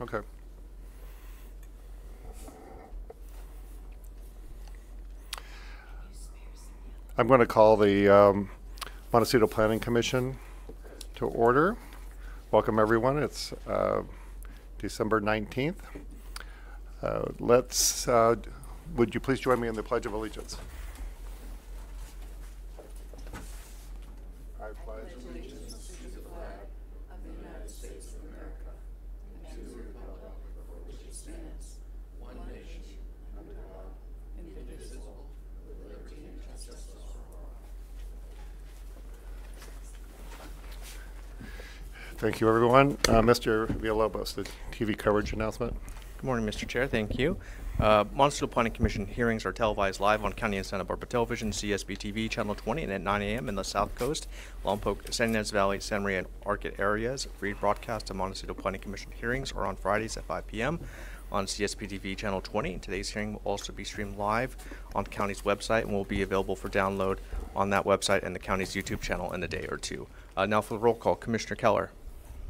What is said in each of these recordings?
Okay. I'm going to call the Montecito Planning Commission to order. Welcome, everyone. It's December 19th. Would you please join me in the Pledge of Allegiance? I pledge allegiance to the flag of the United States of America and to the republic for which it stands, one nation, under God, indivisible, with liberty and justice for all. Thank you, everyone. Mr. Villalobos, the TV coverage announcement. Good morning, Mr. Chair. Thank you. Montecito Planning Commission hearings are televised live on County and Santa Barbara Television, CSB TV, Channel 20, and at 9 a.m. in the South Coast, Lompoc, San Ynez Valley, San Maria, and Arcot areas. Rebroadcast of Montecito Planning Commission hearings are on Fridays at 5 p.m. on CSB TV, Channel 20. And today's hearing will also be streamed live on the county's website and will be available for download on that website and the county's YouTube channel in a day or two. Now for the roll call. Commissioner Keller.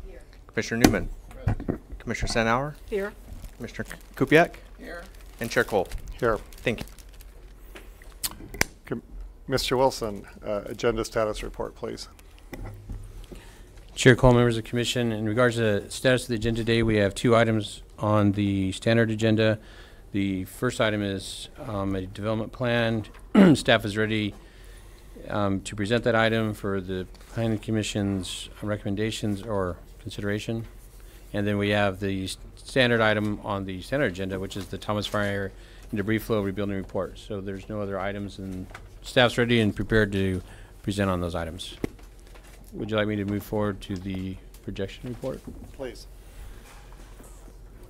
Here. Commissioner Newman. Present. Commissioner Sanauer. Here. Commissioner Kupiak? Here. And Chair Cole? Here. Thank you. Mr. Wilson, agenda status report, please. Chair Cole, members of the Commission, in regards to the status of the agenda today, we have 2 items on the standard agenda. The first item is a development plan. Staff is ready to present that item for the Planning Commission's recommendations or consideration. And then we have the standard item on the standard agenda, which is the Thomas Fire and Debris Flow Rebuilding Report. So there's no other items, and staff's ready and prepared to present on those items. Would you like me to move forward to the projection report? Please.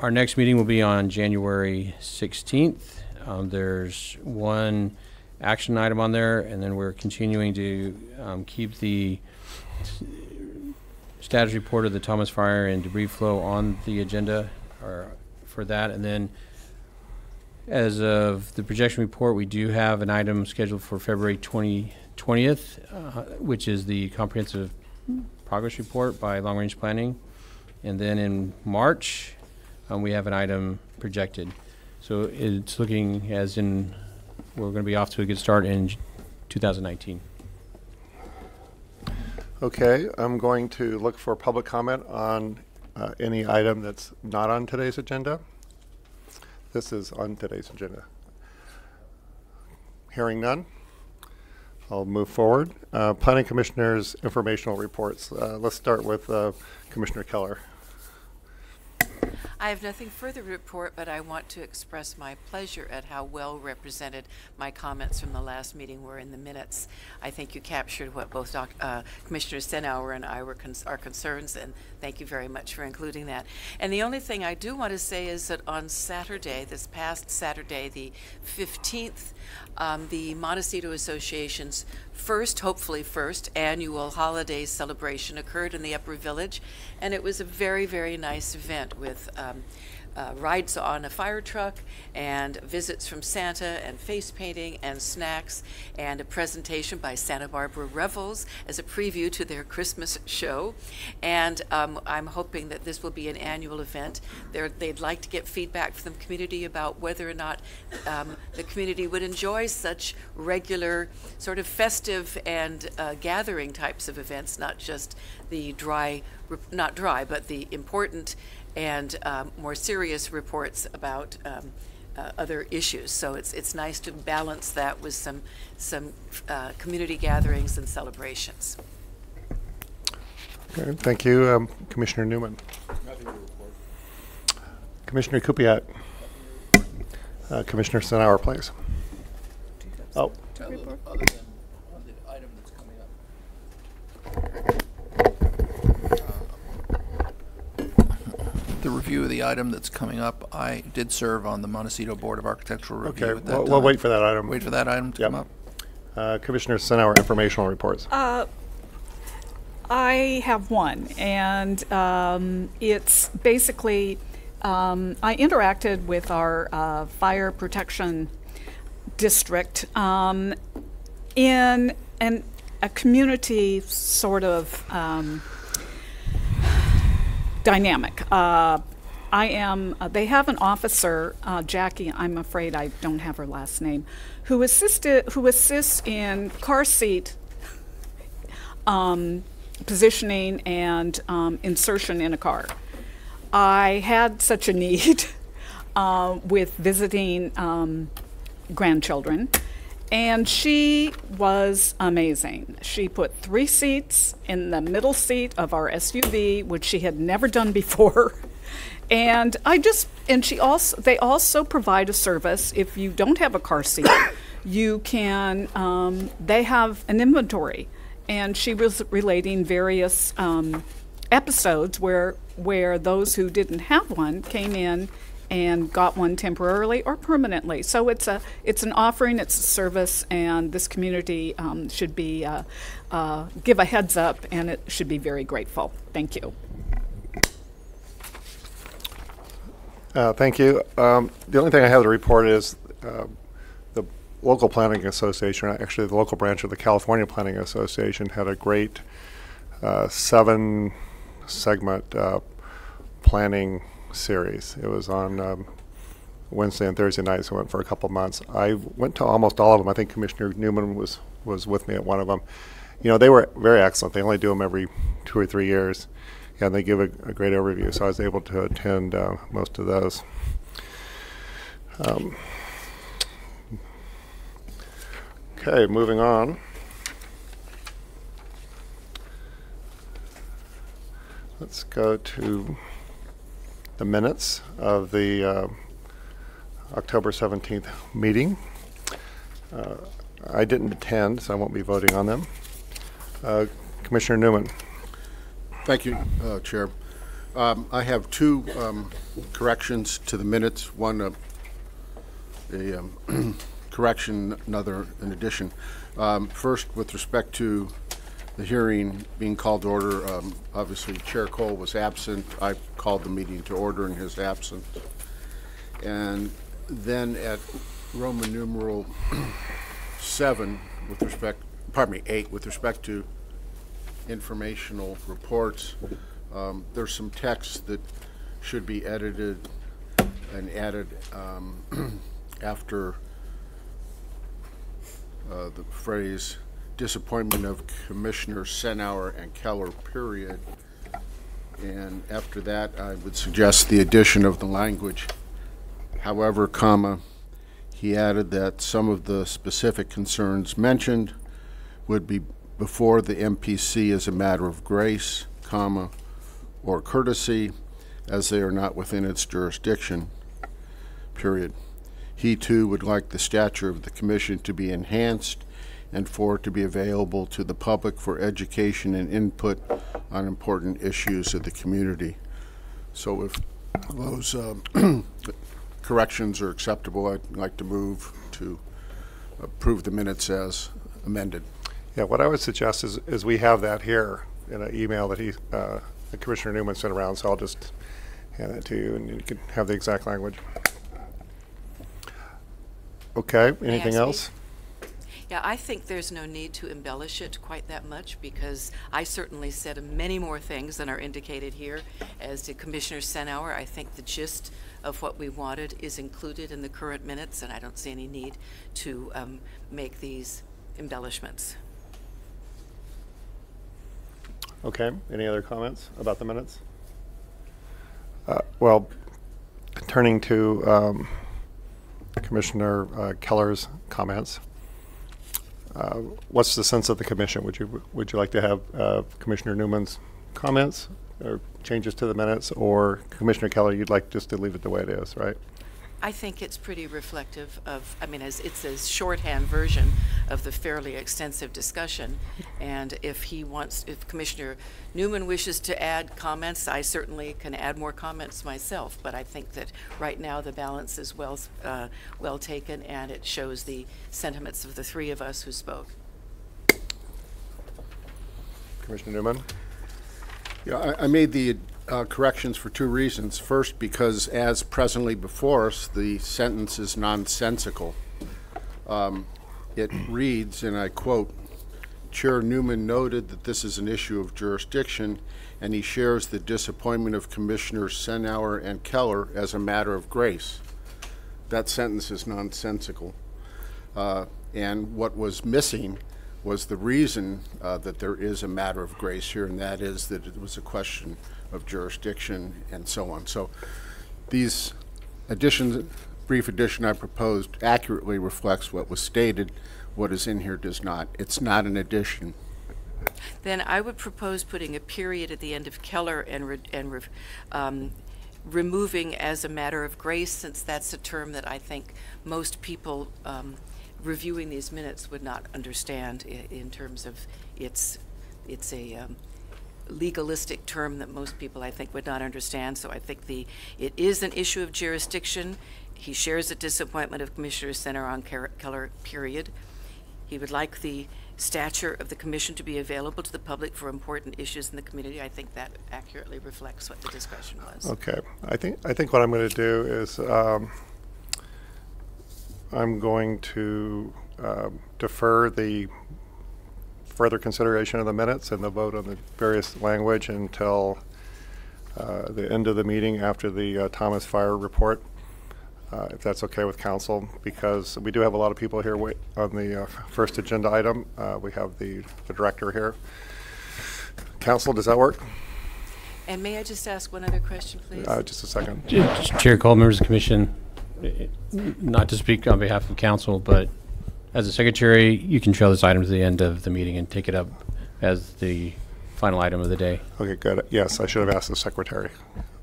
Our next meeting will be on January 16th. There's one action item on there, and then we're continuing to keep the status report of the Thomas Fire and Debris Flow on the agenda for that. And then as of the projection report, we do have an item scheduled for February 20th, which is the comprehensive progress report by Long Range Planning. And then in March, we have an item projected. So it's looking as in we're going to be off to a good start in 2019. Okay, I'm going to look for public comment on any item that's not on today's agenda. This is on today's agenda. Hearing none, I'll move forward. Planning Commissioner's informational reports. Let's start with Commissioner Keller. I have nothing further to report, but I want to express my pleasure at how well represented my comments from the last meeting were in the minutes. I think you captured what both Commissioner Stenauer and I were our concerns, and thank you very much for including that. And the only thing I do want to say is that on Saturday, this past Saturday, the 15th, the Montecito Association's hopefully first annual holiday celebration occurred in the Upper Village, and it was a very, very nice event with rides on a fire truck and visits from Santa and face painting and snacks and a presentation by Santa Barbara Revels as a preview to their Christmas show. And I'm hoping that this will be an annual event. They'd like to get feedback from the community about whether or not the community would enjoy such regular sort of festive and gathering types of events, not just the but the important and more serious reports about other issues. So it's nice to balance that with some community gatherings and celebrations. Okay, thank you. Commissioner Newman. Nothing to report. Commissioner Kupiak. Commissioner Sanauer, please. Oh. Other than on the item that's coming up. The review of the item that's coming up, I did serve on the Montecito Board of Architectural Review Okay, at that time. we'll wait for that item. Wait for that item to come up. Commissioner Sanauer, informational reports. I have one, and it's basically I interacted with our fire protection district in a community sort of dynamic. I am, they have an officer, Jackie, I'm afraid I don't have her last name, who assists in car seat positioning and insertion in a car. I had such a need with visiting grandchildren, and she was amazing. She put 3 seats in the middle seat of our SUV, which she had never done before. And they also provide a service if you don't have a car seat. You can, they have an inventory. And she was relating various episodes where those who didn't have one came in and got one temporarily or permanently. So it's an offering, it's a service, and this community should be give a heads up, and it should be very grateful. Thank you. Thank you. The only thing I have to report is the local planning association, actually the local branch of the California Planning Association, had a great 7-segment planning series. It was on Wednesday and Thursday nights. So I went for a couple months. I went to almost all of them. I think Commissioner Newman was with me at one of them. You know, they were very excellent. They only do them every 2 or 3 years. Yeah, and they give a great overview, so I was able to attend most of those. Okay, moving on. Let's go to the minutes of the October 17th meeting. I didn't attend, so I won't be voting on them. Commissioner Newman. Thank you, Chair. I have 2 corrections to the minutes. One, a correction, another an addition. First, with respect to the hearing being called to order, obviously Chair Cole was absent. I called the meeting to order in his absence. And then at Roman numeral 7, with respect, pardon me, 8, with respect to informational reports, there's some text that should be edited and added after the phrase disappointment of Commissioner Senauer and Keller, period. And after that, I would suggest the addition of the language, however, comma, he added that some of the specific concerns mentioned would be before the MPC as a matter of grace, comma, or courtesy, as they are not within its jurisdiction, period. He too would like the stature of the Commission to be enhanced and for it to be available to the public for education and input on important issues of the community. So if those corrections are acceptable, I'd like to move to approve the minutes as amended. Yeah, what I would suggest is we have that here in an email that Commissioner Newman sent around, so I'll just hand it to you and you can have the exact language. Okay, anything else? Yeah, I think there's no need to embellish it quite that much because I certainly said many more things than are indicated here. As did Commissioner Senauer, I think the gist of what we wanted is included in the current minutes, and I don't see any need to make these embellishments. Okay, any other comments about the minutes? Well, turning to Commissioner Keller's comments, what's the sense of the Commission? Would you like to have Commissioner Newman's comments or changes to the minutes, or Commissioner Keller, you'd like just to leave it the way it is, right? I think it's pretty reflective of, I mean, it's a shorthand version of the fairly extensive discussion. And if Commissioner Newman wishes to add comments, I certainly can add more comments myself. But I think that right now the balance is well taken, and it shows the sentiments of the 3 of us who spoke. Commissioner Newman? Yeah, I made the corrections for 2 reasons. First, because as presently before us, the sentence is nonsensical. It reads, and I quote, Chair Newman noted that this is an issue of jurisdiction, and he shares the disappointment of Commissioners Senauer and Keller as a matter of grace. That sentence is nonsensical. And what was missing was the reason that there is a matter of grace here, and that is that it was a question of jurisdiction and so on. So these additions, brief addition I proposed, accurately reflects what was stated. What is in here does not. It's not an addition. Then I would propose putting a period at the end of Keller and removing as a matter of grace, since that's a term that I think most people reviewing these minutes would not understand in terms of it's a legalistic term that most people, I think, would not understand. So I think it is an issue of jurisdiction. He shares the disappointment of Commissioner Senauer on Keller, period. He would like the stature of the commission to be available to the public for important issues in the community. I think that accurately reflects what the discussion was. Okay. I think what I'm going to do is I'm going to defer the further consideration of the minutes and the vote on the various language until the end of the meeting after the Thomas Fire report, if that's okay with council, because we do have a lot of people here on the first agenda item. We have the director here. Council, does that work? And may I just ask one other question, please? Just a second. Chair Cole, members of the commission, not to speak on behalf of council, but as a secretary, you can trail this item to the end of the meeting and take it up as the final item of the day. Okay, good. Yes, I should have asked the secretary.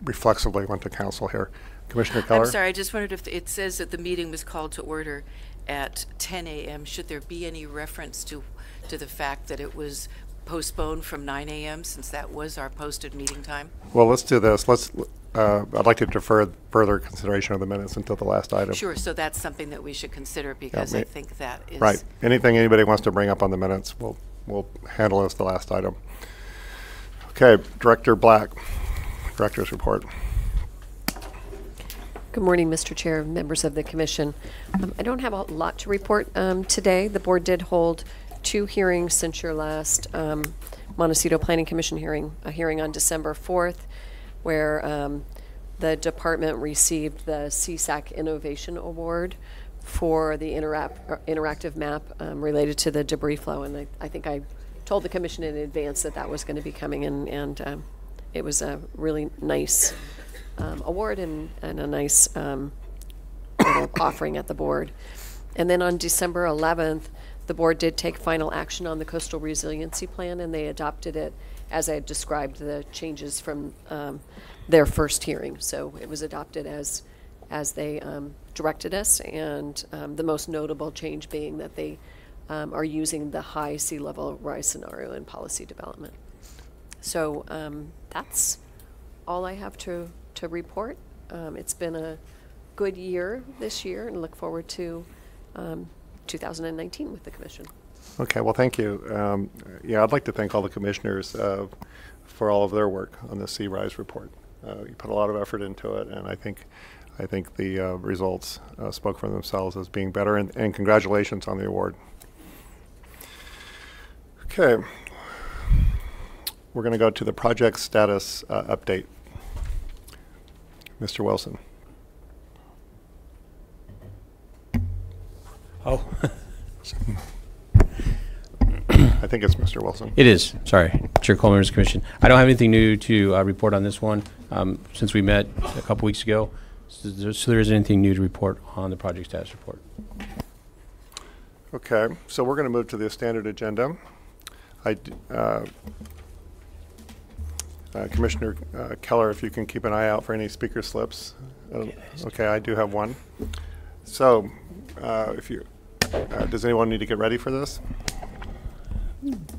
Reflexively went to council here. Commissioner Keller? I'm sorry, I just wondered if it says that the meeting was called to order at 10 a.m. Should there be any reference to the fact that it was postponed from 9 a.m. since that was our posted meeting time? Well, let's do this. I'd like to defer further consideration of the minutes until the last item. Sure, so that's something that we should consider, because I think that is... Right. Anything anybody wants to bring up on the minutes, we'll handle as the last item. Okay, Director Black, Director's report. Good morning, Mr. Chair, members of the commission. I don't have a lot to report today. The board did hold 2 hearings since your last Montecito Planning Commission hearing, a hearing on December 4th, where the department received the CSAC Innovation Award for the interactive map related to the debris flow. And I think I told the commission in advance that that was going to be coming in, and it was a really nice award and a nice little offering at the board. And then on December 11th, the board did take final action on the Coastal Resiliency Plan, and they adopted it as I had described the changes from their first hearing. So it was adopted as they directed us, and the most notable change being that they are using the high sea level rise scenario in policy development. So that's all I have to report. It's been a good year this year, and look forward to 2019 with the commission. Okay, well, thank you. Yeah, I'd like to thank all the commissioners for all of their work on the Sea Rise report. You put a lot of effort into it, and I think the results spoke for themselves as being better, and congratulations on the award. Okay, we're going to go to the project status update. Mr. Wilson. Oh. I think it's Mr. Wilson. It is. Sorry. Chair Cole, members of the commission. I don't have anything new to report on this one since we met a couple weeks ago. So there isn't anything new to report on the project status report. Okay, so we're going to move to the standard agenda. Commissioner Keller, if you can keep an eye out for any speaker slips. Okay, I do have one. So, does anyone need to get ready for this?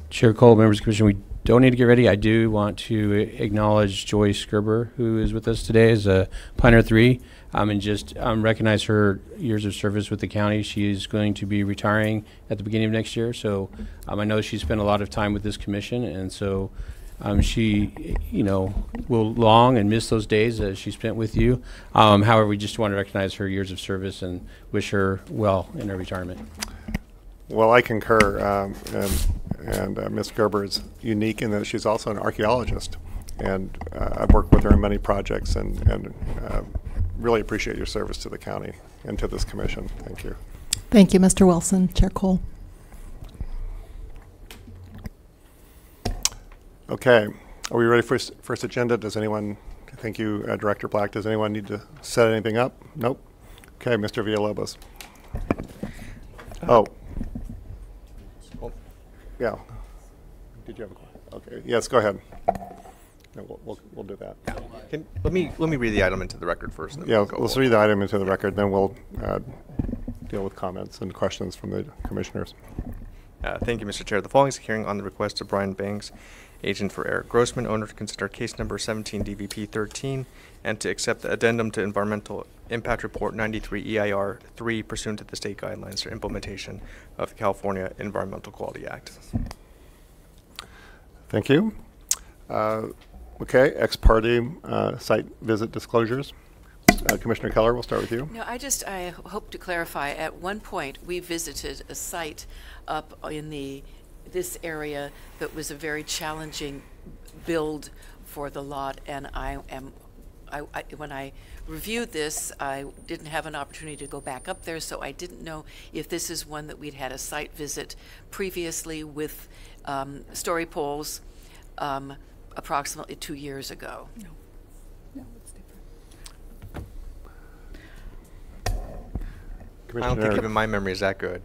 Chair Cole, members of the commission, we don't need to get ready. I do want to acknowledge Joyce Gerber, who is with us today as a Pioneer 3, and just recognize her years of service with the county. She is going to be retiring at the beginning of next year, so I know she spent a lot of time with this commission, and so she, will long and miss those days that she spent with you. However, we just want to recognize her years of service and wish her well in her retirement. Well, I concur, And Ms. Gerber is unique in that she's also an archaeologist. And I've worked with her on many projects and really appreciate your service to the county and to this commission. Thank you. Thank you, Mr. Wilson. Chair Cole. Okay. Are we ready for first agenda? Does anyone, thank you, Director Black, does anyone need to set anything up? Nope. Okay, Mr. Villalobos. Oh. Yeah. Did you have a question? Okay. Yes, go ahead. No, we'll do that. Let me read the item into the record first. And then Yeah, we'll go let's read the item into the record, then we'll deal with comments and questions from the commissioners. Thank you, Mr. Chair. The following is a hearing on the request of Brian Banks, agent for Eric Grossman, owner, to consider case number 17 DVP 13 and to accept the addendum to Environmental Impact Report 93 EIR 3 pursuant to the state guidelines for implementation of the California Environmental Quality Act. Thank you. Okay, ex parte site visit disclosures. Commissioner Keller, we'll start with you. No, I hope to clarify, at one point, we visited a site up in this area that was a very challenging build for the lot, and when I reviewed this, I didn't have an opportunity to go back up there, so I didn't know if this is one that we'd had a site visit previously with story poles approximately 2 years ago. No. No, it's different. I don't think even my memory is that good.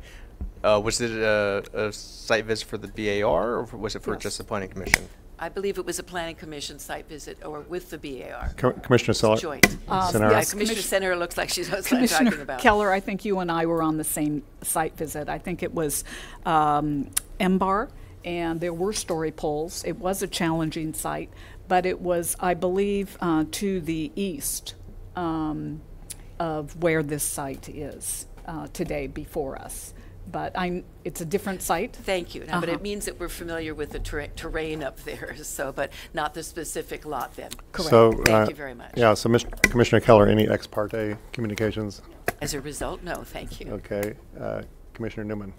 Was it a site visit for the BAR, or was it for just the Planning Commission? I believe it was a Planning Commission site visit, or with the BAR. Commissioner Seller. Joint. Senara. Yes, Commissioner Senator looks like she knows what I'm talking about. Keller, I think you and I were on the same site visit. I think it was MBAR, and there were story poles. It was a challenging site, but it was, I believe, to the east of where this site is today before us. But it's a different site. Thank you. No, but it means that we're familiar with the terrain up there, so, but not the specific lot then. Correct. So, Thank you very much. Yeah, so Commissioner Keller, any ex parte communications? As a result, no, thank you. Okay. Commissioner Newman.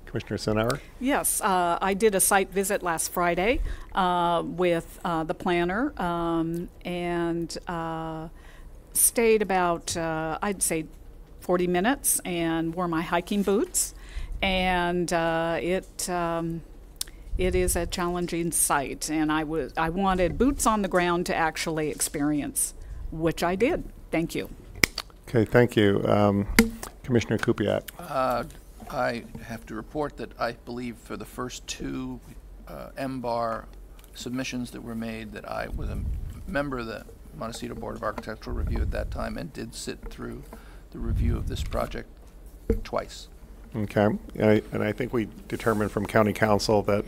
Commissioner Senauer? Yes, I did a site visit last Friday with the planner and stayed about, I'd say, 40 minutes and wore my hiking boots. And it is a challenging site, and I wanted boots on the ground to actually experience, which I did. Thank you. Okay, thank you. Commissioner Kupiak. I have to report that I believe for the first two MBAR submissions that were made that I was a member of the Montecito Board of Architectural Review at that time and did sit through the review of this project twice. Okay, and I think we determined from County Council that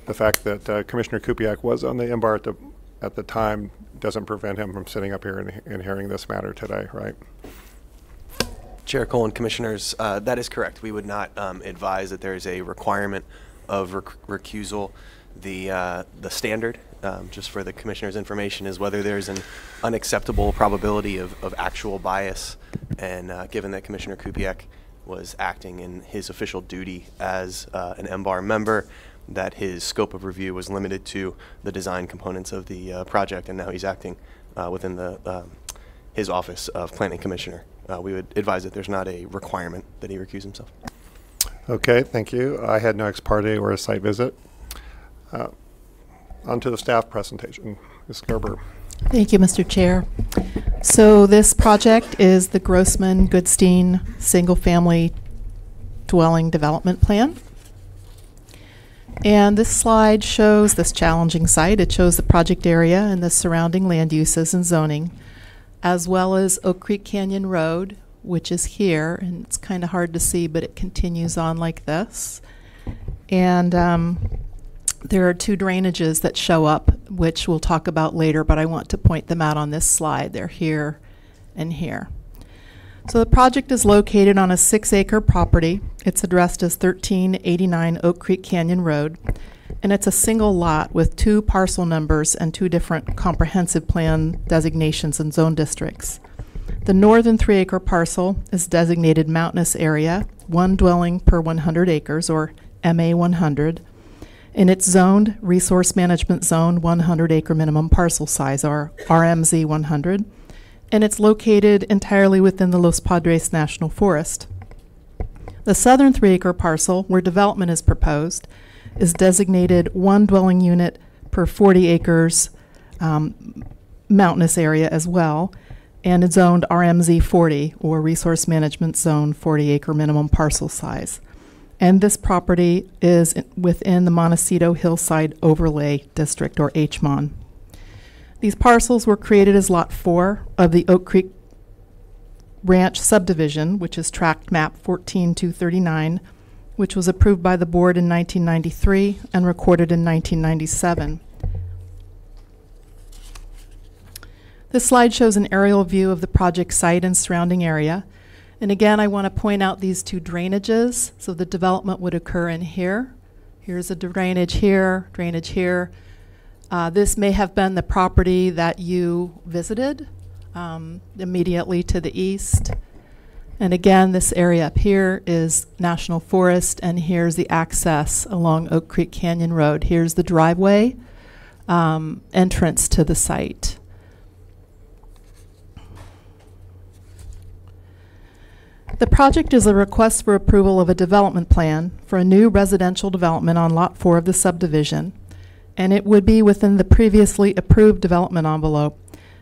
the fact that Commissioner Kupiak was on the MBAR at the time doesn't prevent him from sitting up here and hearing this matter today, right? Chair Cole and Commissioners, that is correct. We would not advise that there is a requirement of recusal. The standard, just for the Commissioner's information, is whether there's an unacceptable probability of actual bias. And given that Commissioner Kupiak was acting in his official duty as an MBAR member, that his scope of review was limited to the design components of the project, and now he's acting within his office of Planning Commissioner. We would advise that there's not a requirement that he recuse himself. Okay, thank you. I had no ex parte or a site visit. On to the staff presentation. Ms. Gerber. Thank you, Mr. Chair. So this project is the Grossman Goodstein Single Family Dwelling Development Plan. And this slide shows this challenging site. It shows the project area and the surrounding land uses and zoning, as well as Oak Creek Canyon Road, which is here, and it's kind of hard to see, but it continues on like this. And there are two drainages that show up, which we'll talk about later, but I want to point them out on this slide. They're here and here. So the project is located on a 6-acre property. It's addressed as 1389 Oak Creek Canyon Road, and it's a single lot with 2 parcel numbers and 2 different comprehensive plan designations and zone districts. The northern 3-acre parcel is designated mountainous area, 1 dwelling per 100 acres, or MA 100, and it's zoned Resource Management Zone 100 acre minimum parcel size, or RMZ 100, and it's located entirely within the Los Padres National Forest. The southern 3 acre parcel, where development is proposed, is designated 1 dwelling unit per 40 acres mountainous area as well, and it's zoned RMZ 40, or Resource Management Zone 40 acre minimum parcel size. And this property is within the Montecito Hillside Overlay District, or HMON. These parcels were created as Lot 4 of the Oak Creek Ranch Subdivision, which is Tract Map 14239, which was approved by the board in 1993 and recorded in 1997. This slide shows an aerial view of the project site and surrounding area. And again, I want to point out these 2 drainages. So the development would occur in here. Here's a drainage here, drainage here. This may have been the property that you visited immediately to the east. And again, this area up here is National Forest, and here's the access along Oak Creek Canyon Road. Here's the driveway entrance to the site. The project is a request for approval of a development plan for a new residential development on Lot 4 of the subdivision, and it would be within the previously approved development envelope.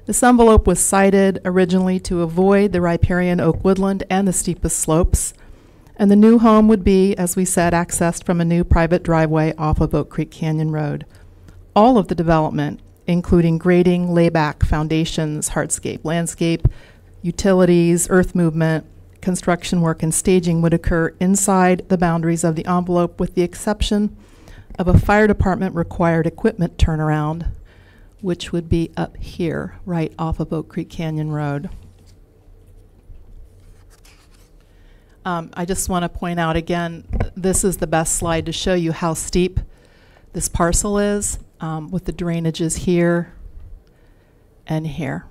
This envelope was cited originally to avoid the riparian oak woodland and the steepest slopes, and the new home would be, as we said, accessed from a new private driveway off of Oak Creek Canyon Road. All of the development, including grading, layback, foundations, hardscape, landscape, utilities, earth movement, construction work, and staging would occur inside the boundaries of the envelope, with the exception of a fire department required equipment turnaround, which would be up here, right off of Oak Creek Canyon Road. I just want to point out again, this is the best slide to show you how steep this parcel is, with the drainages here and here.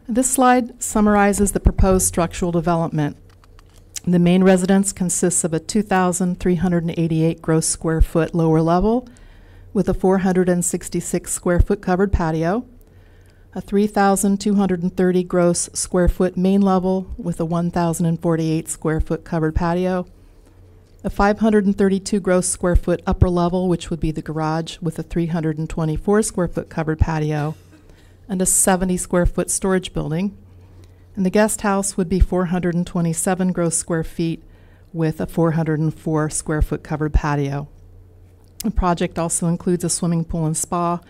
This slide summarizes the proposed structural development. The main residence consists of a 2,388 gross square foot lower level with a 466 square foot covered patio, a 3,230 gross square foot main level with a 1,048 square foot covered patio, a 532 gross square foot upper level, which would be the garage, with a 324 square foot covered patio, and a 70 square foot storage building. And the guest house would be 427 gross square feet with a 404 square foot covered patio. The project also includes a swimming pool and spa,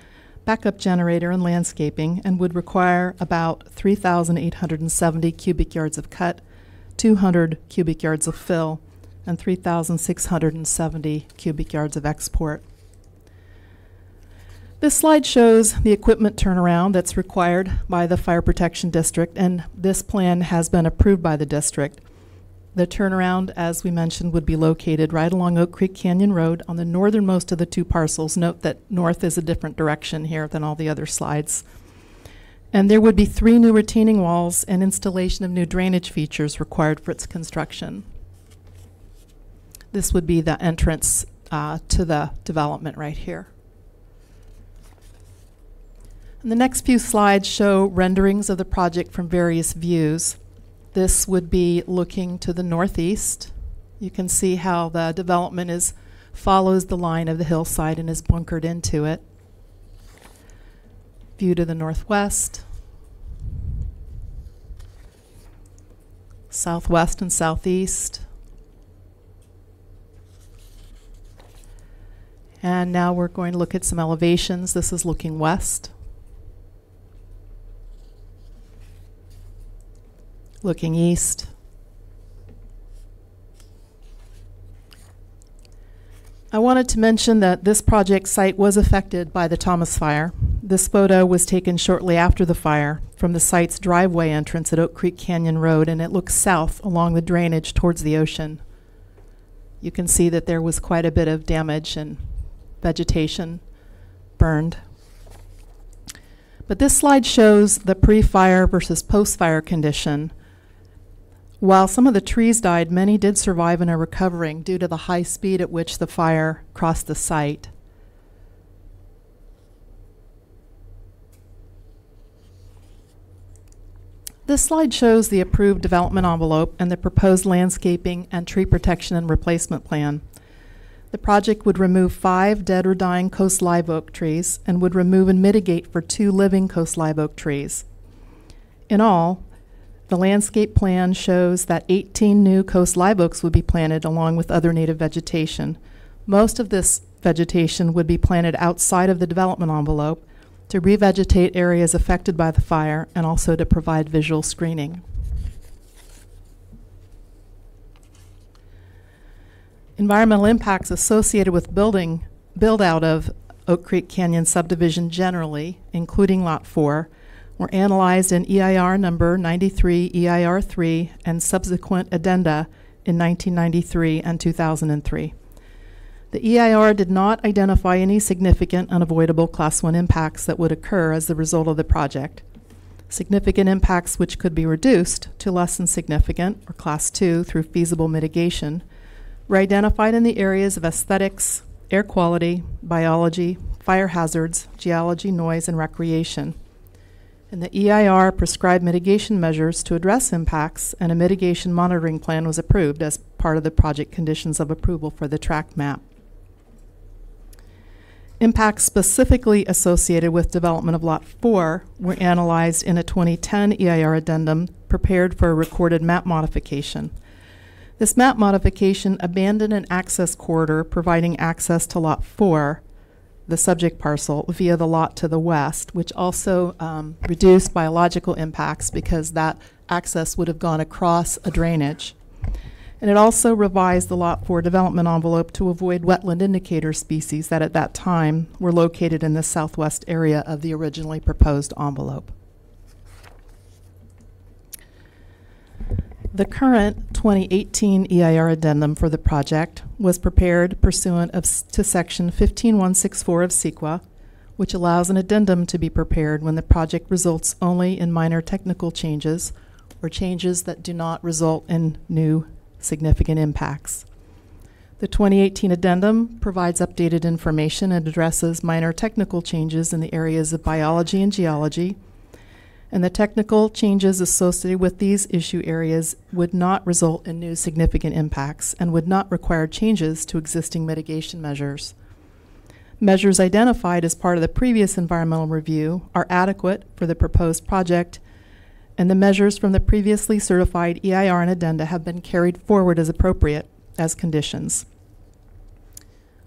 backup generator, and landscaping, and would require about 3,870 cubic yards of cut, 200 cubic yards of fill, and 3,670 cubic yards of export. This slide shows the equipment turnaround that's required by the Fire Protection District, and this plan has been approved by the district. The turnaround, as we mentioned, would be located right along Oak Creek Canyon Road on the northernmost of the 2 parcels. Note that north is a different direction here than all the other slides. And there would be 3 new retaining walls and installation of new drainage features required for its construction. This would be the entrance to the development right here. And the next few slides show renderings of the project from various views. This would be looking to the northeast. You can see how the development follows the line of the hillside and is bunkered into it. View to the northwest, southwest and southeast. And now we're going to look at some elevations. This is looking west. Looking east. I wanted to mention that this project site was affected by the Thomas Fire. This photo was taken shortly after the fire from the site's driveway entrance at Oak Creek Canyon Road, and it looks south along the drainage towards the ocean. You can see that there was quite a bit of damage and vegetation burned. But this slide shows the pre-fire versus post-fire condition. While some of the trees died, many did survive and are recovering due to the high speed at which the fire crossed the site. This slide shows the approved development envelope and the proposed landscaping and tree protection and replacement plan. The project would remove 5 dead or dying coast live oak trees and would remove and mitigate for 2 living coast live oak trees. In all, the landscape plan shows that 18 new coast live oaks would be planted along with other native vegetation. Most of this vegetation would be planted outside of the development envelope to revegetate areas affected by the fire and also to provide visual screening. Environmental impacts associated with build out of Oak Creek Canyon subdivision generally, including Lot 4, were analyzed in EIR number 93, EIR 3, and subsequent addenda in 1993 and 2003. The EIR did not identify any significant unavoidable Class 1 impacts that would occur as the result of the project. Significant impacts which could be reduced to less than significant, or Class 2, through feasible mitigation, were identified in the areas of aesthetics, air quality, biology, fire hazards, geology, noise, and recreation. And the EIR prescribed mitigation measures to address impacts, and a mitigation monitoring plan was approved as part of the project conditions of approval for the tract map. Impacts specifically associated with development of Lot 4 were analyzed in a 2010 EIR addendum prepared for a recorded map modification. This map modification abandoned an access corridor providing access to Lot 4, the subject parcel, via the lot to the west, which also reduced biological impacts because that access would have gone across a drainage. And it also revised the Lot 4 development envelope to avoid wetland indicator species that at that time were located in the southwest area of the originally proposed envelope. The current 2018 EIR addendum for the project was prepared pursuant to Section 15164 of CEQA, which allows an addendum to be prepared when the project results only in minor technical changes or changes that do not result in new significant impacts. The 2018 addendum provides updated information and addresses minor technical changes in the areas of biology and geology, and the technical changes associated with these issue areas would not result in new significant impacts and would not require changes to existing mitigation measures. Measures identified as part of the previous environmental review are adequate for the proposed project, and the measures from the previously certified EIR and addenda have been carried forward as appropriate as conditions.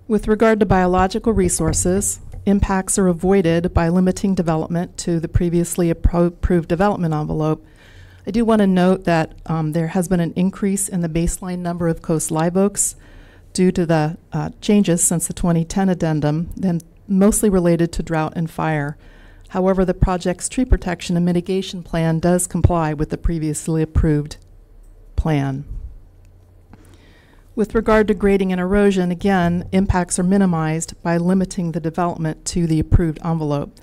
With regard to biological resources, impacts are avoided by limiting development to the previously approved development envelope. I do want to note that there has been an increase in the baseline number of coast live oaks due to the changes since the 2010 addendum, then mostly related to drought and fire. However, the project's tree protection and mitigation plan does comply with the previously approved plan. With regard to grading and erosion, again, impacts are minimized by limiting the development to the approved envelope.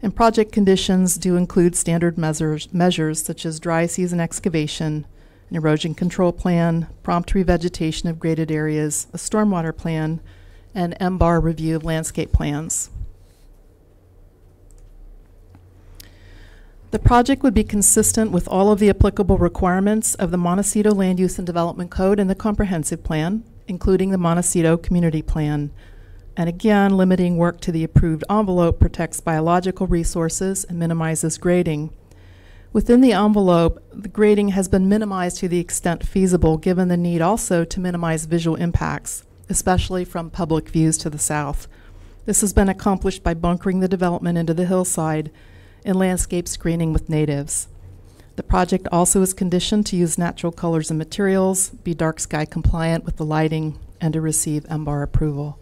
And project conditions do include standard measures such as dry season excavation, an erosion control plan, prompt revegetation of graded areas, a stormwater plan, and MBAR review of landscape plans. The project would be consistent with all of the applicable requirements of the Montecito Land Use and Development Code and the Comprehensive Plan, including the Montecito Community Plan. And again, limiting work to the approved envelope protects biological resources and minimizes grading. Within the envelope, the grading has been minimized to the extent feasible, given the need also to minimize visual impacts, especially from public views to the south. This has been accomplished by bunkering the development into the hillside and landscape screening with natives. The project also is conditioned to use natural colors and materials, be dark sky compliant with the lighting, and to receive MBAR approval.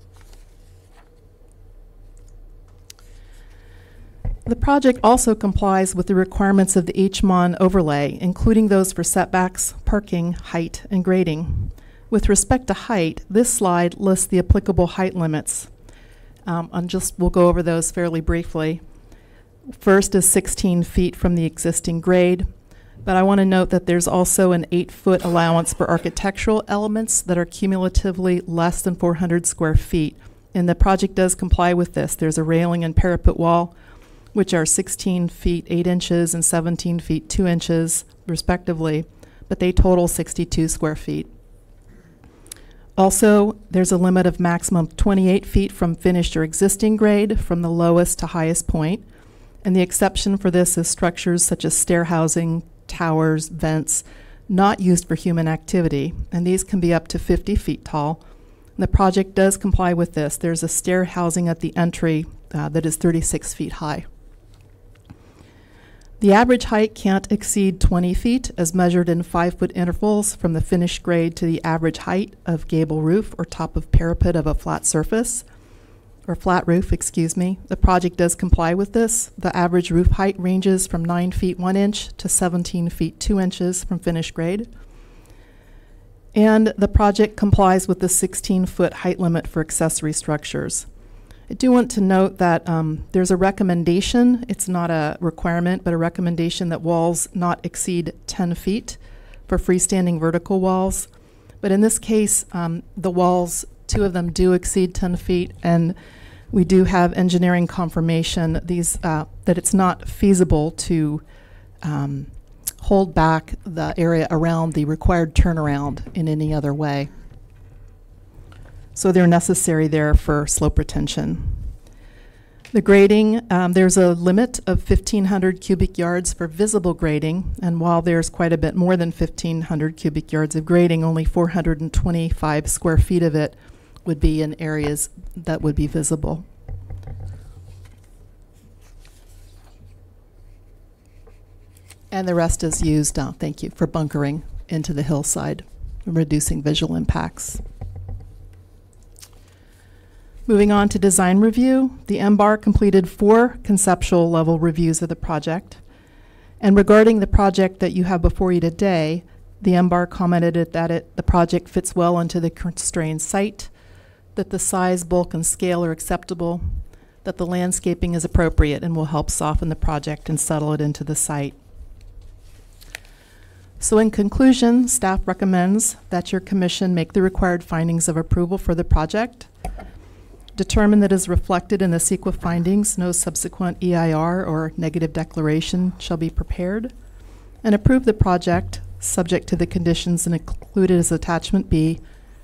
The project also complies with the requirements of the HMON overlay, including those for setbacks, parking, height, and grading. With respect to height, this slide lists the applicable height limits. We'll go over those fairly briefly. First is 16 feet from the existing grade. But I want to note that there's also an 8-foot allowance for architectural elements that are cumulatively less than 400 square feet. And the project does comply with this. There's a railing and parapet wall, which are 16 feet 8 inches and 17 feet 2 inches, respectively, but they total 62 square feet. Also, there's a limit of maximum 28 feet from finished or existing grade from the lowest to highest point. And the exception for this is structures such as stair housing, towers, vents, not used for human activity, and these can be up to 50 feet tall. And the project does comply with this. There's a stair housing at the entry that is 36 feet high. The average height can't exceed 20 feet as measured in 5-foot intervals from the finished grade to the average height of gable roof or top of parapet of a flat surface, or flat roof, excuse me. The project does comply with this. The average roof height ranges from 9 feet 1 inch to 17 feet 2 inches from finished grade. And the project complies with the 16-foot height limit for accessory structures. I do want to note that there's a recommendation, it's not a requirement, but a recommendation that walls not exceed 10 feet for freestanding vertical walls. But in this case, the walls, 2 of them do exceed 10 feet, and we do have engineering confirmation that it's not feasible to hold back the area around the required turnaround in any other way. So they're necessary there for slope retention. The grading, there's a limit of 1,500 cubic yards for visible grading, and while there's quite a bit more than 1,500 cubic yards of grading, only 425 square feet of it would be in areas that would be visible. And the rest is used, thank you, for bunkering into the hillside, reducing visual impacts. Moving on to design review, the MBAR completed 4 conceptual level reviews of the project. And regarding the project that you have before you today, the MBAR commented that the project fits well into the constrained site, that the size, bulk, and scale are acceptable, that the landscaping is appropriate and will help soften the project and settle it into the site. So in conclusion, staff recommends that your commission make the required findings of approval for the project, determine that as reflected in the CEQA findings, no subsequent EIR or negative declaration shall be prepared, and approve the project subject to the conditions included as Attachment B,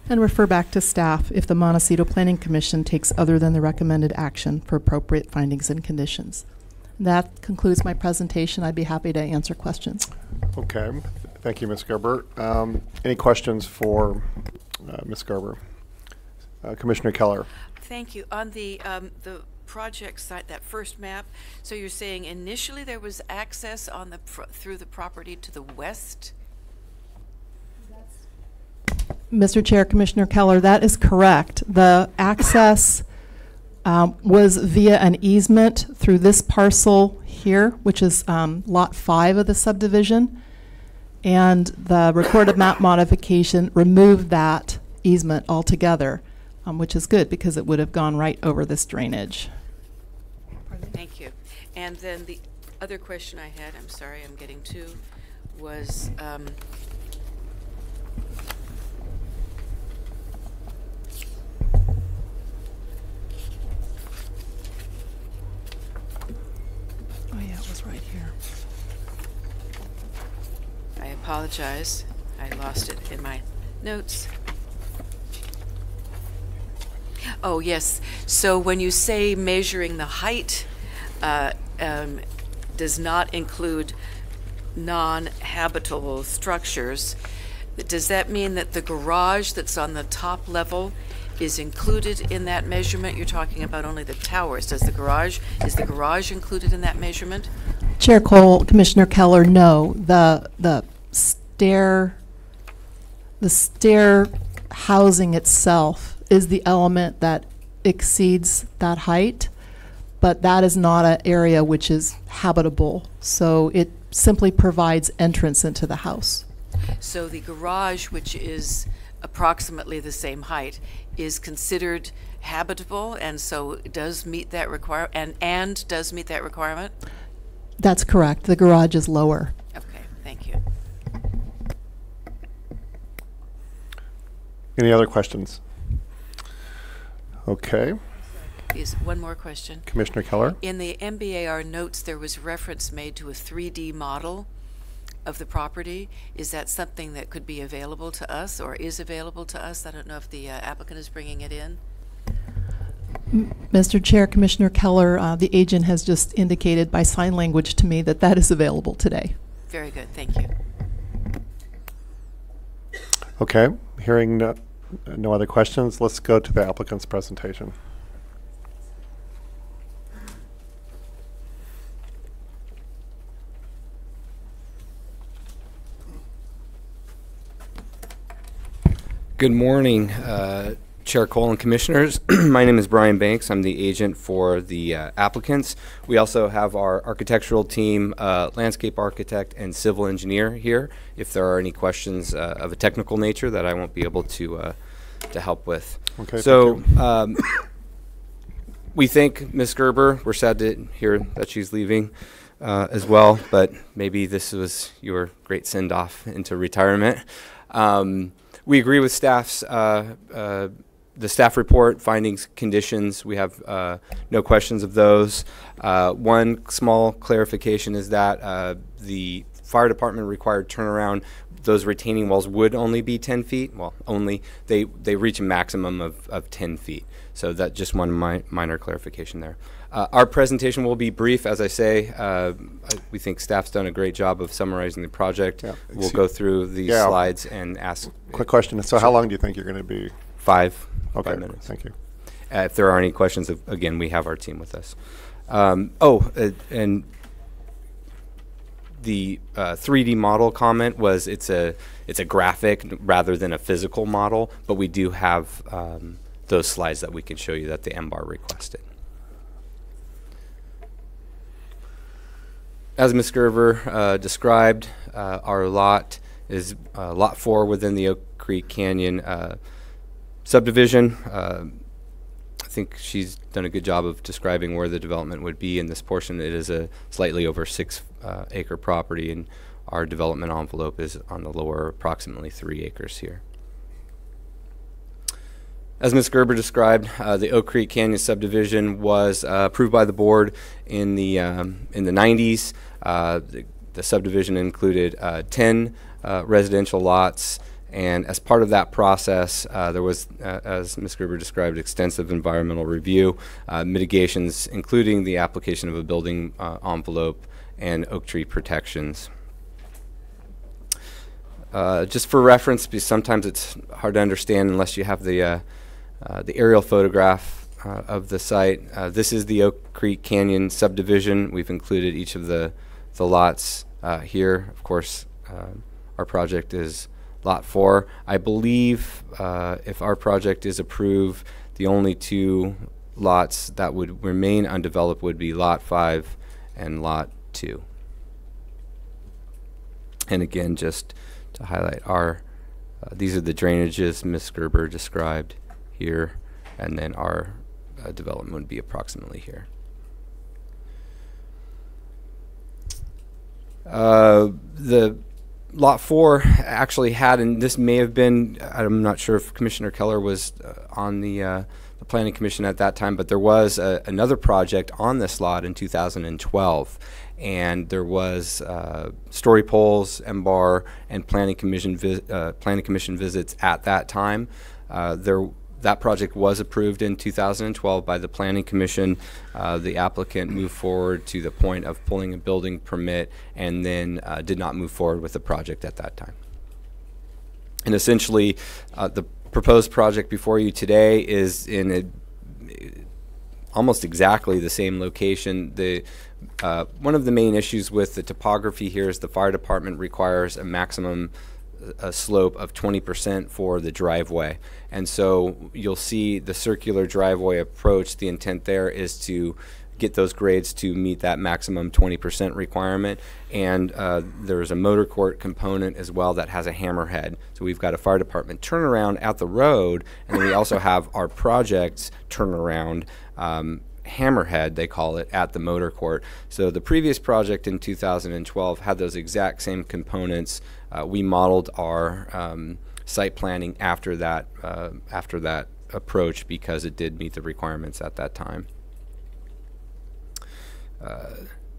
and refer back to staff if the Montecito Planning Commission takes other than the recommended action for appropriate findings and conditions. That concludes my presentation. I'd be happy to answer questions. Okay. Thank you, Ms. Gerber. Any questions for Ms. Gerber? Commissioner Keller. Thank you. On the project site, that first map, so you're saying initially there was access on the through the property to the west? Mr. Chair, Commissioner Keller, that is correct. The access was via an easement through this parcel here, which is Lot 5 of the subdivision. And the recorded map modification removed that easement altogether, which is good because it would have gone right over this drainage. Thank you. And then the other question I had, I'm sorry, I'm getting to, was oh yeah, it was right here. I apologize. I lost it in my notes. Oh, yes. So when you say measuring the height does not include non-habitable structures, does that mean that the garage that's on the top level is included in that measurement? You're talking about only the towers. Is the garage included in that measurement? Chair Cole, Commissioner Keller, no. The stair housing itself is the element that exceeds that height, but that is not an area which is habitable. So it simply provides entrance into the house. So the garage, which is approximately the same height, is considered habitable, and so it does meet that requirement, and does meet that requirement? That's correct. The garage is lower. Okay. Thank you. Any other questions? Okay. Is one more question. Commissioner Keller? In the MBAR notes, there was reference made to a 3D model of the property. Is that something that could be available to us or is available to us? I don't know if the applicant is bringing it in. Mr. Chair, Commissioner Keller, the agent has just indicated by sign language to me that that is available today. Very good. Thank you. Okay. Hearing no other questions, let's go to the applicant's presentation. Good morning, Chair Cole and Commissioners. My name is Brian Banks. I'm the agent for the applicants. We also have our architectural team, landscape architect and civil engineer here, if there are any questions of a technical nature that I won't be able to help with. Okay, so we thank Ms. Gerber. We're sad to hear that she's leaving as well, but maybe this was your great send-off into retirement. We agree with staff's the staff report, findings, conditions. We have no questions of those. One small clarification is that the fire department required turnaround, those retaining walls would only be 10 feet. Well, only. They reach a maximum of 10 feet. So that just one minor clarification there. Our presentation will be brief, as I say. We think staff's done a great job of summarizing the project. Yeah. We'll go through these slides and ask. Quick question. So how long do you think you're going to be? 5 Okay, minutes. Thank you. If there are any questions, again, we have our team with us. And the 3D model comment was it's a graphic rather than a physical model, but we do have those slides that we can show you that the MBAR requested. As Ms. Gerber described, our lot is Lot 4 within the Oak Creek Canyon subdivision. I think she's done a good job of describing where the development would be in this portion. It is a slightly over 6 acre property, and our development envelope is on the lower approximately 3 acres here. As Ms. Gerber described, the Oak Creek Canyon subdivision was approved by the board in the 90s. The subdivision included 10 residential lots, and as part of that process, there was, as Ms. Gerber described, extensive environmental review, mitigations, including the application of a building envelope and oak tree protections. Just for reference, because sometimes it's hard to understand unless you have the aerial photograph of the site. This is the Oak Creek Canyon subdivision. We've included each of the lots here. Of course, our project is Lot 4. I believe if our project is approved, the only 2 lots that would remain undeveloped would be Lot 5 and Lot 2. And again, just to highlight, these are the drainages Ms. Gerber described here, and then our development would be approximately here. The Lot 4 actually had, and this may have been, I'm not sure if Commissioner Keller was on the Planning Commission at that time, but there was another project on this lot in 2012, and there was story polls, MBAR, and Planning Commission visits at that time. That project was approved in 2012 by the Planning Commission. The applicant moved forward to the point of pulling a building permit and then did not move forward with the project at that time. And essentially, the proposed project before you today is in almost exactly the same location. One of the main issues with the topography here is the fire department requires a maximum slope of 20% for the driveway, and so you'll see the circular driveway approach. The intent there is to get those grades to meet that maximum 20% requirement, and there's a motor court component as well that has a hammerhead. So we've got a fire department turnaround at the road, and then we also have our project's turnaround hammerhead, they call it, at the motor court. So the previous project in 2012 had those exact same components. We modeled our site planning after that approach because it did meet the requirements at that time.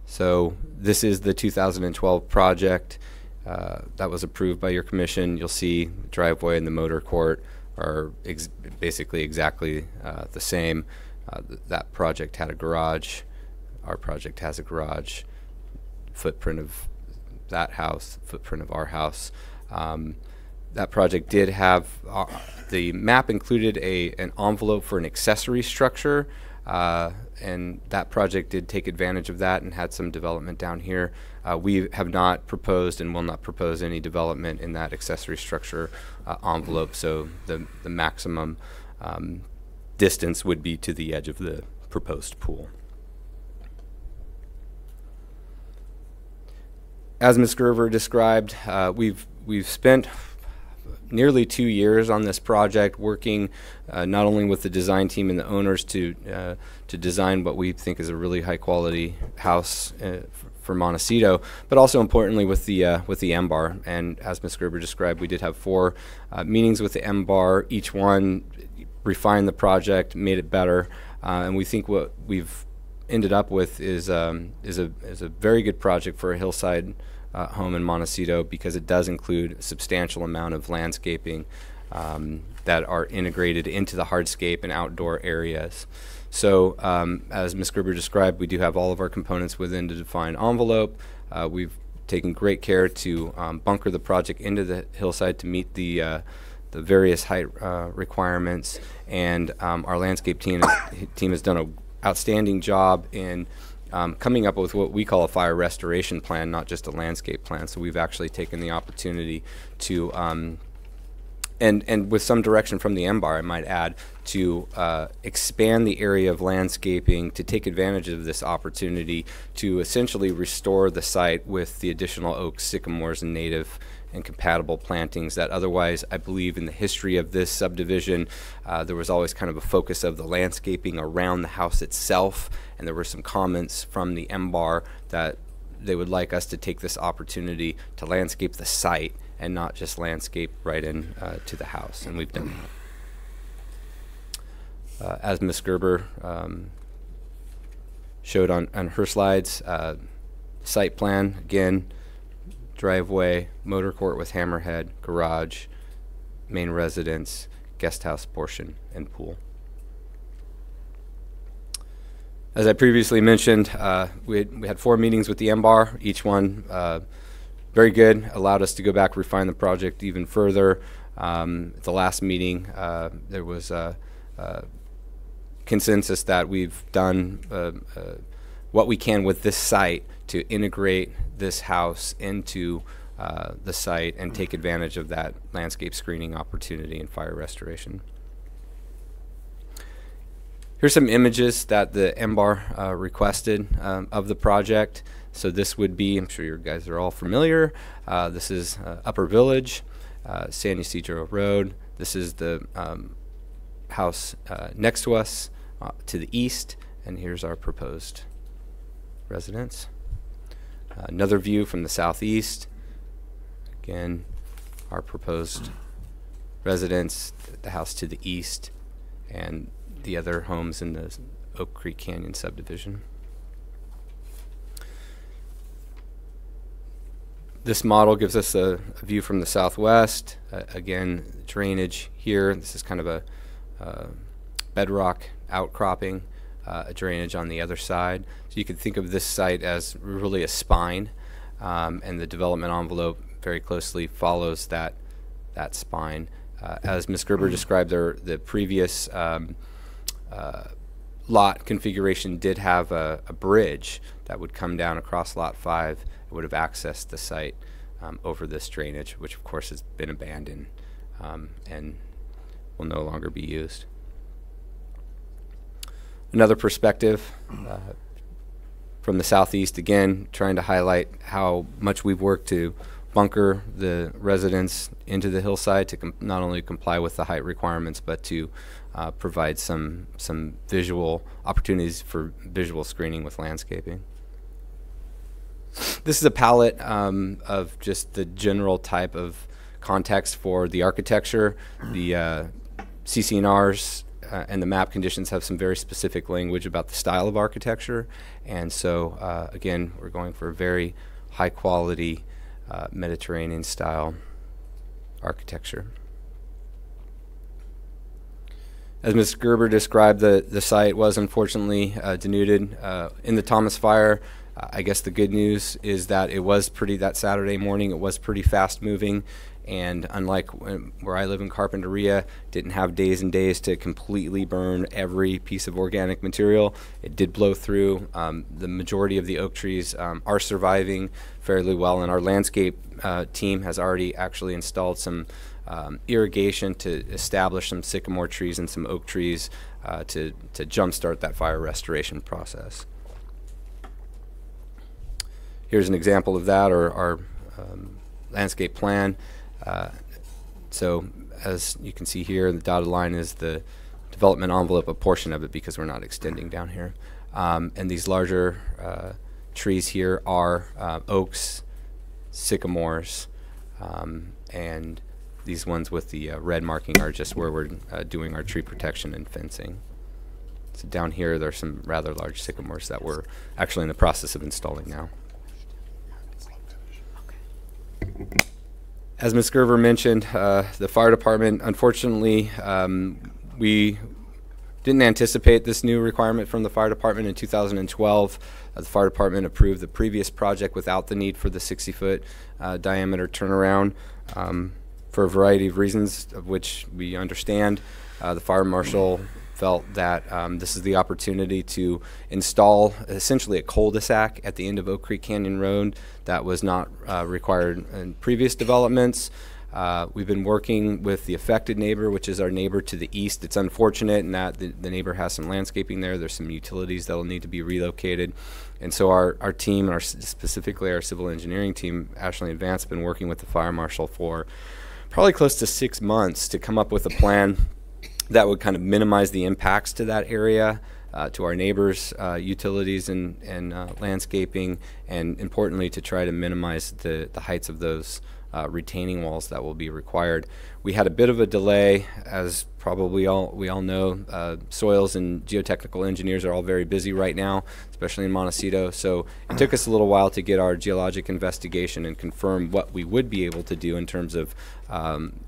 So this is the 2012 project that was approved by your commission. You'll see the driveway and the motor court are basically exactly the same. That project had a garage. Our project has a garage. Footprint of that house, footprint of our house. That project did have, the map included an envelope for an accessory structure, and that project did take advantage of that and had some development down here. We have not proposed and will not propose any development in that accessory structure envelope, so the maximum distance would be to the edge of the proposed pool. As Ms. Gerver described, we've spent nearly 2 years on this project, working not only with the design team and the owners to design what we think is a really high quality house for Montecito, but also importantly with the MBAR. And as Ms. Gerber described, we did have 4 meetings with the MBAR. Each one refined the project, made it better, and we think what we've ended up with is a very good project for a hillside home in Montecito, because it does include a substantial amount of landscaping that are integrated into the hardscape and outdoor areas. So as Ms. Gerber described, we do have all of our components within the defined envelope. We've taken great care to bunker the project into the hillside to meet the various height requirements, and our landscape team has done an outstanding job in coming up with what we call a fire restoration plan, not just a landscape plan. So we've actually taken the opportunity to, and with some direction from the MBAR, I might add, to expand the area of landscaping to take advantage of this opportunity to essentially restore the site with the additional oaks, sycamores, and native and compatible plantings that otherwise, I believe, in the history of this subdivision, there was always kind of a focus of the landscaping around the house itself, and there were some comments from the MBAR that they would like us to take this opportunity to landscape the site and not just landscape right in to the house, and we've done that. As Ms. Gerber showed on her slides, site plan, again, driveway, motor court with hammerhead, garage, main residence, guest house portion, and pool. As I previously mentioned, we had 4 meetings with the MBAR. Each one very good, allowed us to go back, refine the project even further. At the last meeting, there was a consensus that we've done what we can with this site to integrate this house into the site and take advantage of that landscape screening opportunity and fire restoration. Here's some images that the MBAR requested of the project. So this would be, I'm sure you guys are all familiar, this is Upper Village, San Ysidro Road. This is the house next to us to the east, and here's our proposed residence. Another view from the southeast. Again, our proposed residence, the house to the east, and the other homes in the Oak Creek Canyon subdivision. This model gives us a view from the southwest. Again, drainage here. This is kind of a bedrock outcropping, a drainage on the other side. So you could think of this site as really a spine, and the development envelope very closely follows that spine. As Ms. Gerber described, the previous lot configuration did have a bridge that would come down across lot 5. It would have accessed the site over this drainage, which of course has been abandoned and will no longer be used. Another perspective from the southeast, again, trying to highlight how much we've worked to bunker the residents into the hillside to not only comply with the height requirements, but to provide some visual opportunities for visual screening with landscaping. This is a palette of just the general type of context for the architecture. The CC&Rs and the map conditions have some very specific language about the style of architecture, and so again, we're going for a very high quality Mediterranean style architecture. As Ms. Gerber described, the site was unfortunately denuded in the Thomas fire. I guess the good news is that it was that Saturday morning, it was pretty fast moving, and unlike where I live in Carpinteria, didn't have days and days to completely burn every piece of organic material. It did blow through. The majority of the oak trees are surviving fairly well, and our landscape team has already actually installed some irrigation to establish some sycamore trees and some oak trees to jumpstart that fire restoration process. Here's an example of that, or our landscape plan. So as you can see here, the dotted line is the development envelope, a portion of it, because we're not extending down here. And these larger trees here are oaks, sycamores, and these ones with the red marking are just where we're doing our tree protection and fencing. So down here, there's some rather large sycamores that we're actually in the process of installing now. As Ms. Gerber mentioned, the fire department, unfortunately, we didn't anticipate this new requirement from the fire department in 2012. The fire department approved the previous project without the need for the 60-foot diameter turnaround for a variety of reasons, of which we understand. The fire marshal felt that this is the opportunity to install essentially a cul-de-sac at the end of Oak Creek Canyon Road that was not required in previous developments. We've been working with the affected neighbor, which is our neighbor to the east. It's unfortunate in that the neighbor has some landscaping there. There's some utilities that will need to be relocated. And so our team, and specifically our civil engineering team, Ashley and Vance, have been working with the fire marshal for probably close to 6 months to come up with a plan that would kind of minimize the impacts to that area, to our neighbors' utilities and landscaping, and importantly to try to minimize the heights of those retaining walls that will be required. We had a bit of a delay, as probably we all know. Soils and geotechnical engineers are all very busy right now, especially in Montecito. So it took us a little while to get our geologic investigation and confirm what we would be able to do in terms of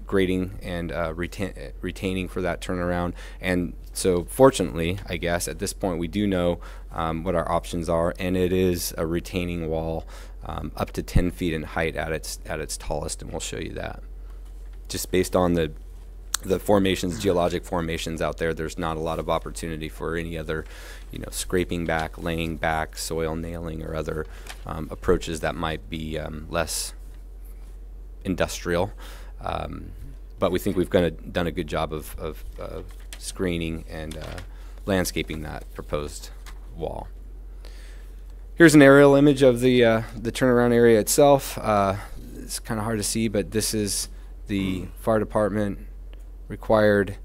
grading and retaining for that turnaround. And so fortunately, I guess, at this point we do know what our options are, and it is a retaining wall up to 10 feet in height at its tallest, and we'll show you that. Just based on the formations, geologic formations out there, there's not a lot of opportunity for any other, scraping back, laying back, soil nailing, or other approaches that might be less industrial. But we think we've done a good job of screening and landscaping that proposed wall. Here's an aerial image of the turnaround area itself. It's kind of hard to see, but this is the fire department required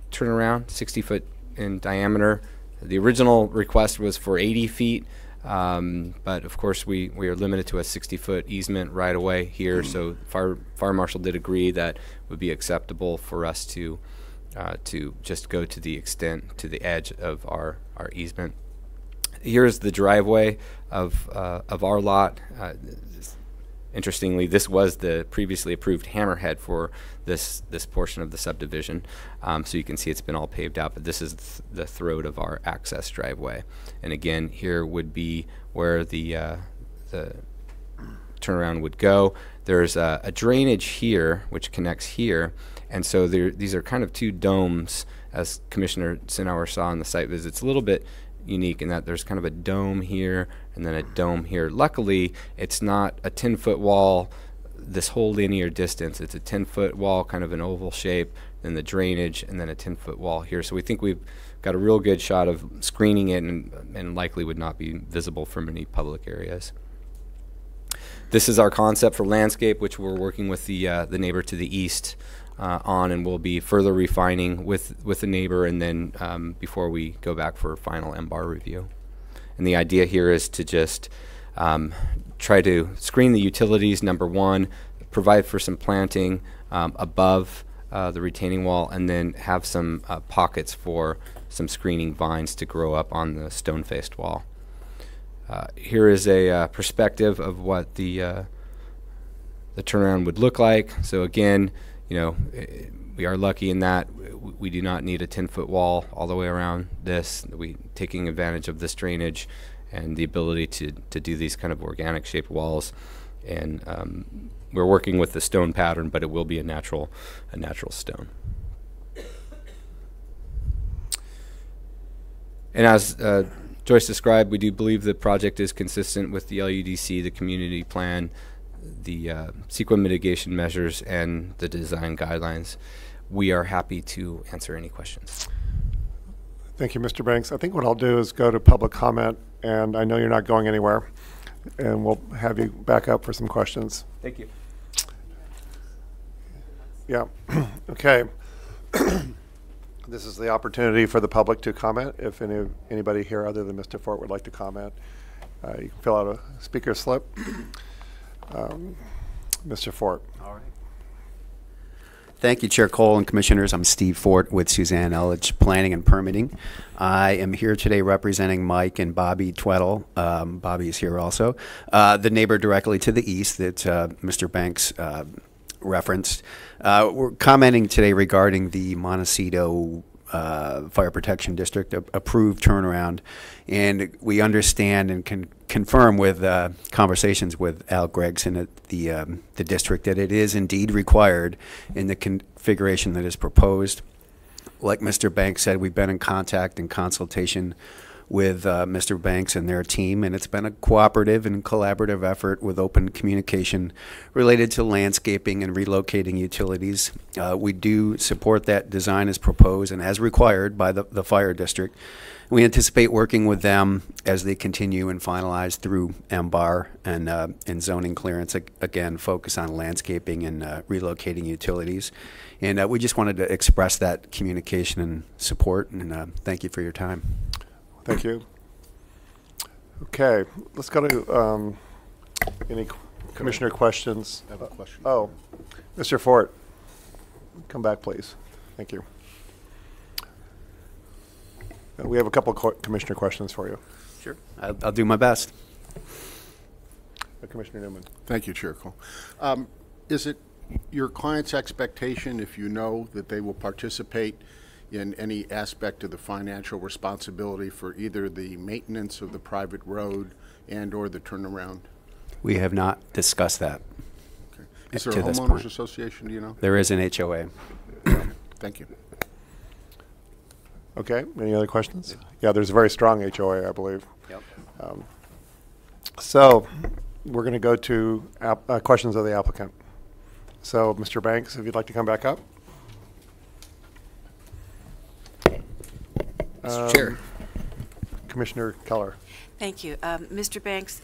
turnaround, 60 foot in diameter. The original request was for 80 feet, but of course we are limited to a 60-foot easement right away here. So fire marshal did agree that it would be acceptable for us to just go to the extent, to the edge of our easement. Here's the driveway of our lot. Interestingly, this was the previously approved hammerhead for this portion of the subdivision. So you can see it's been all paved out, but this is the throat of our access driveway. And again, here would be where the turnaround would go. There's a drainage here, which connects here. And so these are kind of two domes, as Commissioner Sinauer saw on the site visit. It's a little bit unique in that there's kind of a dome here and then a dome here. Luckily, it's not a 10-foot wall this whole linear distance. It's a 10-foot wall, kind of an oval shape, then the drainage, and then a 10-foot wall here. So we think we've got a real good shot of screening it and likely would not be visible from any public areas. this is our concept for landscape, which we're working with the neighbor to the east on, and we'll be further refining with the neighbor, and then before we go back for final MBAR review. And the idea here is to just try to screen the utilities, number one, provide for some planting above the retaining wall, and then have some pockets for some screening vines to grow up on the stone-faced wall. Here is a perspective of what the turnaround would look like. So again, you know, we are lucky in that we do not need a 10-foot wall all the way around this. We taking advantage of this drainage and the ability to do these kind of organic shaped walls. And we're working with the stone pattern, but it will be a natural stone. And as Joyce described, we do believe the project is consistent with the LUDC, the community plan, the CEQA mitigation measures, and the design guidelines. We are happy to answer any questions. Thank you, Mr. Banks. I think what I'll do is go to public comment, and I know you're not going anywhere, and we'll have you back up for some questions. Thank you. Yeah. Okay. This is the opportunity for the public to comment. If anybody here other than Mr. Fort would like to comment, you can fill out a speaker slip. Mr. Fort. All right. Thank you, Chair Cole and Commissioners. I'm Steve Fort with Suzanne Elledge Planning and Permitting. I am here today representing Mike and Bobby Tweddle. Bobby is here also. The neighbor directly to the east that Mr. Banks referenced. We're commenting today regarding the Montecito Fire Protection District approved turnaround, and we understand and can confirm with conversations with Al Gregson at the district that it is indeed required in the configuration that is proposed. Like Mr. Banks said, we've been in contact and consultation with Mr. Banks and their team, and it's been a cooperative and collaborative effort with open communication related to landscaping and relocating utilities. We do support that design as proposed and as required by the fire district. We anticipate working with them as they continue and finalize through MBAR and zoning clearance, again, focus on landscaping and relocating utilities. And we just wanted to express that communication and support, and thank you for your time. Thank you. Okay, let's go to any commissioner questions. I have a question. Oh, Mr. Fort, come back, please. Thank you. We have a couple commissioner questions for you. Sure. I'll do my best. Commissioner Newman. Thank you, Chair Cole. Is it your client's expectation, if you know that they will participate in any aspect of the financial responsibility for either the maintenance of the private road and or the turnaround? We have not discussed that. Okay. Is there a to this homeowners point. association, do you know? There is an HOA. Thank you. Okay, any other questions? Yeah, there's a very strong HOA, I believe. Yep. So we're going to go to questions of the applicant. So Mr. Banks, if you'd like to come back up. Mr. Chair. Commissioner Keller. Thank you. Mr. Banks,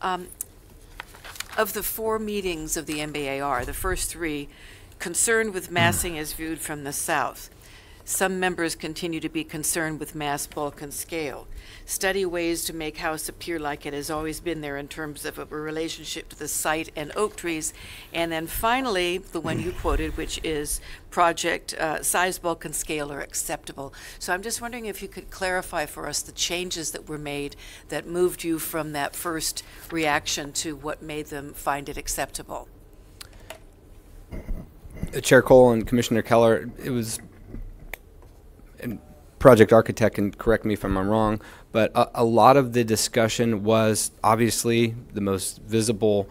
of the 4 meetings of the MBAR, the first 3, concerned with massing as viewed from the south. Some members continue to be concerned with mass, bulk, and scale. Study ways to make house appear like it has always been there in terms of a relationship to the site and oak trees. And then finally, the one you quoted, which is project size, bulk, and scale are acceptable. So I'm just wondering if you could clarify for us the changes that were made that moved you from that first reaction to what made them find it acceptable. Chair Cole and Commissioner Keller, it was, and project architect can correct me if I'm wrong, but a lot of the discussion was obviously the most visible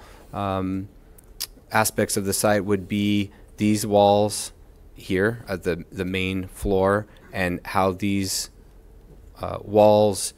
aspects of the site would be these walls here at the main floor, and how these walls,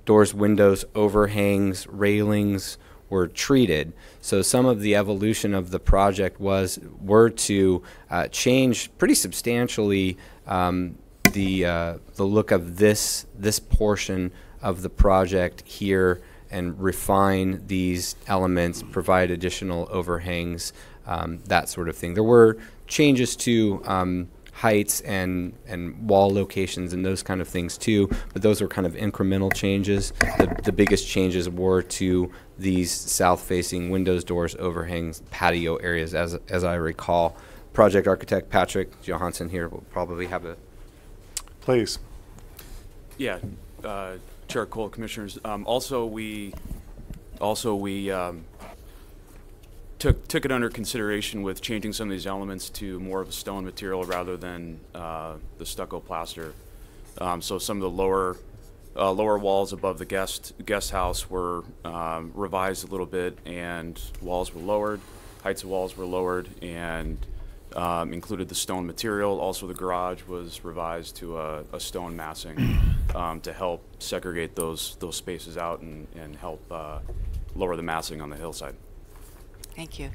doors, windows, overhangs, railings were treated. So some of the evolution of the project were to change pretty substantially the look of this portion of the project here, and refine these elements, provide additional overhangs, that sort of thing. There were changes to heights and wall locations and those kind of things too, but those were kind of incremental changes. The biggest changes were to these south-facing windows, doors, overhangs, patio areas, as I recall. Project architect Patrick Johansson here will probably have a... Please. Yeah, Chair Cole, Commissioners. We took it under consideration with changing some of these elements to more of a stone material rather than the stucco plaster. So some of the lower walls above the guest house were revised a little bit, and walls were lowered, heights of walls were lowered, and included the stone material. Also, the garage was revised to a stone massing to help segregate those spaces out and help lower the massing on the hillside. Thank you.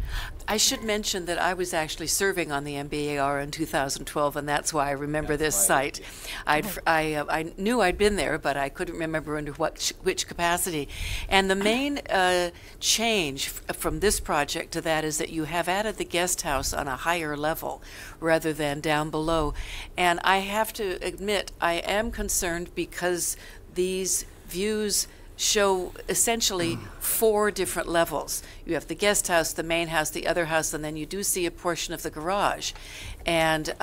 I should mention that I was actually serving on the MBAR in 2012, and that's why I remember this site. I knew I'd been there, but I couldn't remember under which capacity. And the main change from this project to that is that you have added the guest house on a higher level rather than down below. And I have to admit, I am concerned because these views show essentially 4 different levels. You have the guest house, the main house, the other house, and then you do see a portion of the garage. And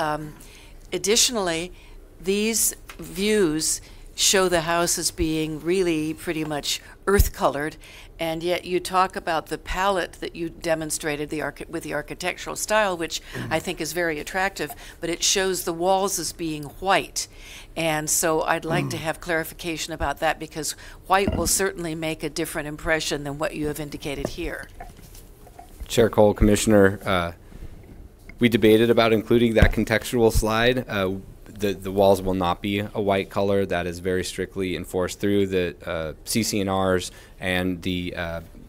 additionally, these views show the house as being really pretty much earth-colored, and yet you talk about the palette that you demonstrated with the architectural style, which I think is very attractive, but it shows the walls as being white. And so I'd like to have clarification about that, because white will certainly make a different impression than what you have indicated here. Chair Cole, Commissioner, we debated about including that contextual slide. The walls will not be a white color. That is very strictly enforced through the CC&Rs and the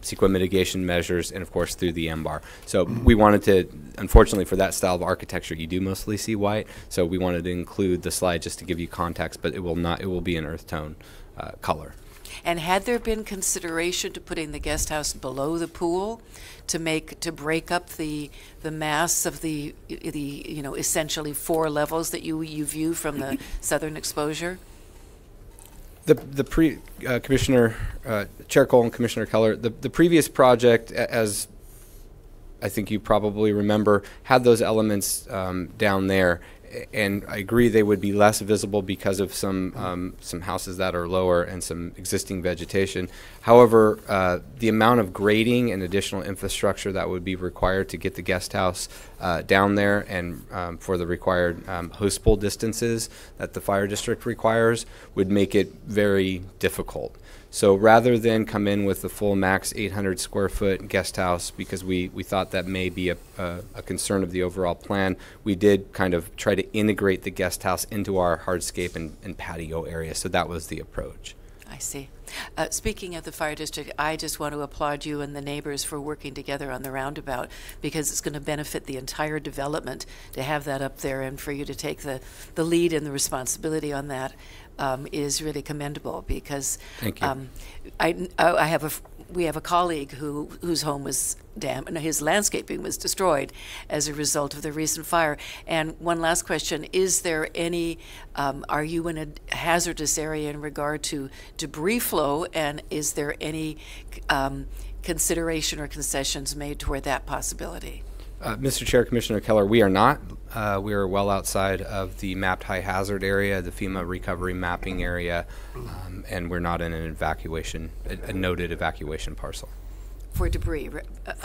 CEQA mitigation measures, and of course through the MBAR. So we wanted to, unfortunately for that style of architecture, you do mostly see white. So we wanted to include the slide just to give you context, but it will not. It will be an earth tone color. And had there been consideration to putting the guest house below the pool to break up the mass of the essentially 4 levels that you view from the southern exposure? Commissioner Chair Cole and Commissioner Keller, the previous project, as I think you probably remember, had those elements down there. And I agree they would be less visible because of some houses that are lower and some existing vegetation. However, the amount of grading and additional infrastructure that would be required to get the guest house down there, and for the required host pool distances that the fire district requires, would make it very difficult. So rather than come in with the full max 800 square foot guest house, because we thought that may be a concern of the overall plan, we did kind of try to integrate the guest house into our hardscape and patio area. So that was the approach. I see. Speaking of the fire district, I just want to applaud you and the neighbors for working together on the roundabout, because it's going to benefit the entire development to have that up there, and for you to take the lead and the responsibility on that is really commendable, because Thank you. We have a colleague whose home was and his landscaping was destroyed as a result of the recent fire. And one last question: is there any? Are you in a hazardous area in regard to debris flow? And is there any consideration or concessions made toward that possibility? Mr. Chair, Commissioner Keller, we are not. We are well outside of the mapped high hazard area, the FEMA recovery mapping area, and we're not in an evacuation, a noted evacuation parcel. For debris,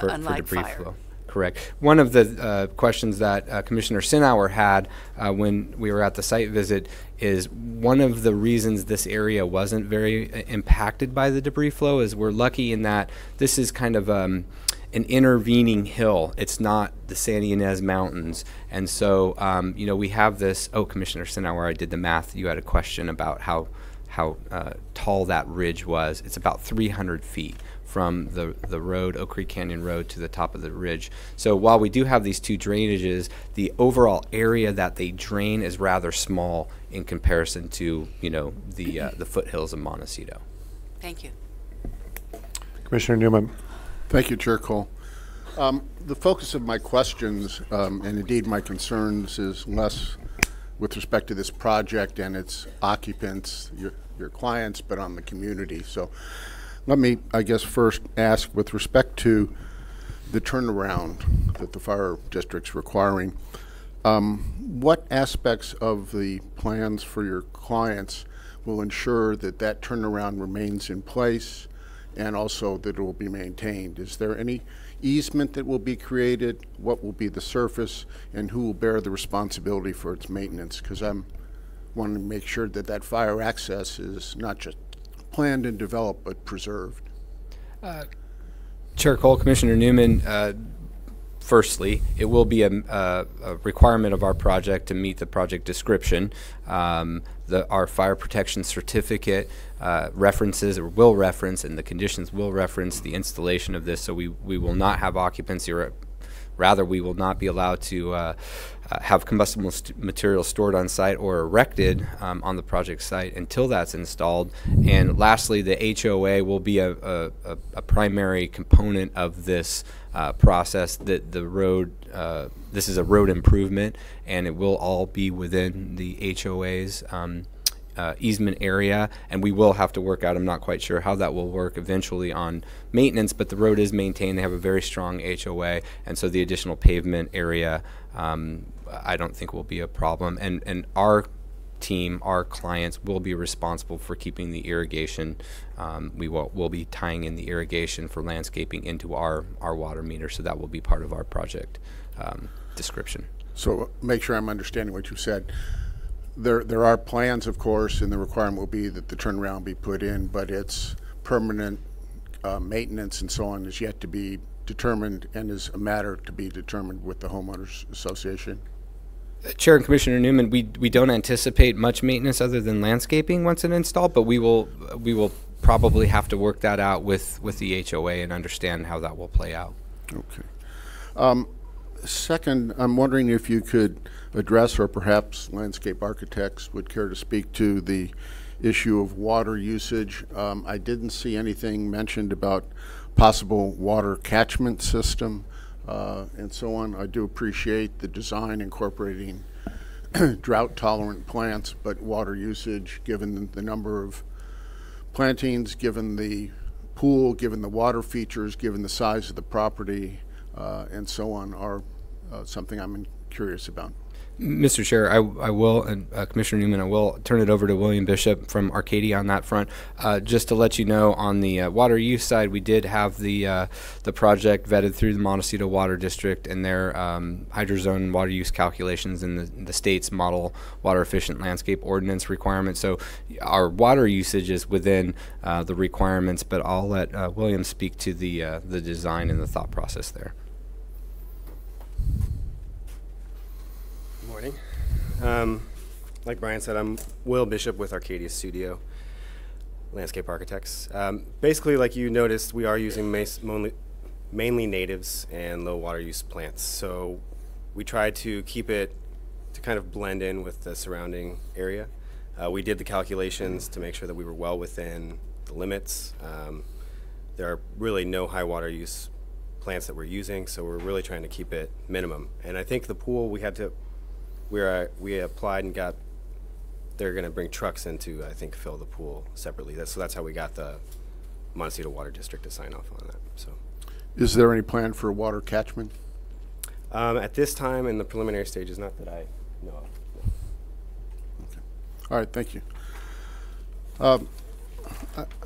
unlike for debris fire. flow. Correct. One of the questions that Commissioner Sinauer had when we were at the site visit is one of the reasons this area wasn't very impacted by the debris flow is we're lucky in that this is kind of an intervening hill. It's not the Santa Ynez Mountains. And so, we have this, Commissioner Sinauer, I did the math. You had a question about how tall that ridge was. It's about 300 feet from the road, Oak Creek Canyon Road, to the top of the ridge. So while we do have these 2 drainages, the overall area that they drain is rather small in comparison to, the foothills of Montecito. Thank you. Commissioner Newman. Thank you, Chair Cole. The focus of my questions and indeed my concerns is less with respect to this project and its occupants, your clients, but on the community. So let me, I guess, first ask with respect to the turnaround that the fire district's requiring, what aspects of the plans for your clients will ensure that that turnaround remains in place and also that it will be maintained? Is there any easement that will be created? What will be the surface, and who will bear the responsibility for its maintenance? Because I'm wanting to make sure that that fire access is not just planned and developed but preserved. Chair Cole, Commissioner Newman, firstly, it will be a requirement of our project to meet the project description. Our fire protection certificate references, or will reference, and the conditions will reference the installation of this, so we will not have occupancy, or rather we will not be allowed to have combustible material stored on site or erected on the project site until that's installed. And lastly, the HOA will be a primary component of this process. That the road, this is a road improvement, and it will all be within the HOA's easement area, and we will have to work out, I'm not quite sure how that will work eventually on maintenance, but the road is maintained. They have a very strong HOA, and so the additional pavement area I don't think will be a problem. And our team, our clients, will be responsible for keeping the irrigation. We'll be tying in the irrigation for landscaping into our water meter, so that will be part of our project description. So make sure I'm understanding what you said. There are plans, of course, and the requirement will be that the turnaround be put in, but its permanent maintenance and so on is yet to be determined and is a matter to be determined with the homeowners association. Chair and Commissioner Newman, we don't anticipate much maintenance other than landscaping once it's installed, but we will probably have to work that out with the HOA and understand how that will play out. Okay. Second, I'm wondering if you could address, or perhaps landscape architects would care to speak to, the issue of water usage. I didn't see anything mentioned about possible water catchment system and so on. I do appreciate the design incorporating drought-tolerant plants, but water usage, given the number of plantings, given the pool, given the water features, given the size of the property, and so on, are something I'm curious about. Mr. Chair, I will, and Commissioner Newman, I will turn it over to William Bishop from Arcadia on that front. Just to let you know, on the water use side, we did have the project vetted through the Montecito Water District and their hydrozone water use calculations in the state's model water efficient landscape ordinance requirements. So our water usage is within the requirements, but I'll let William speak to the design and the thought process there. Like Brian said, I'm Will Bishop with Arcadia Studio Landscape Architects. Basically, like you noticed, we are using mainly natives and low water use plants. So we tried to keep it to kind of blend in with the surrounding area. We did the calculations to make sure that we were well within the limits. There are really no high water use plants that we're using, so we're really trying to keep it minimum. And I think the pool, we applied and got, they're going to bring trucks in to, I think, fill the pool separately. So that's how we got the Montecito Water District to sign off on that. So, is there any plan for water catchment? At this time, in the preliminary stages, not that I know of. No. Okay. All right, thank you. I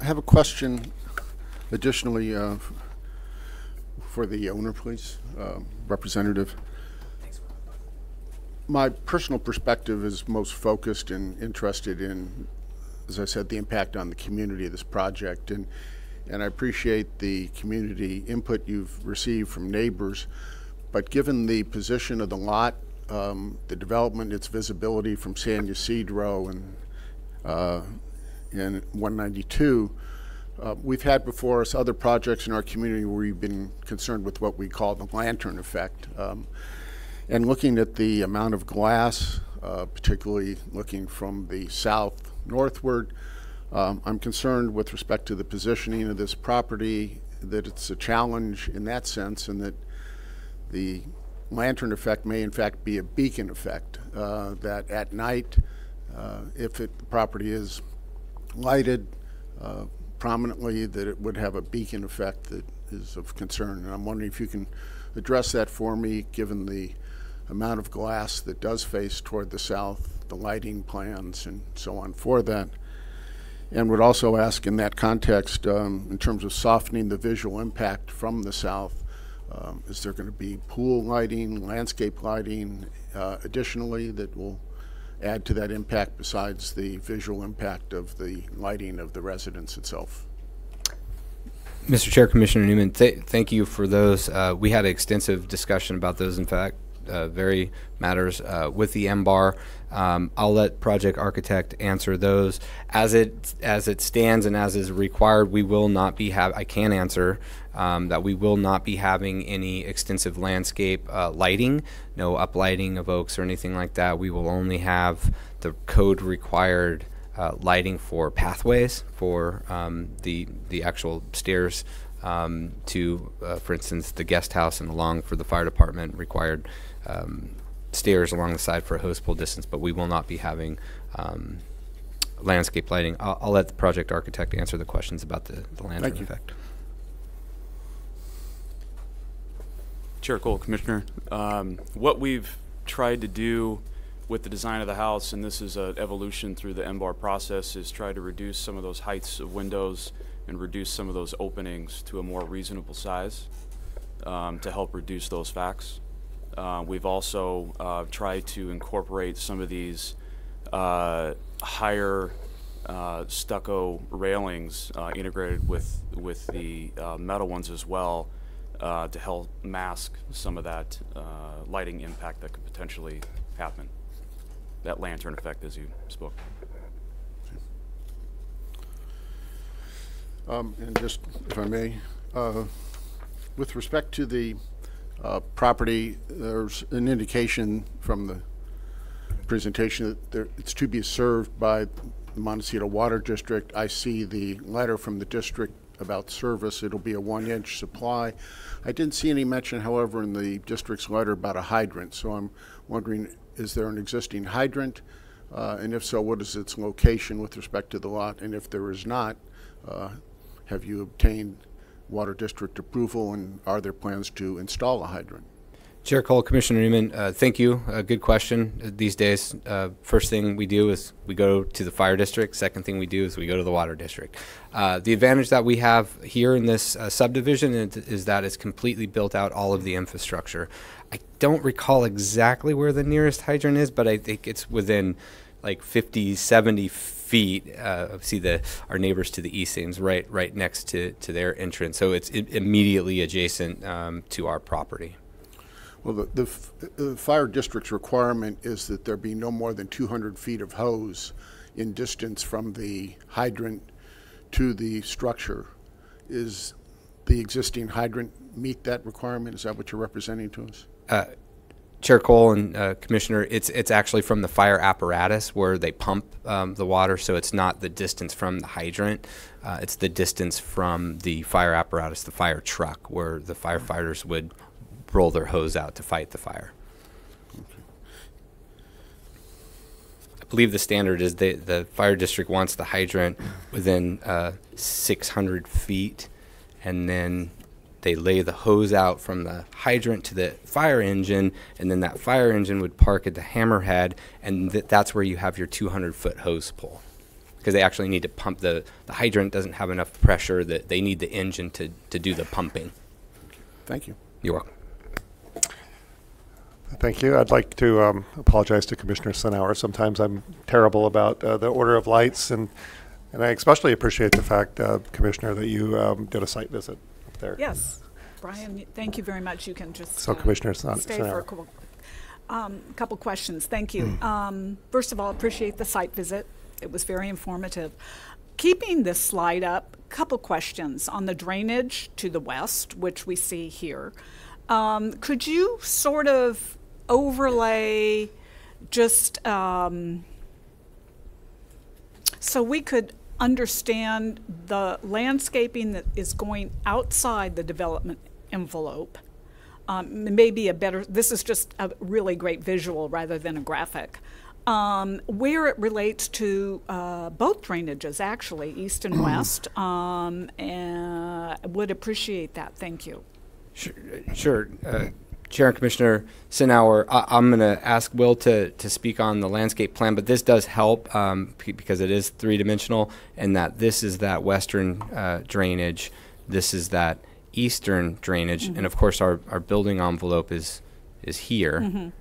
have a question additionally for the owner, please, representative. My personal perspective is most focused and interested in, as I said, the impact on the community of this project, and I appreciate the community input you've received from neighbors, but given the position of the lot, the development, its visibility from San Ysidro and 192, we've had before us other projects in our community where we've been concerned with what we call the lantern effect. And looking at the amount of glass, particularly looking from the south northward, I'm concerned with respect to the positioning of this property, that it's a challenge in that sense, and that the lantern effect may in fact be a beacon effect, that at night, if the property is lighted prominently, that it would have a beacon effect that is of concern. And I'm wondering if you can address that for me, given the amount of glass that does face toward the south, the lighting plans and so on for that. And would also ask in that context, in terms of softening the visual impact from the south, is there going to be pool lighting, landscape lighting additionally that will add to that impact besides the visual impact of the lighting of the residence itself? Mr. Chair, Commissioner Newman, thank you for those. We had an extensive discussion about those, in fact, very matters with the MBAR. I'll let project architect answer those. As it stands and as is required, we will not be I can answer that we will not be having any extensive landscape lighting, no uplighting of oaks or anything like that. We will only have the code required lighting for pathways for the actual stairs to, for instance, the guest house, and along for the fire department required stairs along the side for a hose pull distance, but we will not be having landscape lighting. I'll let the project architect answer the questions about the lantern effect. Chair Cole, Commissioner, what we've tried to do with the design of the house, and this is an evolution through the MBAR process, is try to reduce some of those heights of windows and reduce some of those openings to a more reasonable size to help reduce those facts. We've also tried to incorporate some of these higher stucco railings integrated with the metal ones as well to help mask some of that lighting impact that could potentially happen. That lantern effect, as you spoke. And just, if I may, with respect to the property, there's an indication from the presentation that it's to be served by the Montecito Water District. I see the letter from the district about service. It'll be a 1-inch supply. I didn't see any mention, however, in the district's letter about a hydrant. So I'm wondering, is there an existing hydrant? And if so, what is its location with respect to the lot? And if there is not, have you obtained Water District approval, and are there plans to install a hydrant? Chair Cole, Commissioner Newman, thank you. Good question. These days, first thing we do is we go to the fire district. Second thing we do is we go to the water district. The advantage that we have here in this subdivision is that it's completely built out all of the infrastructure. I don't recall exactly where the nearest hydrant is, but I think it's within like 50, 70 feet. See our neighbors to the east seems right next to their entrance. So it's immediately adjacent to our property. Well, the fire district's requirement is that there be no more than 200 feet of hose in distance from the hydrant to the structure. Is the existing hydrant meet that requirement? Is that what you're representing to us? Chair Cole and Commissioner, it's actually from the fire apparatus where they pump the water, so it's not the distance from the hydrant. It's the distance from the fire apparatus, the fire truck, where the firefighters would roll their hose out to fight the fire. Okay. I believe the standard is the fire district wants the hydrant within 600 feet, and then they lay the hose out from the hydrant to the fire engine, and then that fire engine would park at the hammerhead, and that's where you have your 200-foot hose pull. Because they actually need to pump the hydrant doesn't have enough pressure that they need the engine to do the pumping. Thank you. You're welcome. Thank you. I'd like to apologize to Commissioner Senauer. Sometimes I'm terrible about the order of lights, and I especially appreciate the fact, Commissioner, that you did a site visit up there. Yes. Brian, thank you very much. You can just So Commissioner stay for a couple questions. Thank you. First of all, appreciate the site visit. It was very informative. Keeping this slide up, a couple questions on the drainage to the west, which we see here. Could you sort of overlay just so we could understand the landscaping that is going outside the development envelope. Maybe a better, this is just a really great visual rather than a graphic. Where it relates to both drainages, actually, east and west, and would appreciate that. Thank you. Sure. Chair and Commissioner Sinauer, I'm going to ask Will to speak on the landscape plan, but this does help because it is three-dimensional, and that this is that western drainage, this is that eastern drainage, and of course our building envelope is here.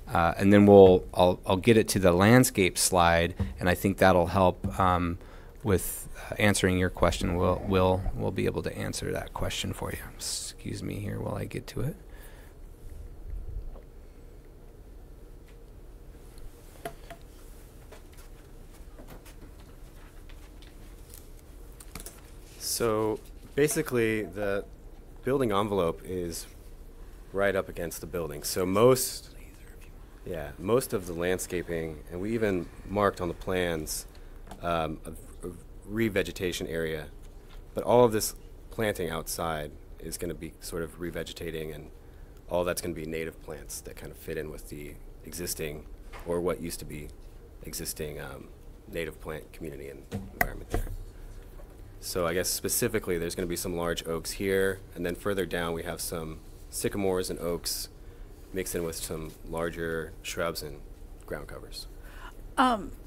And then I'll get it to the landscape slide, and I think that'll help with answering your question. We'll be able to answer that question for you. Excuse me here while I get to it. So basically, the building envelope is right up against the building. So most of the landscaping, and we even marked on the plans a revegetation area, but all of this planting outside is going to be sort of revegetating, and all that's going to be native plants that kind of fit in with the existing, or what used to be existing native plant community and environment there. So I guess specifically there's going to be some large oaks here, and then further down we have some sycamores and oaks mixed in with some larger shrubs and ground covers.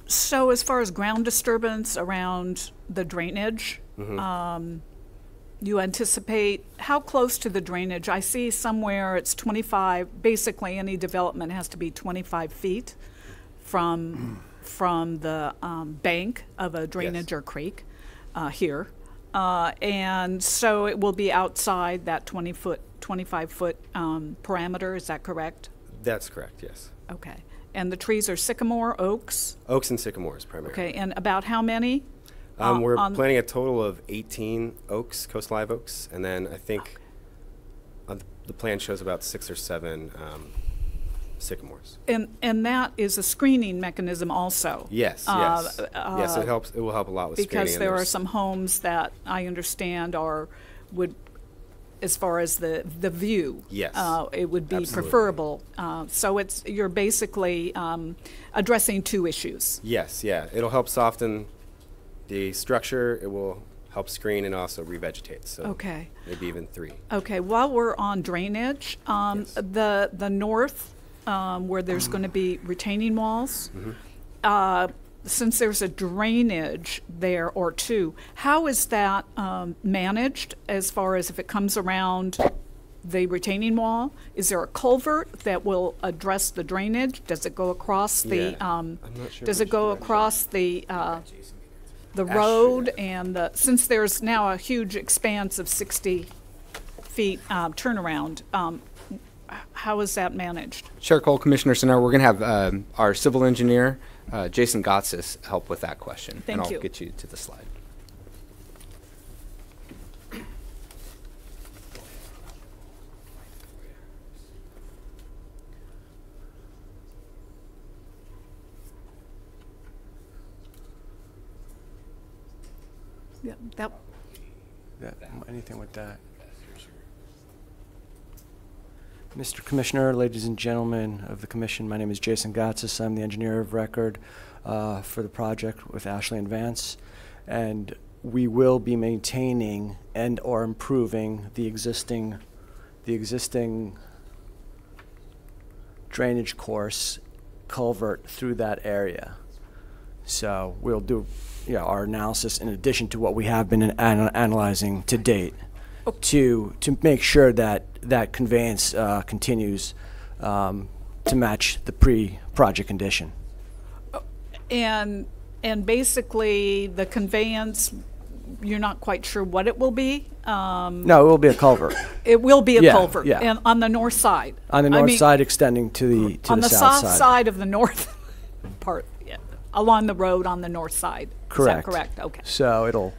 So as far as ground disturbance around the drainage, you anticipate how close to the drainage? I see somewhere it's 25, basically any development has to be 25 feet from the bank of a drainage or creek here. And so it will be outside that 25-foot parameter, is that correct? That's correct, yes. Okay. And the trees are sycamore, oaks? Oaks and sycamores primarily. Okay, and about how many? We're planning a total of 18 oaks, coast live oaks, and then I think the plan shows about 6 or 7 sycamores. And that is a screening mechanism also? Yes, yes. Yes, it helps. It will help a lot with screening. Because there are some homes that I understand would, as far as the view, yes, it would be absolutely preferable. So you're basically addressing two issues. Yes, yeah. It'll help soften the structure. It will help screen and also revegetate. So okay, maybe even 3. Okay. While we're on drainage, yes. the north where there's going to be retaining walls. Since there's a drainage there or two, how is that managed as far as if it comes around the retaining wall? Is there a culvert that will address the drainage? Does it go across the? I'm not sure does it go across the road? And since there's now a huge expanse of 60 feet turnaround, how is that managed? Chair Cole, Commissioner Sinauer, we're going to have our civil engineer, Jason Gotsis, help with that question. Thank and you. I'll get you to the slide. Yeah, anything with that. Mr. Commissioner, ladies and gentlemen of the Commission, my name is Jason Gotsis. I'm the engineer of record for the project with Ashley and Vance, and we will be maintaining and or improving the existing drainage course culvert through that area. So we'll do our analysis in addition to what we have been analyzing to date to make sure that that conveyance continues to match the pre-project condition. And basically the conveyance, you're not quite sure what it will be? No, it will be a culvert. It will be a culvert. Yeah. And on the north side? On the north side extending to the south side. On the south side of the north part, along the road on the north side. Correct. Is that correct? Okay. So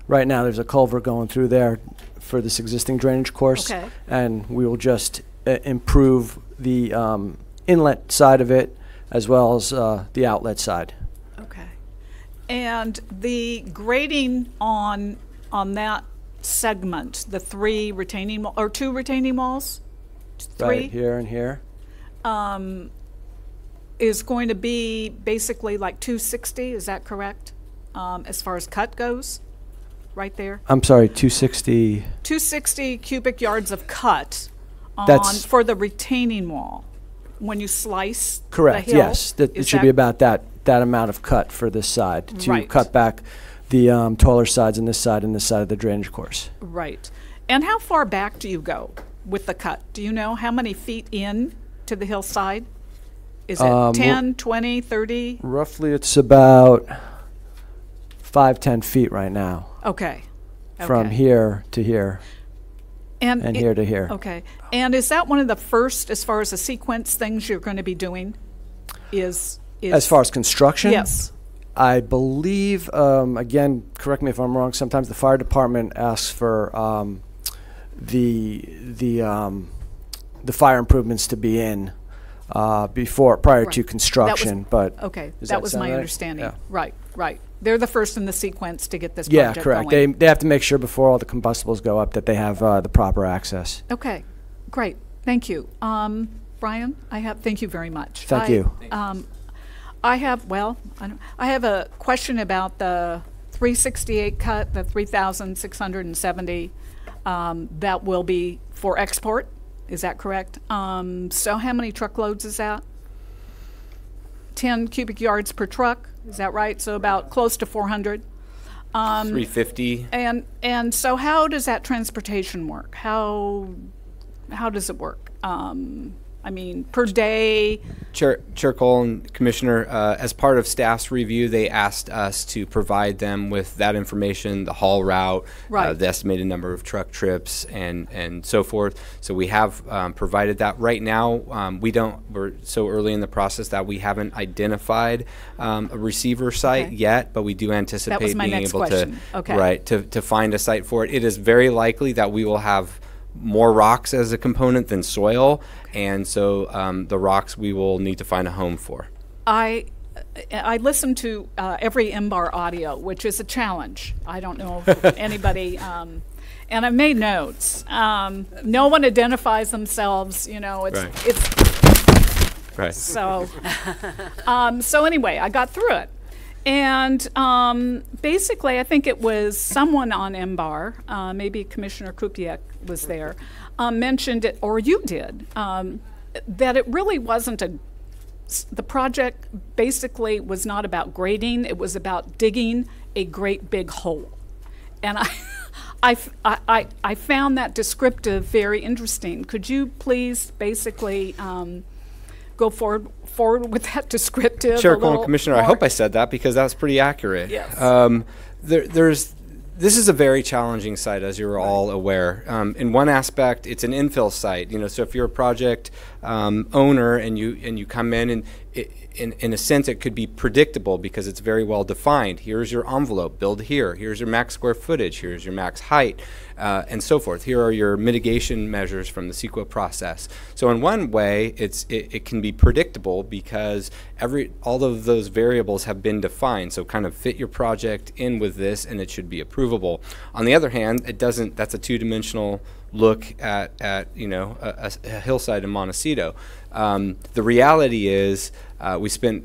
right now there's a culvert going through there for this existing drainage course. Okay. And we will just improve the inlet side of it as well as the outlet side. Okay. And the grading on that segment, the 3 retaining or 2 retaining walls, 3 Right here and here. is going to be basically like 260. Is that correct? As far as cut goes, right there. I'm sorry, 260. 260 cubic yards of cut That's- for the retaining wall when you slice Correct. the hill. Yes, that it Is should be about that amount of cut for this side to Right. cut back the taller sides on this side and this side of the drainage course. Right. And how far back do you go with the cut? Do you know how many feet in to the hillside? Is it 10, 20, 30? Roughly, it's about 5-10 feet right now. Okay. From Okay. here to here. And here to here. Okay. And is that one of the first, as far as the sequence things you're going to be doing? Is As far as construction? Yes. I believe, again, correct me if I'm wrong, sometimes the fire department asks for the fire improvements to be in prior to Right. construction, but Okay, does that was sound my right? understanding. Yeah. Right, right. They're the first in the sequence to get this Yeah, project correct. going. They have to make sure before all the combustibles go up that they have the proper access. Okay, great. Thank you. Brian, thank you very much. Thank you. I have a question about the 368 cut, the 3,670, that will be for export. Is that correct? So how many truckloads is that? 10 cubic yards per truck, is that right? So about close to 400. 350. And so how does that transportation work? How does it work? I mean, per day? Chair Cole and Commissioner, as part of staff's review, they asked us to provide them with that information, the haul route, Right. the estimated number of truck trips, and so forth. So we have provided that. Right now, we're so early in the process that we haven't identified a receiver site Okay. yet, but we do anticipate my being next able question. to, Okay. right, to find a site for it. It is very likely that we will have more rocks as a component than soil, and so the rocks we will need to find a home for. I listen to every MBAR audio, which is a challenge. I don't know if anybody, and I've made notes. No one identifies themselves, it's Right. so. So anyway, I got through it. And basically, I think it was someone on MBAR, maybe Commissioner Kupiec was there, mentioned it, or you did, that it really wasn't the project basically was not about grading, it was about digging a great big hole. And I found that descriptive very interesting. Could you please basically go forward with that descriptive? Chair Cole and Commissioner, I hope I said that because that was pretty accurate. Yes. This is a very challenging site, as you're all aware. In one aspect, it's an infill site. So if you're a project owner and you come in and in a sense, it could be predictable because it's very well defined. Here's your envelope, build here. Here's your max square footage. Here's your max height, and so forth. Here are your mitigation measures from the CEQA process. So in one way, it can be predictable because all of those variables have been defined. So kind of fit your project in with this, and it should be approvable. On the other hand, it doesn't. That's a two-dimensional look at a hillside in Montecito. The reality is we spent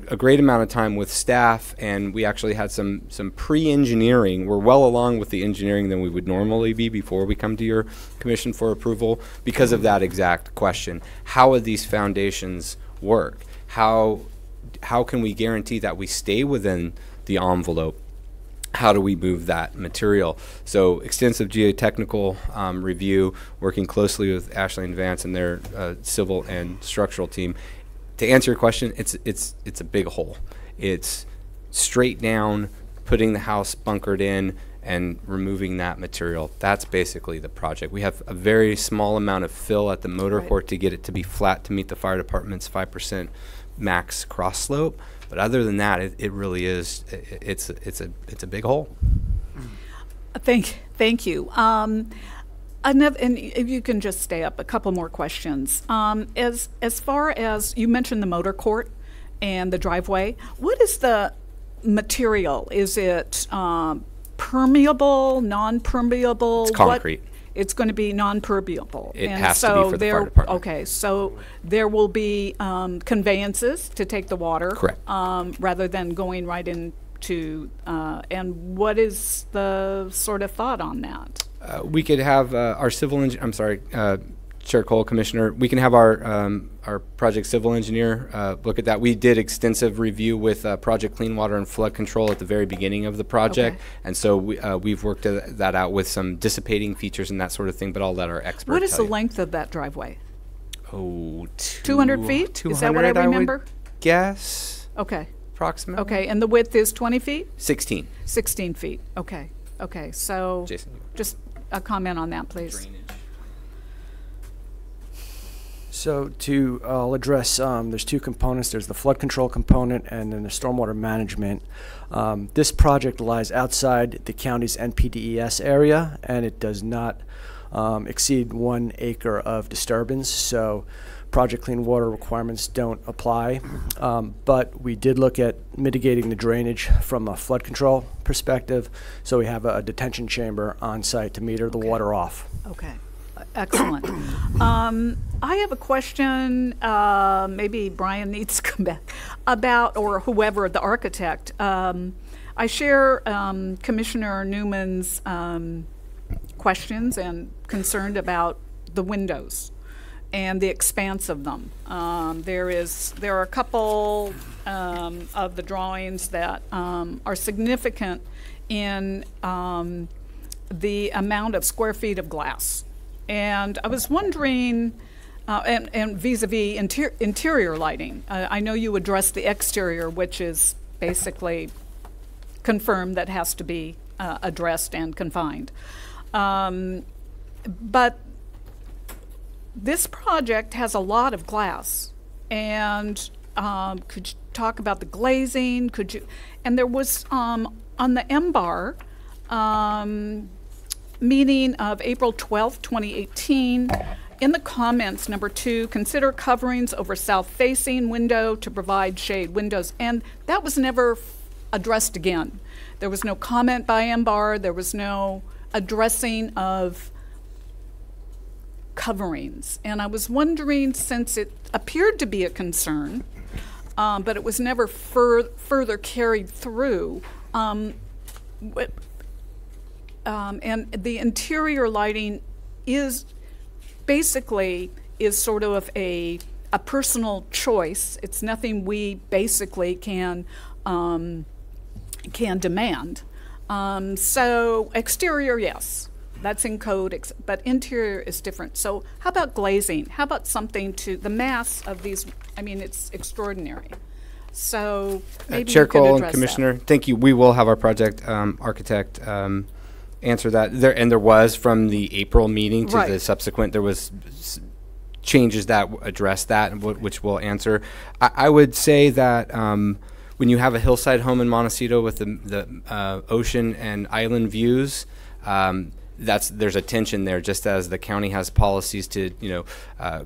a great amount of time with staff, and we actually had some pre-engineering. We're well along with the engineering than we would normally be before we come to your commission for approval because of that exact question. How would these foundations work? How can we guarantee that we stay within the envelope? How do we move that material? So extensive geotechnical review, working closely with Ashley and Vance and their civil and structural team. To answer your question, it's a big hole. It's straight down, putting the house bunkered in, and removing that material. That's basically the project. We have a very small amount of fill at the motor court to get it to be flat to meet the fire department's 5% max cross slope. But other than that, it really is. It's a big hole. Thank you. And if you can just stay up, a couple more questions. As far as you mentioned the motor court and the driveway, what is the material? Is it permeable, non-permeable? It's concrete. It's going to be non-permeable. It and has to so be for the fire department. Okay, so there will be conveyances to take the water. Correct. Rather than going right into, and what is the sort of thought on that? We could have our civil engineer, I'm sorry, Chair Cole, Commissioner, we can have our project civil engineer look at that. We did extensive review with Project Clean Water and Flood Control at the very beginning of the project, Okay. and so we've worked that out with some dissipating features and that sort of thing, but I'll let our expert What is tell the you. length of that driveway? Oh, 200 feet? 200, Is that what I remember? would guess, Okay. approximately. Okay, and the width is 20 feet? 16. 16 feet, okay. Okay, so Jason. just a comment on that, please. So I'll address, there's two components. There's the flood control component and then the stormwater management. This project lies outside the county's NPDES area, and it does not exceed 1 acre of disturbance. So Project Clean Water requirements don't apply. But we did look at mitigating the drainage from a flood control perspective. So we have a detention chamber on site to meter the water off. Okay, excellent. I have a question, maybe Brian needs to come back, about, or whoever, the architect. I share Commissioner Newman's questions and concerned about the windows and the expanse of them. There are a couple of the drawings that are significant in the amount of square feet of glass. And I was wondering, and vis-a-vis interior lighting, I know you addressed the exterior, which is basically confirmed that has to be addressed and confined. But this project has a lot of glass, and could you talk about the glazing? Could you? And there was on the MBAR meeting of April 12th, 2018. In the comments, number 2, consider coverings over south-facing window to provide shade windows, and that was never addressed again. There was no comment by MBAR. There was no addressing of coverings. And I was wondering, since it appeared to be a concern, but it was never further carried through, and the interior lighting is basically sort of a personal choice. It's nothing we basically can demand. So exterior, yes, that's in code, but interior is different. So how about glazing? How about something to the mass of these? I mean, it's extraordinary. So maybe Chair you could Cole address and Commissioner, that. thank you. We will have our project architect answer that. There was from the April meeting to the subsequent, there was changes that address that, which we'll answer. I would say that when you have a hillside home in Montecito with the ocean and island views, there's a tension there, just as the county has policies to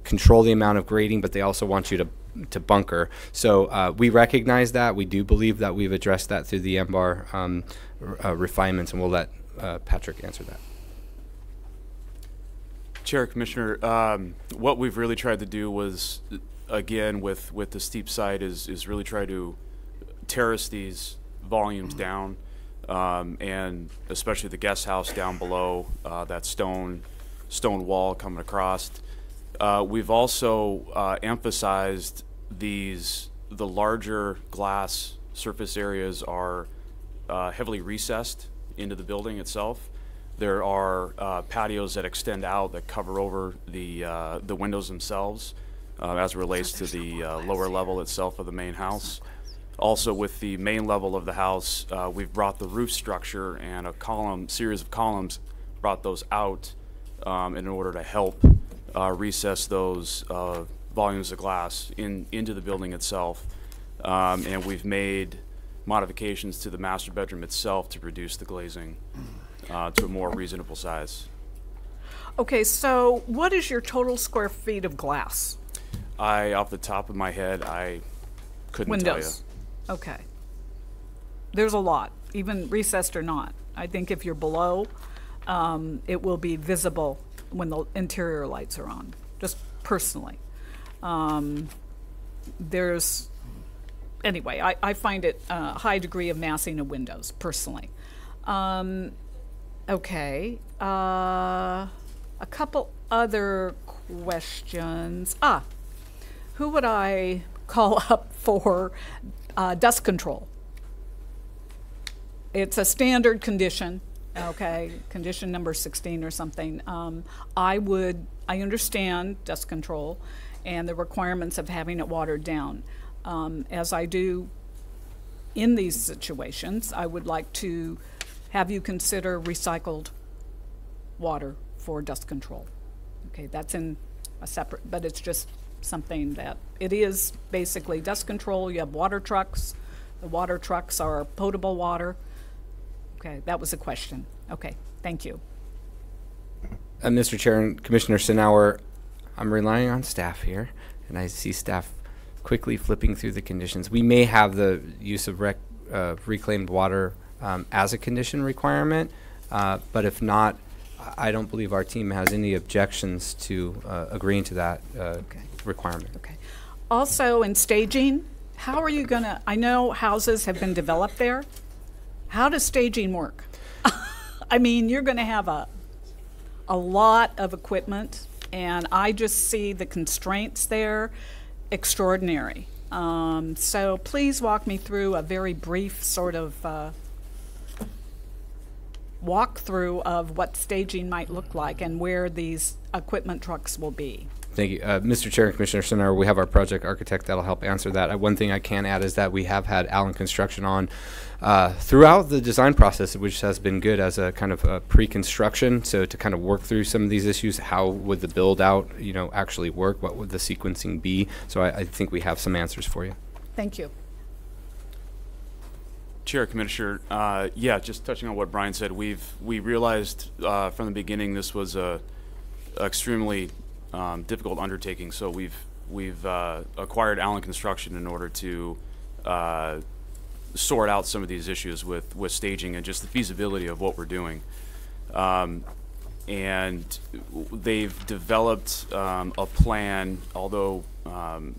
control the amount of grading, but they also want you to bunker. So we recognize that. We do believe that we've addressed that through the MBAR refinements, and we'll let Patrick answer that. Chair, Commissioner, what we've really tried to do was, again, with the steep side, is really try to terrace these volumes down, and especially the guest house down below, that stone wall coming across. We've also emphasized the larger glass surface areas are heavily recessed into the building itself. There are patios that extend out that cover over the windows themselves as it relates to the lower level itself of the main house. Also, with the main level of the house, we've brought the roof structure and a series of columns, brought those out in order to help recess those volumes of glass into the building itself. And we've made modifications to the master bedroom itself to reduce the glazing to a more reasonable size. Okay, so what is your total square feet of glass? Off the top of my head, I couldn't tell you. Okay. There's a lot, even recessed or not. I think if you're below, it will be visible when the interior lights are on, just personally. Anyway, I find it a high degree of massing of windows, personally. Okay, a couple other questions. Who would I call up for dust control? It's a standard condition, okay, condition number 16 or something. I understand dust control and the requirements of having it watered down. As I do in these situations, I would like to have you consider recycled water for dust control. Okay, that's in a separate, but it's just something that it is basically dust control. You have water trucks. The water trucks are potable water. Okay, that was a question. Okay, thank you. Mr. Chair and Commissioner Sinauer, I'm relying on staff here, and I see staff quickly flipping through the conditions. We may have the use of reclaimed water as a condition requirement, but if not, I don't believe our team has any objections to agreeing to that requirement. Okay. Also, in staging, how are you gonna, I know houses have been developed there. How does staging work? I mean, you're gonna have a lot of equipment, and I just see the constraints there extraordinary. So please walk me through a very brief sort of walkthrough of what staging might look like and where these equipment trucks will be. Thank you. Mr. Chair and Commissioner Sinauer, we have our project architect that'll help answer that. One thing I can add is that we have had Allen Construction on throughout the design process, which has been good as a kind of a pre-construction. So to kind of work through some of these issues, how would the build out, actually work? What would the sequencing be? So I think we have some answers for you. Thank you. Chair, Commissioner, yeah, just touching on what Brian said, we realized from the beginning this was a extremely difficult undertaking. So we've acquired Allen Construction in order to sort out some of these issues with staging and just the feasibility of what we're doing. And they've developed a plan, although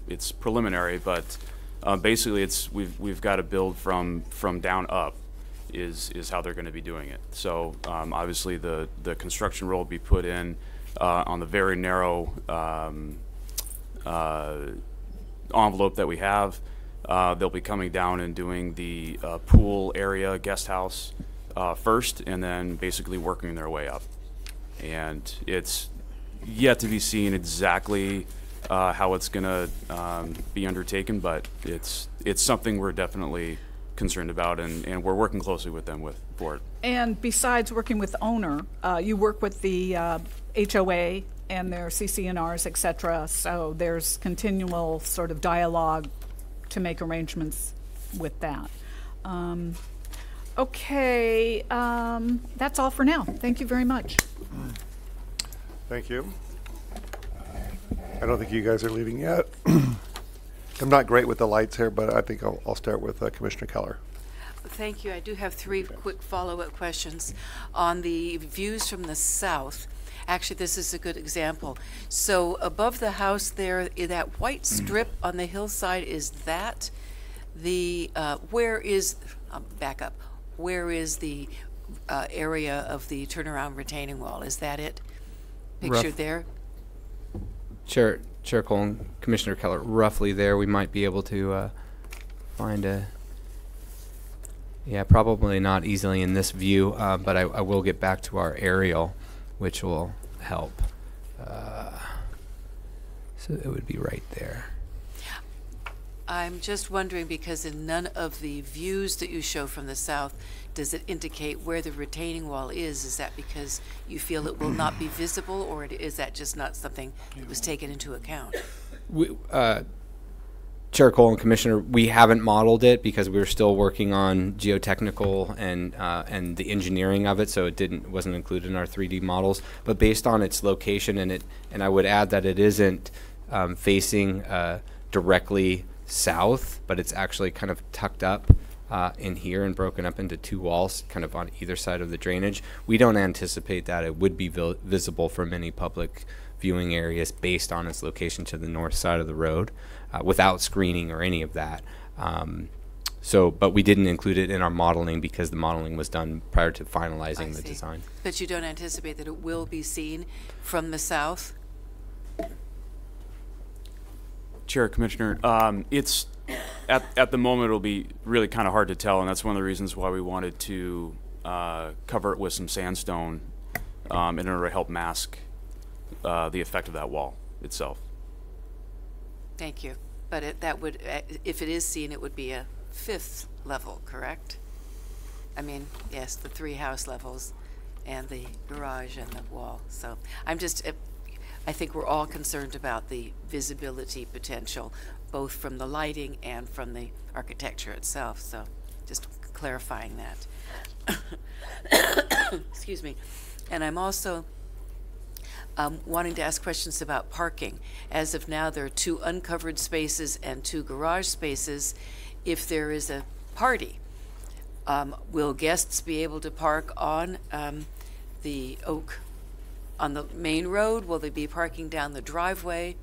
it's preliminary, but basically we've got to build from down up is how they're going to be doing it. So obviously the construction roll will be put in on the very narrow envelope that we have. They'll be coming down and doing the pool area, guest house first, and then basically working their way up. And it's yet to be seen exactly how it's going to be undertaken, but it's something we're definitely concerned about, and we're working closely with them for it. And besides working with the owner, you work with the HOA and their CCNRs, et cetera, so there's continual sort of dialogue to make arrangements with that. Okay, that's all for now. Thank you very much. Thank you. I don't think you guys are leaving yet. I'm not great with the lights here, but I think I'll start with Commissioner Keller. Thank you. I do have 3 quick follow-up questions on the views from the south. Actually, this is a good example. So above the house there, that white strip on the hillside, is that the, where is, back up, where is the area of the turnaround retaining wall? Is that it? Pictured there? Chair Colon, Commissioner Keller, roughly there. We might be able to find a, yeah, probably not easily in this view, but I will get back to our aerial, which will help. So it would be right there. I'm just wondering, because in none of the views that you show from the south does it indicate where the retaining wall is. Is that because you feel it will not be visible, or is that just not something that was taken into account? Chair Cole and Commissioner, we haven't modeled it because we're still working on geotechnical and the engineering of it, so it wasn't included in our 3D models. But based on its location, and I would add that it isn't facing directly south, but it's actually kind of tucked up in here and broken up into 2 walls kind of on either side of the drainage. We don't anticipate that it would be visible from any public viewing areas based on its location to the north side of the road without screening or any of that. But we didn't include it in our modeling because the modeling was done prior to finalizing the design. But you don't anticipate that it will be seen from the south? Chair, Commissioner, it's at the moment it'll be really kind of hard to tell, and that's one of the reasons why we wanted to cover it with some sandstone in order to help mask the effect of that wall itself. Thank you. But that would, if it is seen, it would be a 5th level, correct? I mean, yes, the 3 house levels and the garage and the wall. So I'm just, I think we're all concerned about the visibility potential, both from the lighting and from the architecture itself. So just clarifying that. Excuse me. And I'm also wanting to ask questions about parking. As of now, there are 2 uncovered spaces and 2 garage spaces. If there is a party, will guests be able to park on the Oak, on the main road? Will they be parking down the driveway?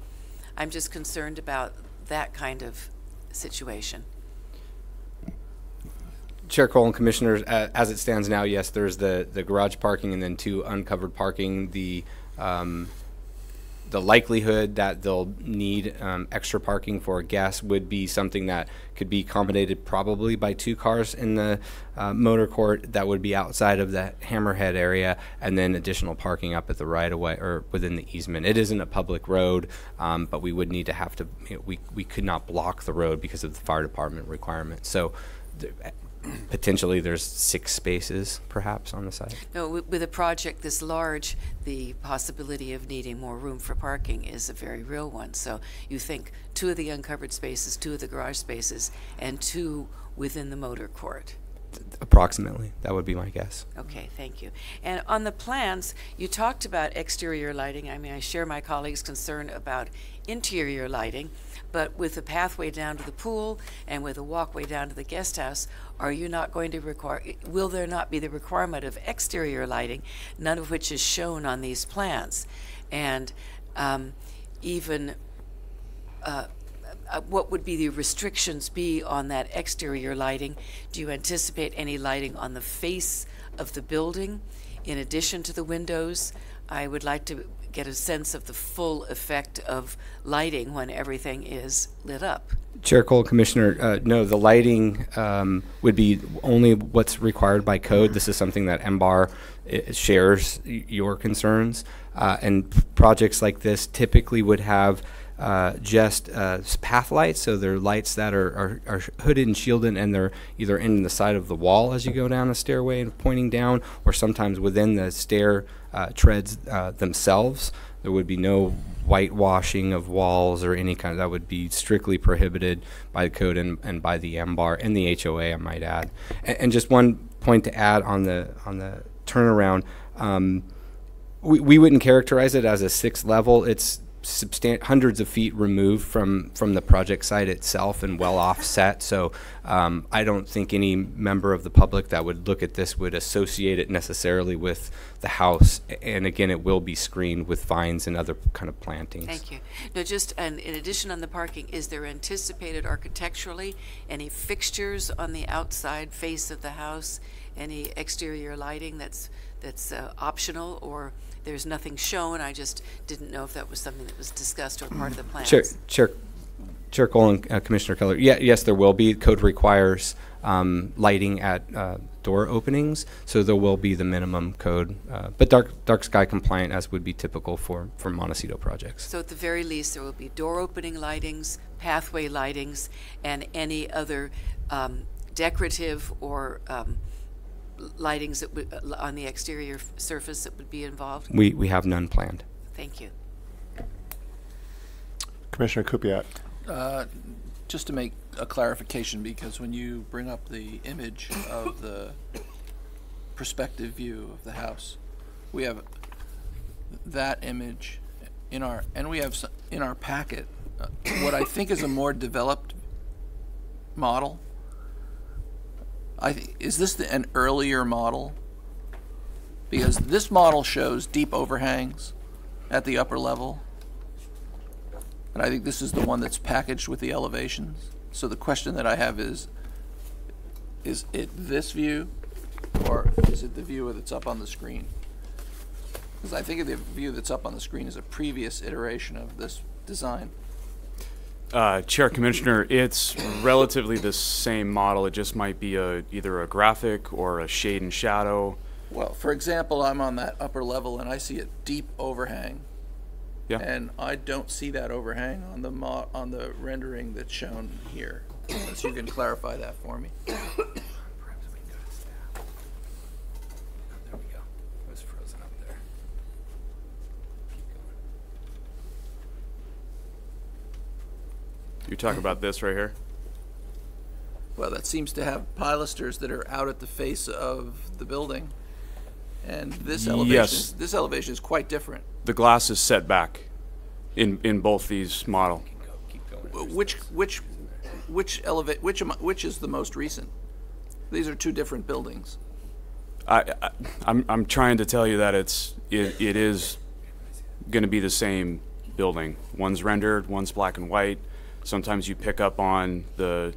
I'm just concerned about that kind of situation. Chair Cole and Commissioners, as it stands now, yes, there's the garage parking and then 2 uncovered parking. The likelihood that they'll need extra parking for guests would be something that could be accommodated probably by 2 cars in the motor court that would be outside of the hammerhead area, and then additional parking up at the right-of-way or within the easement. It isn't a public road, but we would need to have to, we could not block the road because of the fire department requirements. So potentially there's 6 spaces perhaps on the site. No, with a project this large, the possibility of needing more room for parking is a very real one. So you think 2 of the uncovered spaces, 2 of the garage spaces, and 2 within the motor court. Approximately, that would be my guess. Okay, thank you. And on the plans, you talked about exterior lighting. I mean, I share my colleagues' concern about interior lighting, but with a pathway down to the pool and with a walkway down to the guest house, are you not going to require, will there not be the requirement of exterior lighting, none of which is shown on these plans? And what would be the restrictions be on that exterior lighting? Do you anticipate any lighting on the face of the building in addition to the windows? I would like to get a sense of the full effect of lighting when everything is lit up. Chair Cole, Commissioner, no, the lighting would be only what's required by code. This is something that MBAR shares your concerns. And projects like this typically would have just path lights, so they're lights that are hooded and shielded, and they're either in the side of the wall as you go down a stairway and pointing down, or sometimes within the stair treads themselves. There would be no whitewashing of walls or any kind of, that would be strictly prohibited by the code and by the MBAR and the HOA, I might add. And just one point to add on the turnaround, we wouldn't characterize it as a 6th level. It's hundreds of feet removed from the project site itself and well offset. So I don't think any member of the public that would look at this would associate it necessarily with the house. And again, it will be screened with vines and other kind of plantings. Thank you. Now, just in addition on the parking, is there anticipated architecturally any fixtures on the outside face of the house? Any exterior lighting that's optional, or there's nothing shown? I just didn't know if that was something that was discussed or part of the plans. Chair Cole and Commissioner Keller, yes, there will be. Code requires lighting at door openings, so there will be the minimum code, but dark sky compliant, as would be typical for Montecito projects. So at the very least, there will be door opening lightings, pathway lightings, and any other decorative or lightings that would, on the exterior surface that would be involved? We have none planned. Thank you. Commissioner Kupiak. Just to make a clarification, because when you bring up the image of the perspective view of the house, we have that image in our, and we have in our packet what I think is a more developed model Is this an earlier model? Because this model shows deep overhangs at the upper level. And I think this is the one that's packaged with the elevations. So the question that I have is it this view, or is it the view that's up on the screen? Because I think the view that's up on the screen is a previous iteration of this design. Chair Commissioner, it's relatively the same model. It just might be either a graphic or a shade and shadow. Well, for example, I'm on that upper level and I see a deep overhang. Yeah. And I don't see that overhang on the rendering that's shown here. Unless you can clarify that for me. There we go. It was frozen up there. You're talking about this right here? Well, that seems to have pilasters that are out at the face of the building. And this elevation is quite different. The glass is set back in both these model. Which is the most recent? These are two different buildings. I'm trying to tell you that it is going to be the same building. One's rendered, one's black and white. Sometimes you pick up on the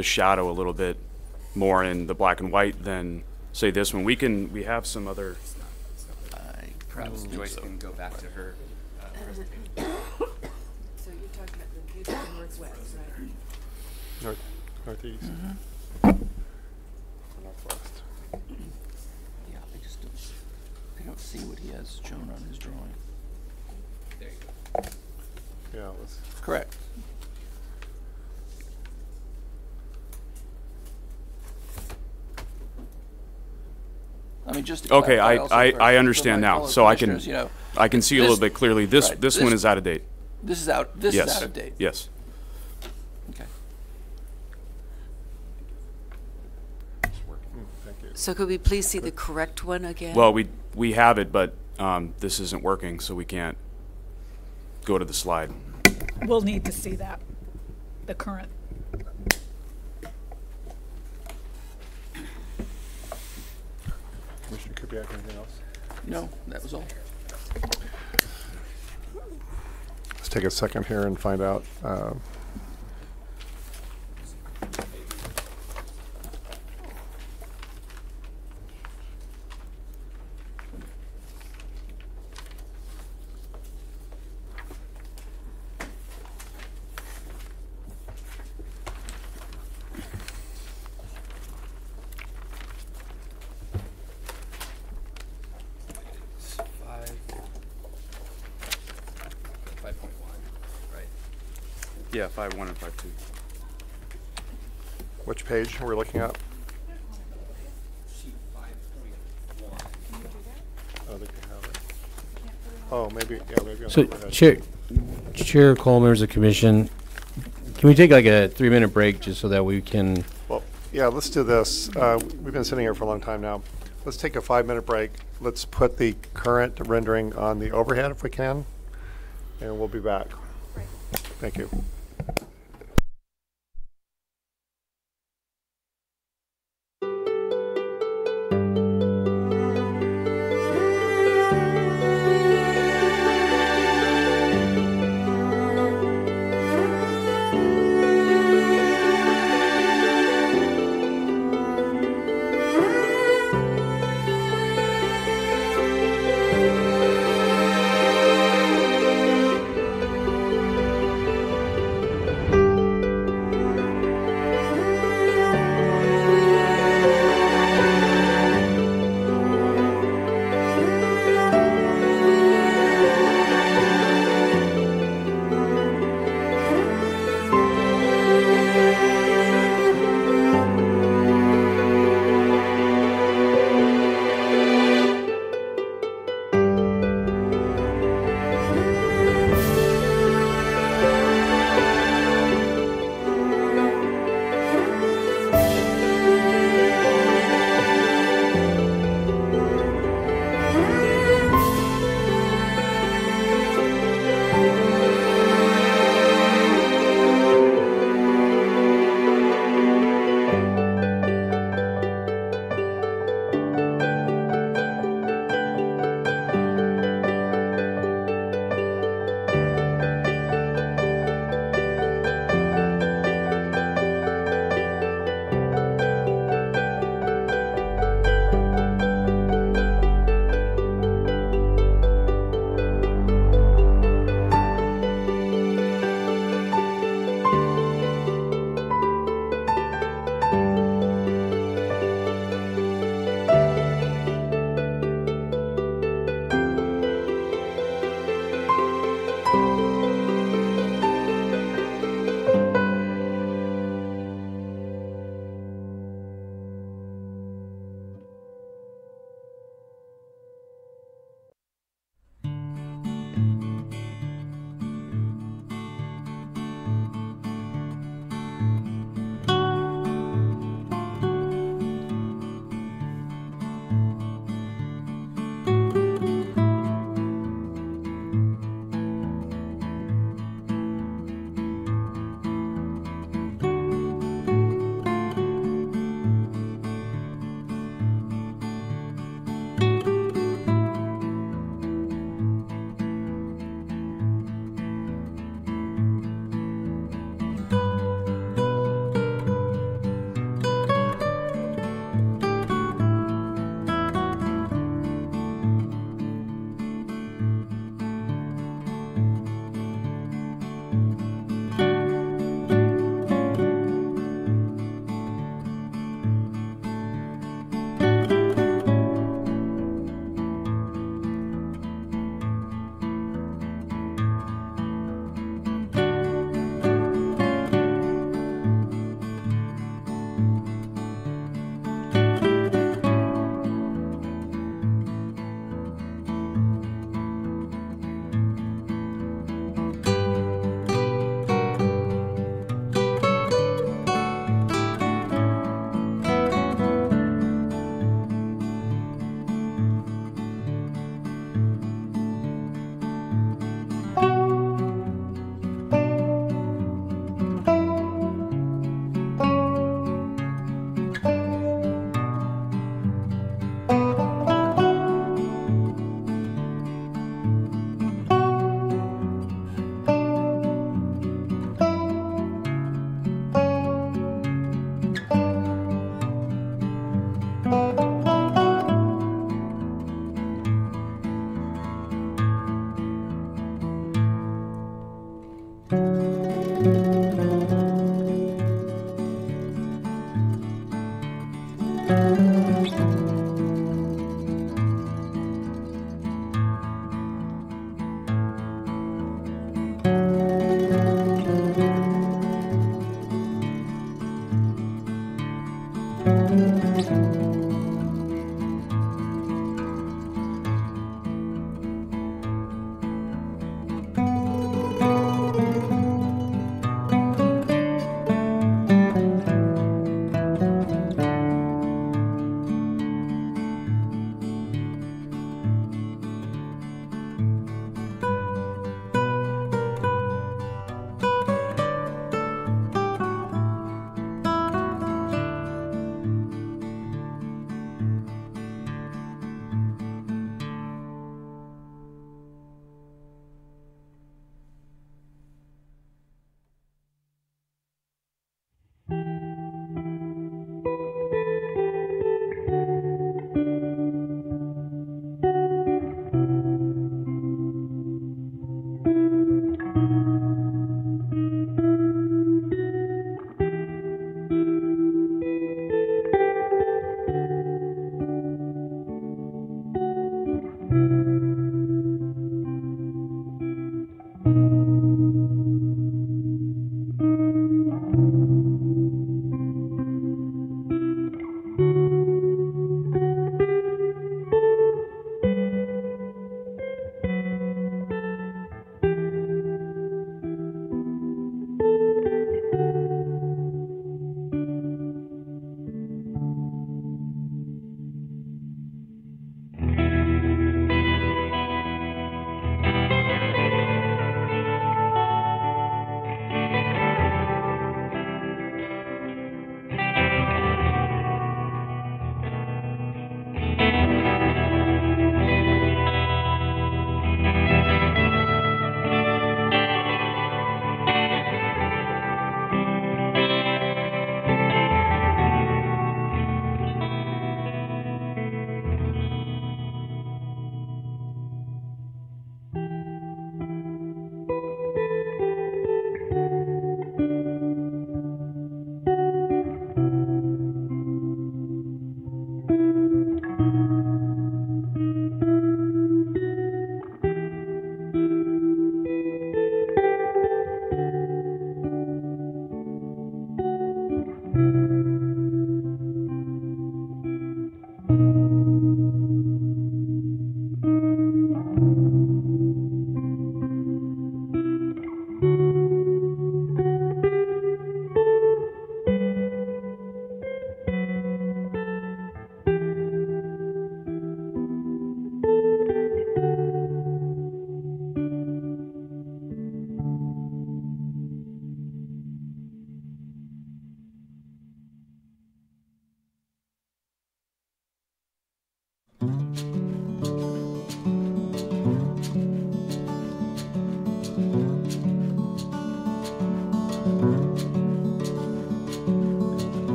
shadow a little bit more in the black and white than say this one. We have some other. Perhaps Joyce can go back to her presentation. So you're talking about the view to the northwest, right? Northeast. Northwest. Yeah, I don't see what he has shown on his drawing. There you go. Yeah, Correct. I mean, just to Okay, clarify also I for understand my now, fellow so I can commissioners, you know, I can see a little bit clearly. This right, this one is out of date. This is out. This Yes. is out of date. Yes. Okay. Thank you. So could we please see the correct one again? Well, we have it, but this isn't working, so we can't go to the slide. We'll need to see that, the current. Commissioner Kubiak, anything else? No, that was all. Let's take a second here and find out. It's 5.1, right? Yeah, 5.1 and 5.2. Which page are we looking at? Sheet 5.1. Oh, they can have it. Oh, maybe, yeah, maybe on So, the overhead. Chair Cole, members of the commission, can we take like a 3-minute break just so that we can? Well, yeah, let's do this. We've been sitting here for a long time now. Let's take a 5-minute break. Let's put the current rendering on the overhead if we can, and we'll be back. Thank you.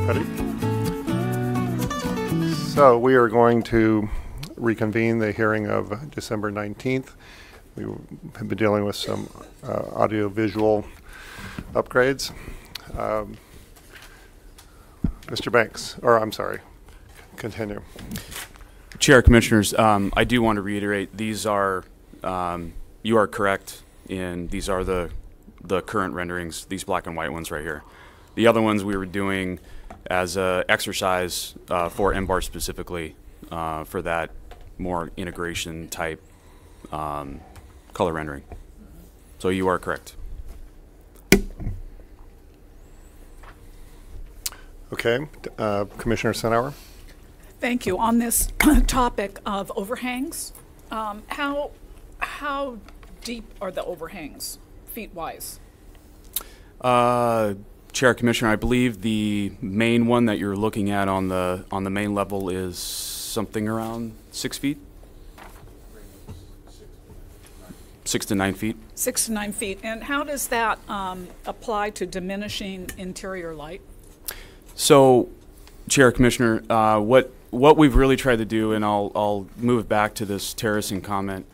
Ready? So we are going to reconvene the hearing of December 19th. We have been dealing with some audio-visual upgrades. Mr. Banks, or I'm sorry, continue. Chair, Commissioners, I do want to reiterate, these are, you are correct in, these are the current renderings, these black and white ones right here. The other ones we were doing as a exercise for MBAR specifically for that more integration type color rendering. So you are correct. Okay, Commissioner Senauer. Thank you. On this topic of overhangs, how deep are the overhangs, feet-wise? Chair, Commissioner, I believe the main one that you're looking at on the main level is something around 6 feet. 6 to 9 feet. 6 to 9 feet. And how does that apply to diminishing interior light? So, Chair, Commissioner, what we've really tried to do, and I'll move back to this terracing comment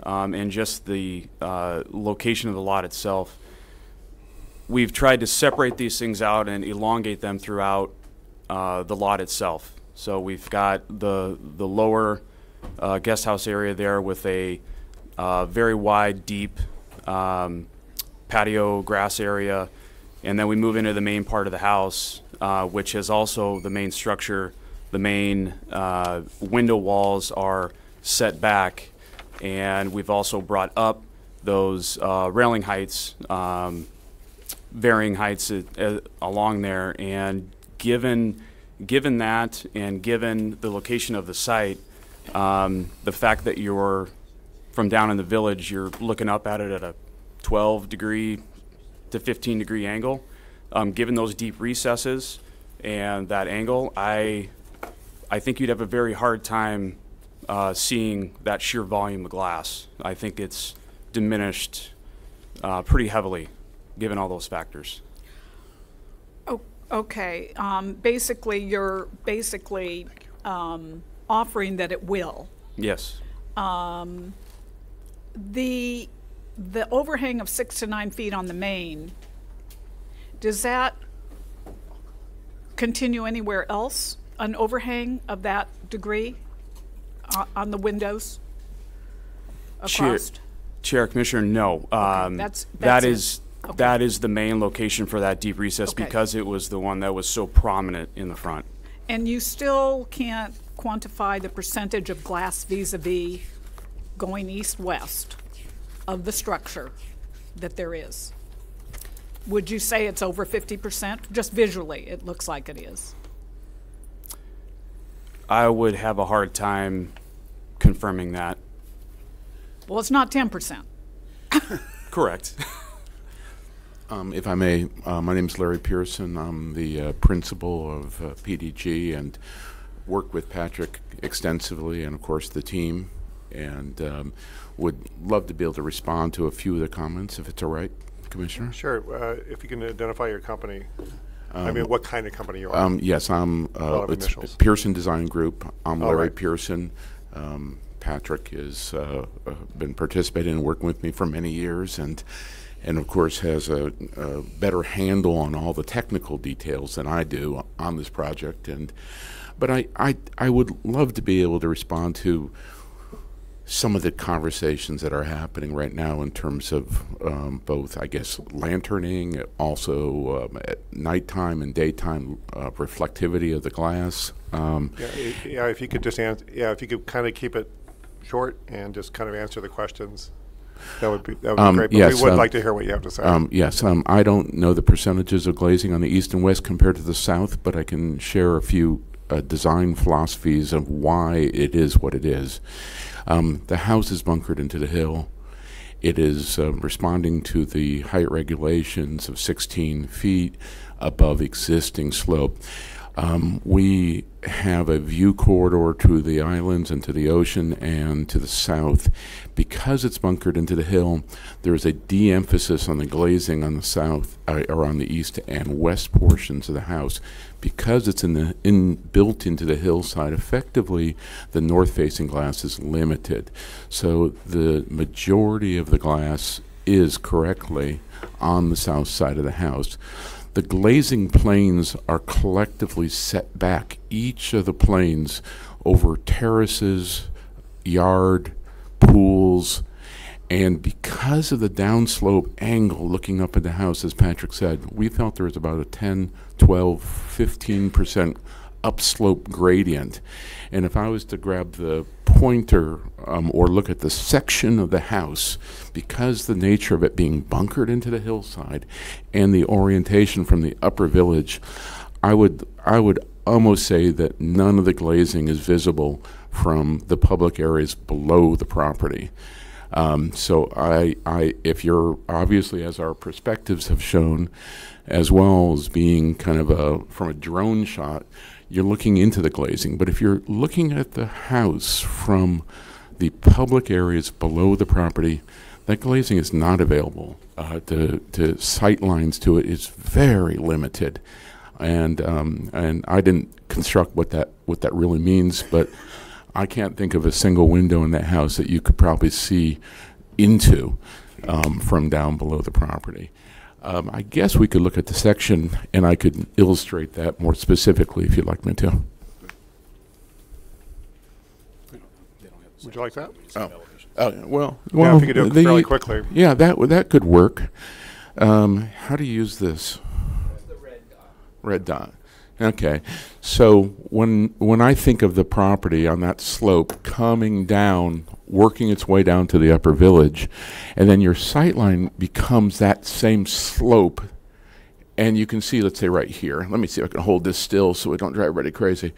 and just the location of the lot itself. We've tried to separate these things out and elongate them throughout the lot itself. So we've got the lower guest house area there with a very wide, deep patio grass area, and then we move into the main part of the house, which has also the main structure. The main window walls are set back, and we've also brought up those railing heights, varying heights along there. And given that, and given the location of the site, the fact that you're from down in the village, you're looking up at it at a 12-degree to 15-degree angle. Given those deep recesses and that angle, I think you'd have a very hard time seeing that sheer volume of glass. I think it's diminished pretty heavily, given all those factors. Oh, okay. Basically, you're offering that it will. Yes. The overhang of 6 to 9 feet on the main, does that continue anywhere else? An overhang of that degree on the windows across? Chair, Commissioner, no. That is the main location for that deep recess, because it was the one that was so prominent in the front. And you still can't quantify the percentage of glass vis-a-vis going east-west of the structure that there is? Would you say it's over 50%? Just visually, it looks like it is. I would have a hard time confirming that. Well, it's not 10%. Correct. If I may, my name is Larry Pearson. I'm the principal of PDG and work with Patrick extensively, and of course the team, and would love to be able to respond to a few of the comments, if it's all right, Commissioner. Sure. If you can identify your company. I mean, what kind of company you are? Yes, I'm it's Pearson Design Group. I'm Larry right. Pearson, Patrick has been participating and working with me for many years, and of course has a better handle on all the technical details than I do on this project. But I would love to be able to respond to some of the conversations that are happening right now in terms of both, I guess, lanterning, also at nighttime and daytime reflectivity of the glass. Yeah, if you could just if you could kind of keep it short and just kind of answer the questions, that would be great. But yes, we would like to hear what you have to say. Yes, I don't know the percentages of glazing on the east and west compared to the south, but I can share a few design philosophies of why it is what it is. The house is bunkered into the hill. It is responding to the height regulations of 16 feet above existing slope. We have a view corridor to the islands and to the ocean and to the south. Because it's bunkered into the hill, there is a de-emphasis on the glazing on the south or on the east and west portions of the house. Because it's built into the hillside, effectively the north-facing glass is limited. So the majority of the glass is correctly on the south side of the house. The glazing planes are collectively set back, each of the planes, over terraces, yard, pools, and because of the downslope angle looking up at the house, as Patrick said, we felt there was about a 10, 12, 15% upslope gradient. And if I was to grab the pointer or look at the section of the house, because the nature of it being bunkered into the hillside and the orientation from the upper village, I would almost say that none of the glazing is visible from the public areas below the property. So if you're obviously, as our perspectives have shown, as well as being kind of from a drone shot, you're looking into the glazing. But if you're looking at the house from the public areas below the property, that glazing is not available. The sight lines to it is very limited, and I didn't construct what that really means, but I can't think of a single window in that house that you could probably see into from down below the property. I guess we could look at the section, and I could illustrate that more specifically if you'd like me to. Would you like that? Well, if you could do it fairly quickly. Yeah, that could work. How do you use this? The red dot. Red dot. Okay, so when I think of the property on that slope coming down, working its way down to the upper village, and then your sight line becomes that same slope, and you can see, let's say right here. Let me see if I can hold this still so we don't drive everybody crazy.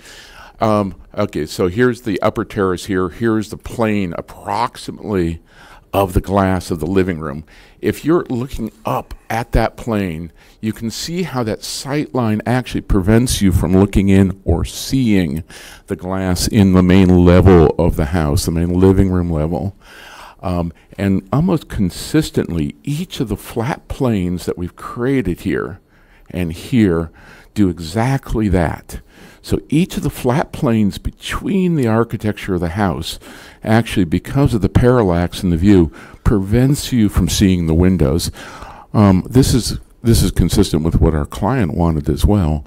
Okay, so here's the upper terrace here. Here's the plane approximately of the glass of the living room. If you're looking up at that plane, you can see how that sight line actually prevents you from looking in or seeing the glass in the main level of the house, the main living room level. And almost consistently, each of the flat planes that we've created here and here do exactly that. So each of the flat planes between the architecture of the house, actually, because of the parallax in the view, prevents you from seeing the windows. This is consistent with what our client wanted as well.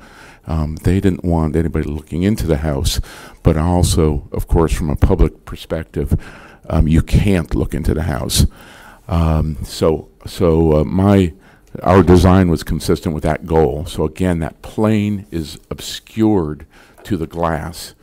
They didn't want anybody looking into the house, but also, of course, from a public perspective, you can't look into the house. Our design was consistent with that goal. So again, that plane is obscured to the glass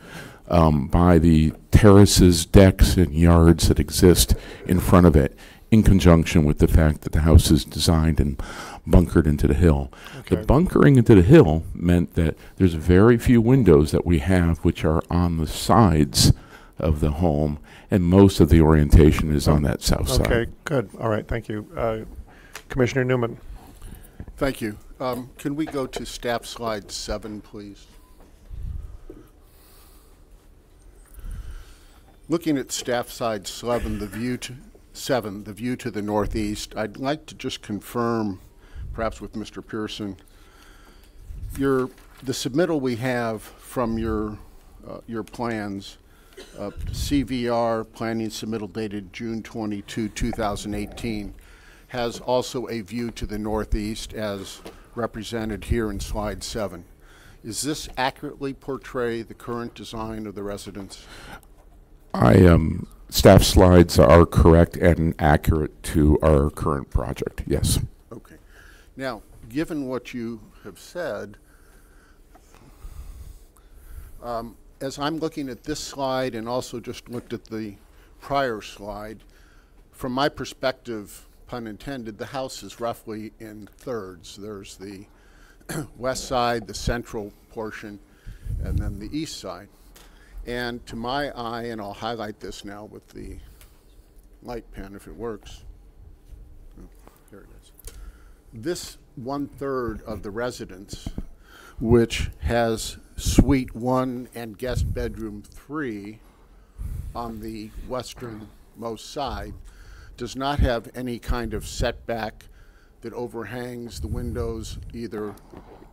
by the terraces, decks, and yards that exist in front of it, in conjunction with the fact that the house is designed and bunkered into the hill. Okay. The bunkering into the hill meant that there's very few windows that we have which are on the sides of the home, and most of the orientation is on that south side. Okay, good. All right, thank you. Commissioner Newman. Thank you. Can we go to staff slide 7, please? Looking at staff slide 7, the view to the northeast, I'd like to just confirm, perhaps with Mr. Pearson, the submittal we have from your plans CVR planning submittal dated June 22, 2018, has also a view to the northeast as represented here in slide 7. Is this accurately portray the current design of the residence? Staff slides are correct and accurate to our current project, yes. Okay. Now, given what you have said, as I'm looking at this slide and also just looked at the prior slide, from my perspective, pun intended, the house is roughly in thirds. There's the west side, the central portion, and then the east side. And to my eye, and I'll highlight this now with the light pen if it works. Oh, here it is. This 1/3 of the residence, which has suite 1 and guest bedroom 3 on the westernmost side, does not have any kind of setback that overhangs the windows either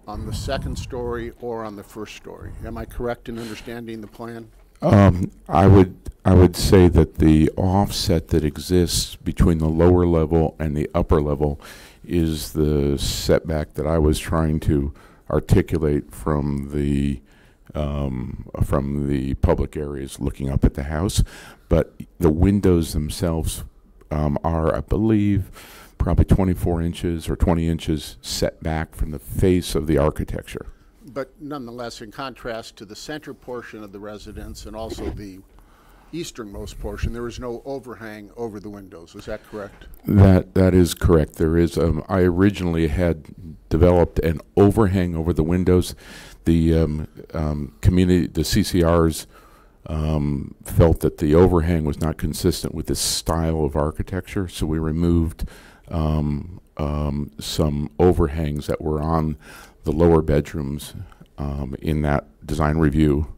on the second story or on the first story. Am I correct in understanding the plan? I would say that the offset that exists between the lower level and the upper level is the setback that I was trying to articulate from the public areas looking up at the house. But the windows themselves are, I believe, probably 24 inches or 20 inches set back from the face of the architecture. But nonetheless, in contrast to the center portion of the residence and also the easternmost portion, there is no overhang over the windows. Is that correct? That is correct. There is. I originally had developed an overhang over the windows. The community, the CCRs, felt that the overhang was not consistent with this style of architecture, so we removed some overhangs that were on the lower bedrooms in that design review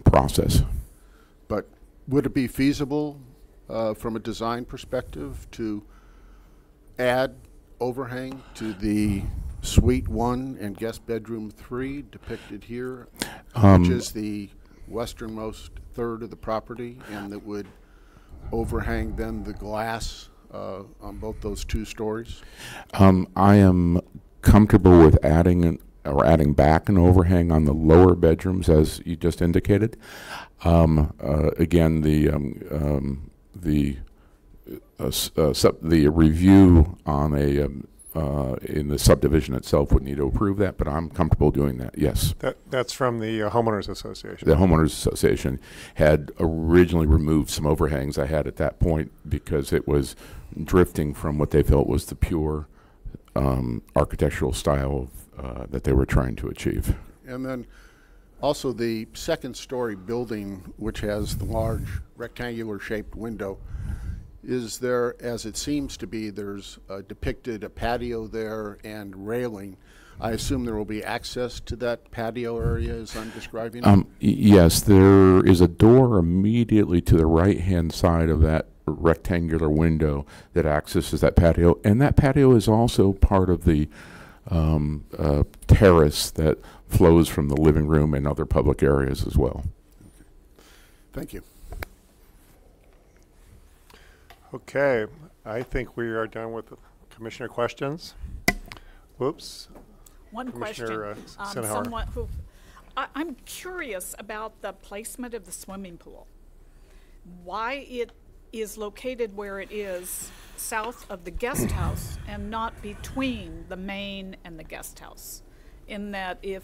process. But would it be feasible from a design perspective to add overhang to the suite 1 and guest bedroom 3 depicted here, which is the westernmost third of the property, and that would overhang then the glass on both those 2 stories? I am comfortable with adding back an overhang on the lower bedrooms, as you just indicated. Again, the review on in the subdivision itself would need to approve that, but I'm comfortable doing that. Yes. That's from the homeowners association. The homeowners association had originally removed some overhangs I had at that point because it was drifting from what they felt was the pure architectural style that they were trying to achieve. And then also the second story building, which has the large rectangular shaped window, is there, as it seems to be, there's depicted a patio there and railing. I assume there will be access to that patio area as I'm describing it? Yes, there is a door immediately to the right-hand side of that rectangular window that accesses that patio, and that patio is also part of the terrace that flows from the living room and other public areas as well. Thank you. Okay, I think we are done with the commissioner questions. Whoops. One Commissioner, question. Someone who, I'm curious about the placement of the swimming pool. Why it is located where it is south of the guest house and not between the main and the guest house? In that if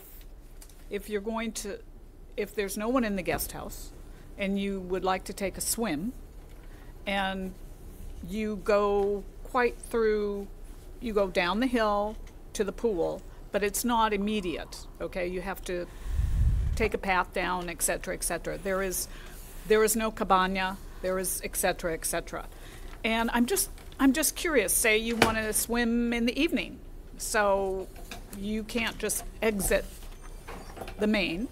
you're going to, if there's no one in the guest house and you would like to take a swim and you go you go down the hill to the pool, but it's not immediate, okay? You have to take a path down, et cetera, et cetera. There is no cabana, there is et cetera, et cetera. And I'm just curious, say you want to swim in the evening, so you can't just exit the main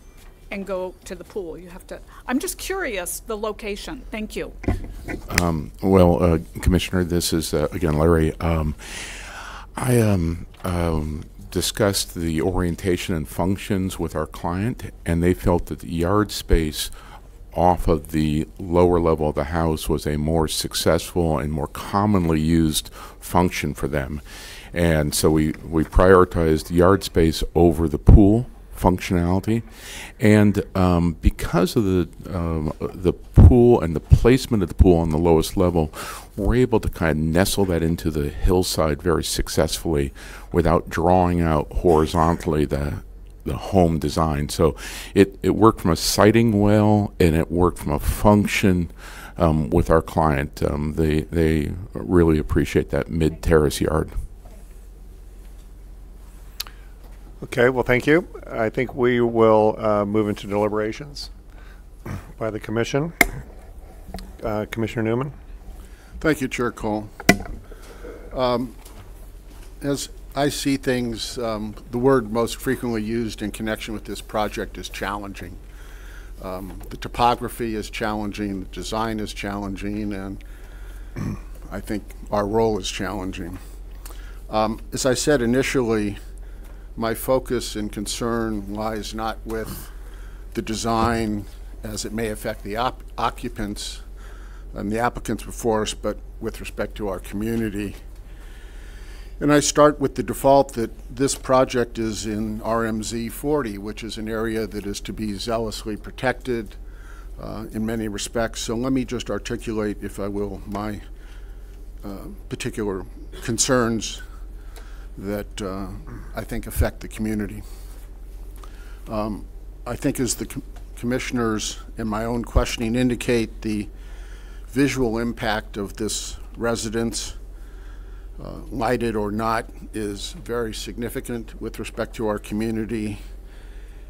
and go to the pool. You have to, I'm just curious, the location. Thank you. Well, Commissioner, this is, again, Larry. I discussed the orientation and functions with our client, and they felt that the yard space off of the lower level of the house was a more successful and more commonly used function for them. And so we prioritized yard space over the pool functionality. And because of the pool and the placement of the pool on the lowest level, we're able to kind of nestle that into the hillside very successfully without drawing out horizontally the home design. So it worked from a siting well, and it worked from a function with our client. They really appreciate that mid-terrace yard. Okay, well, thank you. I think we will move into deliberations by the commission. Commissioner Newman. Thank you, Chair Cole. As I see things, the word most frequently used in connection with this project is challenging. The topography is challenging, the design is challenging, and I think our role is challenging. As I said initially, my focus and concern lies not with the design as it may affect the occupants and the applicants before us, but with respect to our community. And I start with the default that this project is in RMZ 40, which is an area that is to be zealously protected in many respects. So let me just articulate, if I will, my particular concerns that I think affect the community. I think as the commissioners and my own questioning indicate, the visual impact of this residence, lighted or not, is very significant with respect to our community,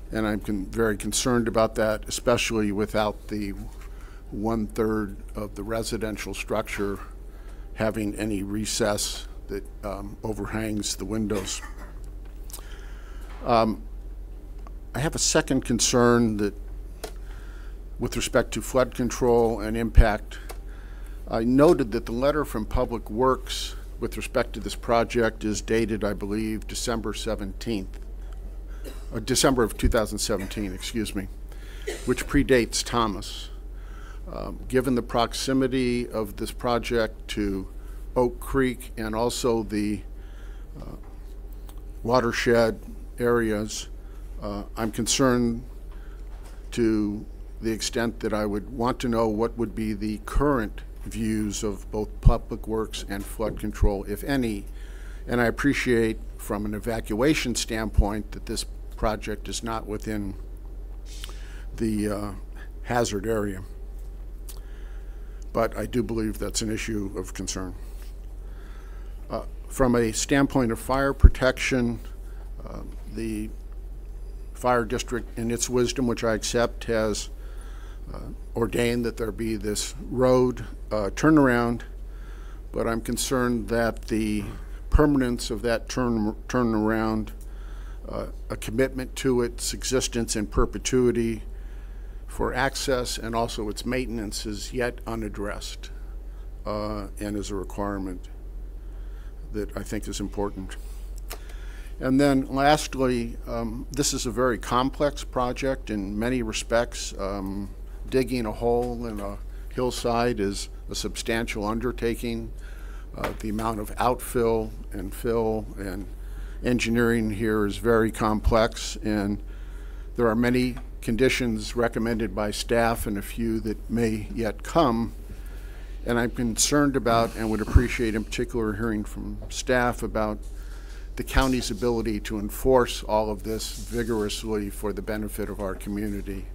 and I'm very concerned about that, especially without the 1/3 of the residential structure having any recess that overhangs the windows. I have a second concern that with respect to flood control and impact. I noted that the letter from Public Works with respect to this project is dated, I believe, December of 2017, excuse me, which predates Thomas. Given the proximity of this project to Oak Creek and also the watershed areas, I'm concerned to the extent that I would want to know what would be the current views of both Public Works and flood control, if any. And I appreciate from an evacuation standpoint that this project is not within the hazard area. But I do believe that's an issue of concern. From a standpoint of fire protection, the fire district, in its wisdom, which I accept, has ordained that there be this road turnaround, but I'm concerned that the permanence of that turnaround, a commitment to its existence in perpetuity for access and also its maintenance is yet unaddressed and is a requirement that I think is important. And then lastly, this is a very complex project in many respects. Digging a hole in a hillside is a substantial undertaking. The amount of outfill and fill and engineering here is very complex, and there are many conditions recommended by staff and a few that may yet come. And I'm concerned about and would appreciate in particular hearing from staff about the county's ability to enforce all of this vigorously for the benefit of our community.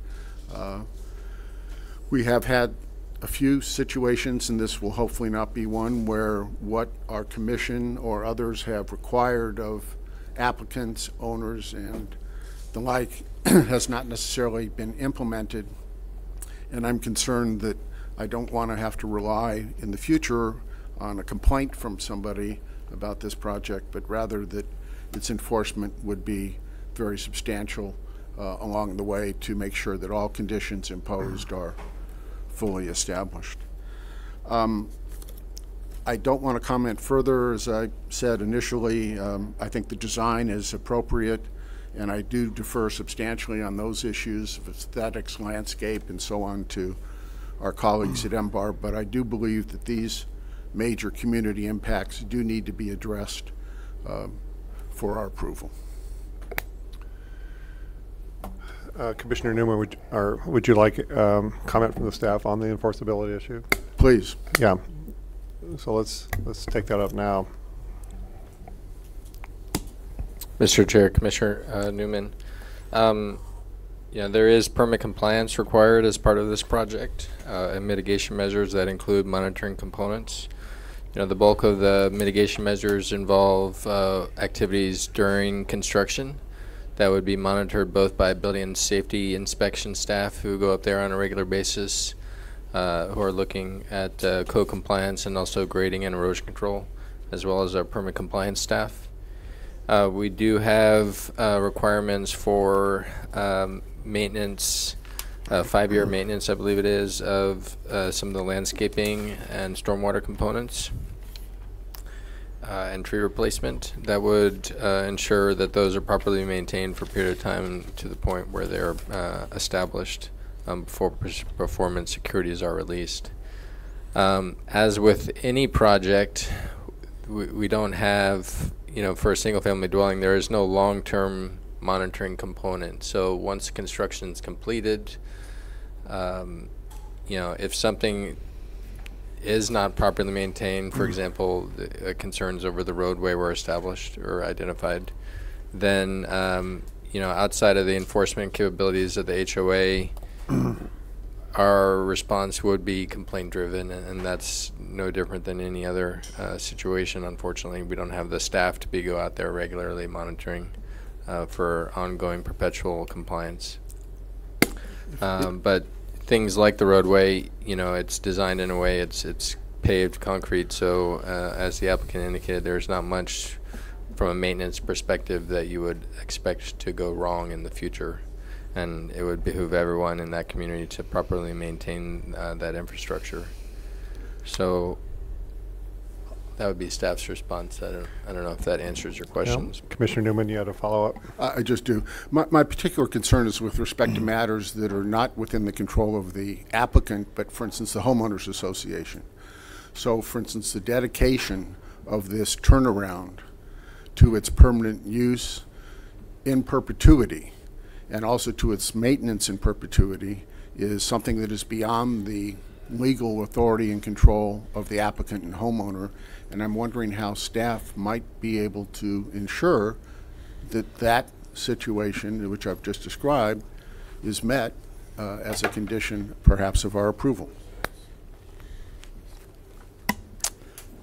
We have had a few situations, and this will hopefully not be one, where what our commission or others have required of applicants, owners, and the like has not necessarily been implemented. And I'm concerned that I don't want to have to rely in the future on a complaint from somebody about this project, but rather that its enforcement would be very substantial along the way to make sure that all conditions imposed are fully established. I don't want to comment further. As I said initially, I think the design is appropriate and I do defer substantially on those issues of aesthetics, landscape, and so on to our colleagues at MBAR, but I do believe that these major community impacts do need to be addressed for our approval. Commissioner Newman, would you like comment from the staff on the enforceability issue? Please. Yeah. So let's take that up now. Mr. Chair, Commissioner Newman, there is permit compliance required as part of this project and mitigation measures that include monitoring components. The bulk of the mitigation measures involve activities during construction that would be monitored both by building and safety inspection staff who go up there on a regular basis, who are looking at code compliance and also grading and erosion control, as well as our permit compliance staff. We do have requirements for maintenance, 5-year maintenance, I believe it is, of some of the landscaping and stormwater components. And tree replacement that would ensure that those are properly maintained for a period of time to the point where they're established before performance securities are released. As with any project, we don't have, for a single family dwelling, there is no long-term monitoring component. So once construction is completed, if something is not properly maintained, for example, concerns over the roadway were established or identified, then outside of the enforcement capabilities of the HOA, our response would be complaint driven, and that's no different than any other situation. Unfortunately, we don't have the staff to go out there regularly monitoring for ongoing perpetual compliance. But things like the roadway, it's designed in a way, it's paved concrete, so as the applicant indicated, there's not much from a maintenance perspective that you would expect to go wrong in the future, and it would behoove everyone in that community to properly maintain that infrastructure. So that would be staff's response. I don't know if that answers your questions. Yeah. Commissioner Newman, you had a follow-up? I just do. My particular concern is with respect to matters that are not within the control of the applicant, but for instance, the homeowners association. So for instance, the dedication of this turnaround to its permanent use in perpetuity and also to its maintenance in perpetuity is something that is beyond the legal authority and control of the applicant and homeowner, and I'm wondering how staff might be able to ensure that that situation, which I've just described, is met as a condition perhaps of our approval.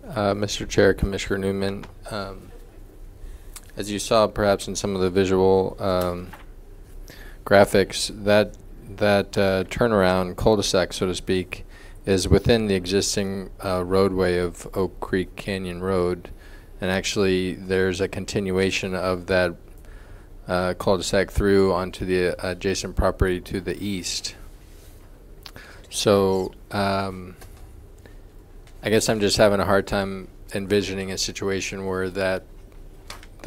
Mr. Chair, Commissioner Newman, as you saw perhaps in some of the visual graphics, that turnaround cul-de-sac, so to speak, is within the existing roadway of Oak Creek Canyon Road, and actually there's a continuation of that cul-de-sac through onto the adjacent property to the east. So I guess I'm just having a hard time envisioning a situation where that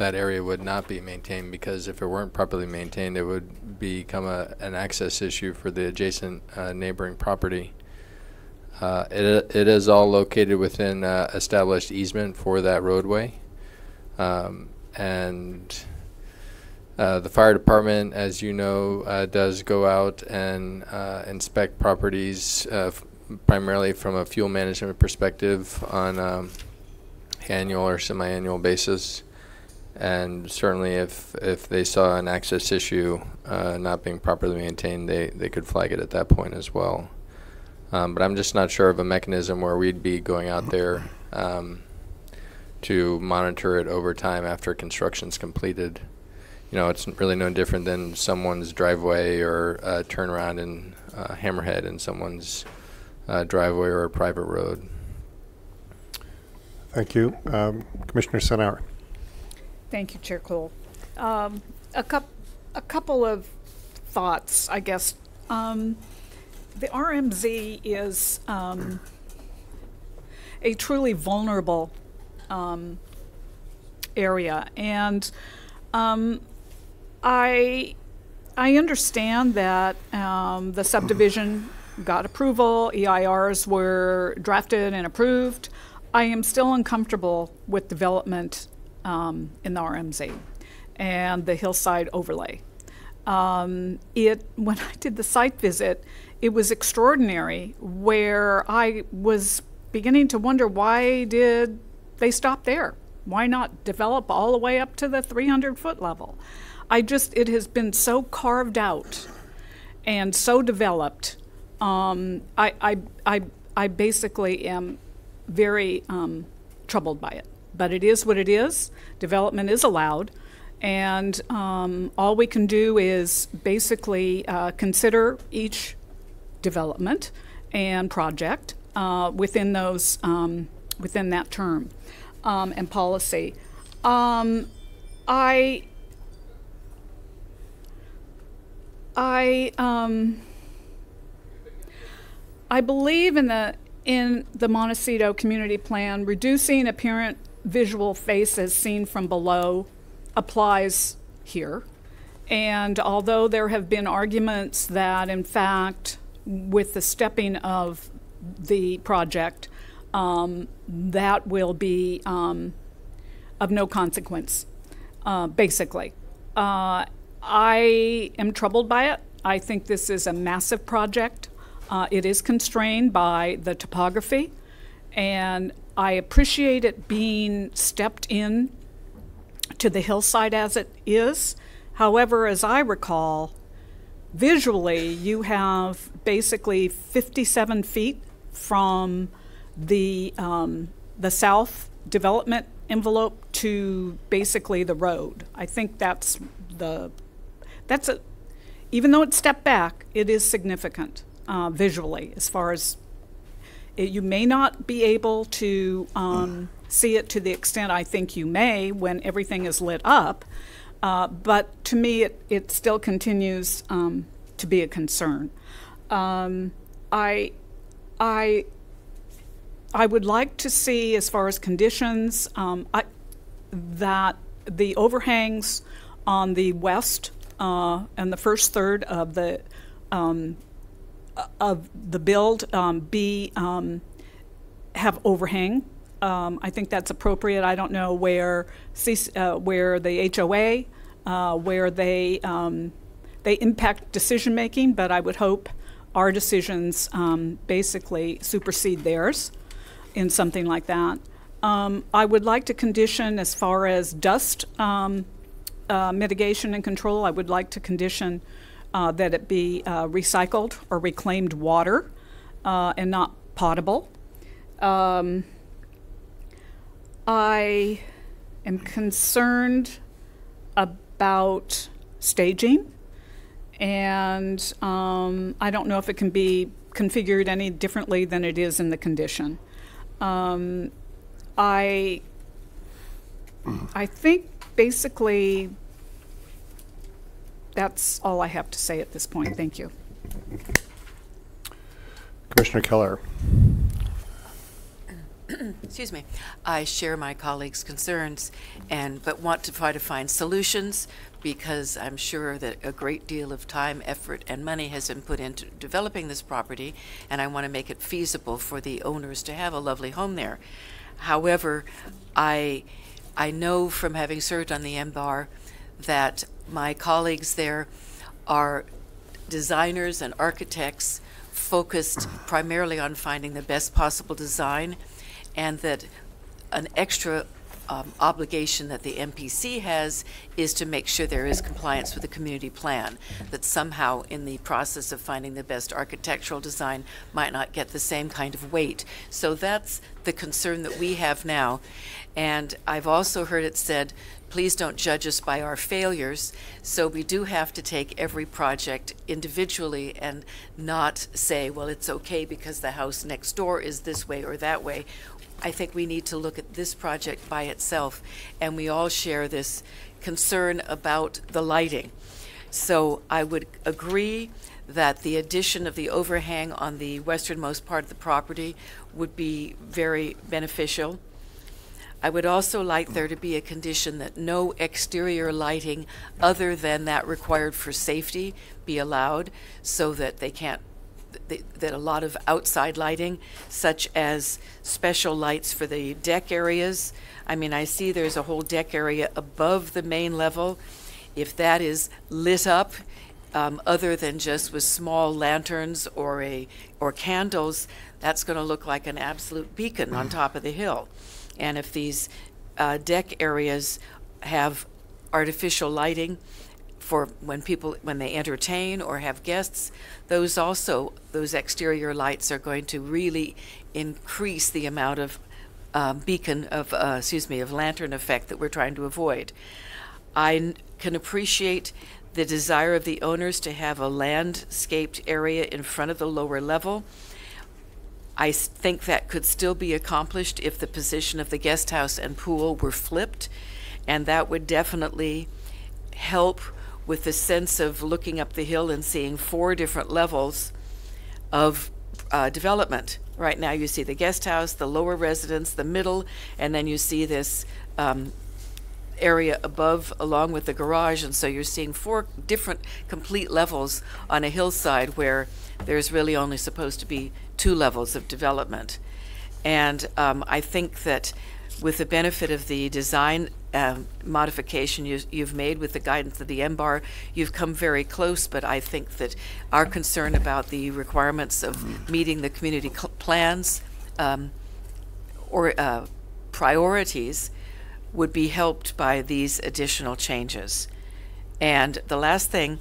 area would not be maintained, because if it weren't properly maintained, it would become an access issue for the adjacent neighboring property. It is all located within established easement for that roadway, and the fire department, as you know, does go out and inspect properties primarily from a fuel management perspective on annual or semi-annual basis. And certainly if they saw an access issue not being properly maintained, they could flag it at that point as well. But I'm just not sure of a mechanism where we'd be going out there to monitor it over time after construction's completed. It's really no different than someone's driveway or a turnaround in Hammerhead in someone's driveway or a private road. Thank you. Commissioner Senauer. Thank you, Chair Cole. A couple of thoughts, I guess. The RMZ is a truly vulnerable area, and I understand that the subdivision got approval, EIRs were drafted and approved. I am still uncomfortable with development in the RMZ and the hillside overlay. When I did the site visit, it was extraordinary, where I was beginning to wonder, why did they stop there? Why not develop all the way up to the 300-foot level? It has been so carved out and so developed. I basically am very troubled by it. But it is what it is. Development is allowed. And all we can do is basically consider each development and project within that term and policy. I believe in the Montecito Community Plan, reducing apparent visual face as seen from below applies here. And although there have been arguments that, in fact, with the stepping of the project, that will be of no consequence, basically. I am troubled by it. I think this is a massive project. It is constrained by the topography, and I appreciate it being stepped in to the hillside as it is. However, as I recall, visually you have basically 57 feet from the south development envelope to basically the road. I think even though it's stepped back, it is significant visually, as far as you may not be able to see it to the extent I think you may when everything is lit up, but to me it still continues to be a concern. I would like to see, as far as conditions, that the overhangs on the west and the first third of the build have overhang. I think that's appropriate. I don't know where the HOA, where they impact decision making, but I would hope our decisions basically supersede theirs in something like that. I would like to condition, as far as dust mitigation and control, I would like to condition that it be recycled or reclaimed water and not potable. I am concerned about staging, and I don't know if it can be configured any differently than it is in the condition. I think basically that's all I have to say at this point. Thank you. Commissioner Keller. Excuse me. I share my colleagues' concerns, but want to try to find solutions, because I'm sure that a great deal of time, effort, and money has been put into developing this property, and I want to make it feasible for the owners to have a lovely home there. However, I know from having served on the MBAR that my colleagues there are designers and architects focused primarily on finding the best possible design, and that an extra obligation that the MPC has is to make sure there is compliance with the community plan, that somehow in the process of finding the best architectural design might not get the same kind of weight. So that's the concern that we have now. And I've also heard it said, please don't judge us by our failures. So we do have to take every project individually and not say, well, it's okay because the house next door is this way or that way. I think we need to look at this project by itself, and we all share this concern about the lighting. So I would agree that the addition of the overhang on the westernmost part of the property would be very beneficial. I would also like there to be a condition that no exterior lighting other than that required for safety be allowed, so that they can't, that a lot of outside lighting, such as special lights for the deck areas. I mean, I see there's a whole deck area above the main level. If that is lit up, other than just with small lanterns or candles, that's going to look like an absolute beacon on top of the hill. And if these deck areas have artificial lighting for when they entertain or have guests, those exterior lights are going to really increase the amount of of lantern effect that we're trying to avoid. I can appreciate the desire of the owners to have a landscaped area in front of the lower level. I think that could still be accomplished if the position of the guest house and pool were flipped, and that would definitely help with the sense of looking up the hill and seeing 4 different levels of development. Right now you see the guest house, the lower residence, the middle, and then you see this area above along with the garage, and so you're seeing 4 different complete levels on a hillside where there's really only supposed to be 2 levels of development. And I think that with the benefit of the design modification you've made with the guidance of the MBAR, you've come very close, but I think that our concern about the requirements of meeting the community plans or priorities would be helped by these additional changes. And the last thing,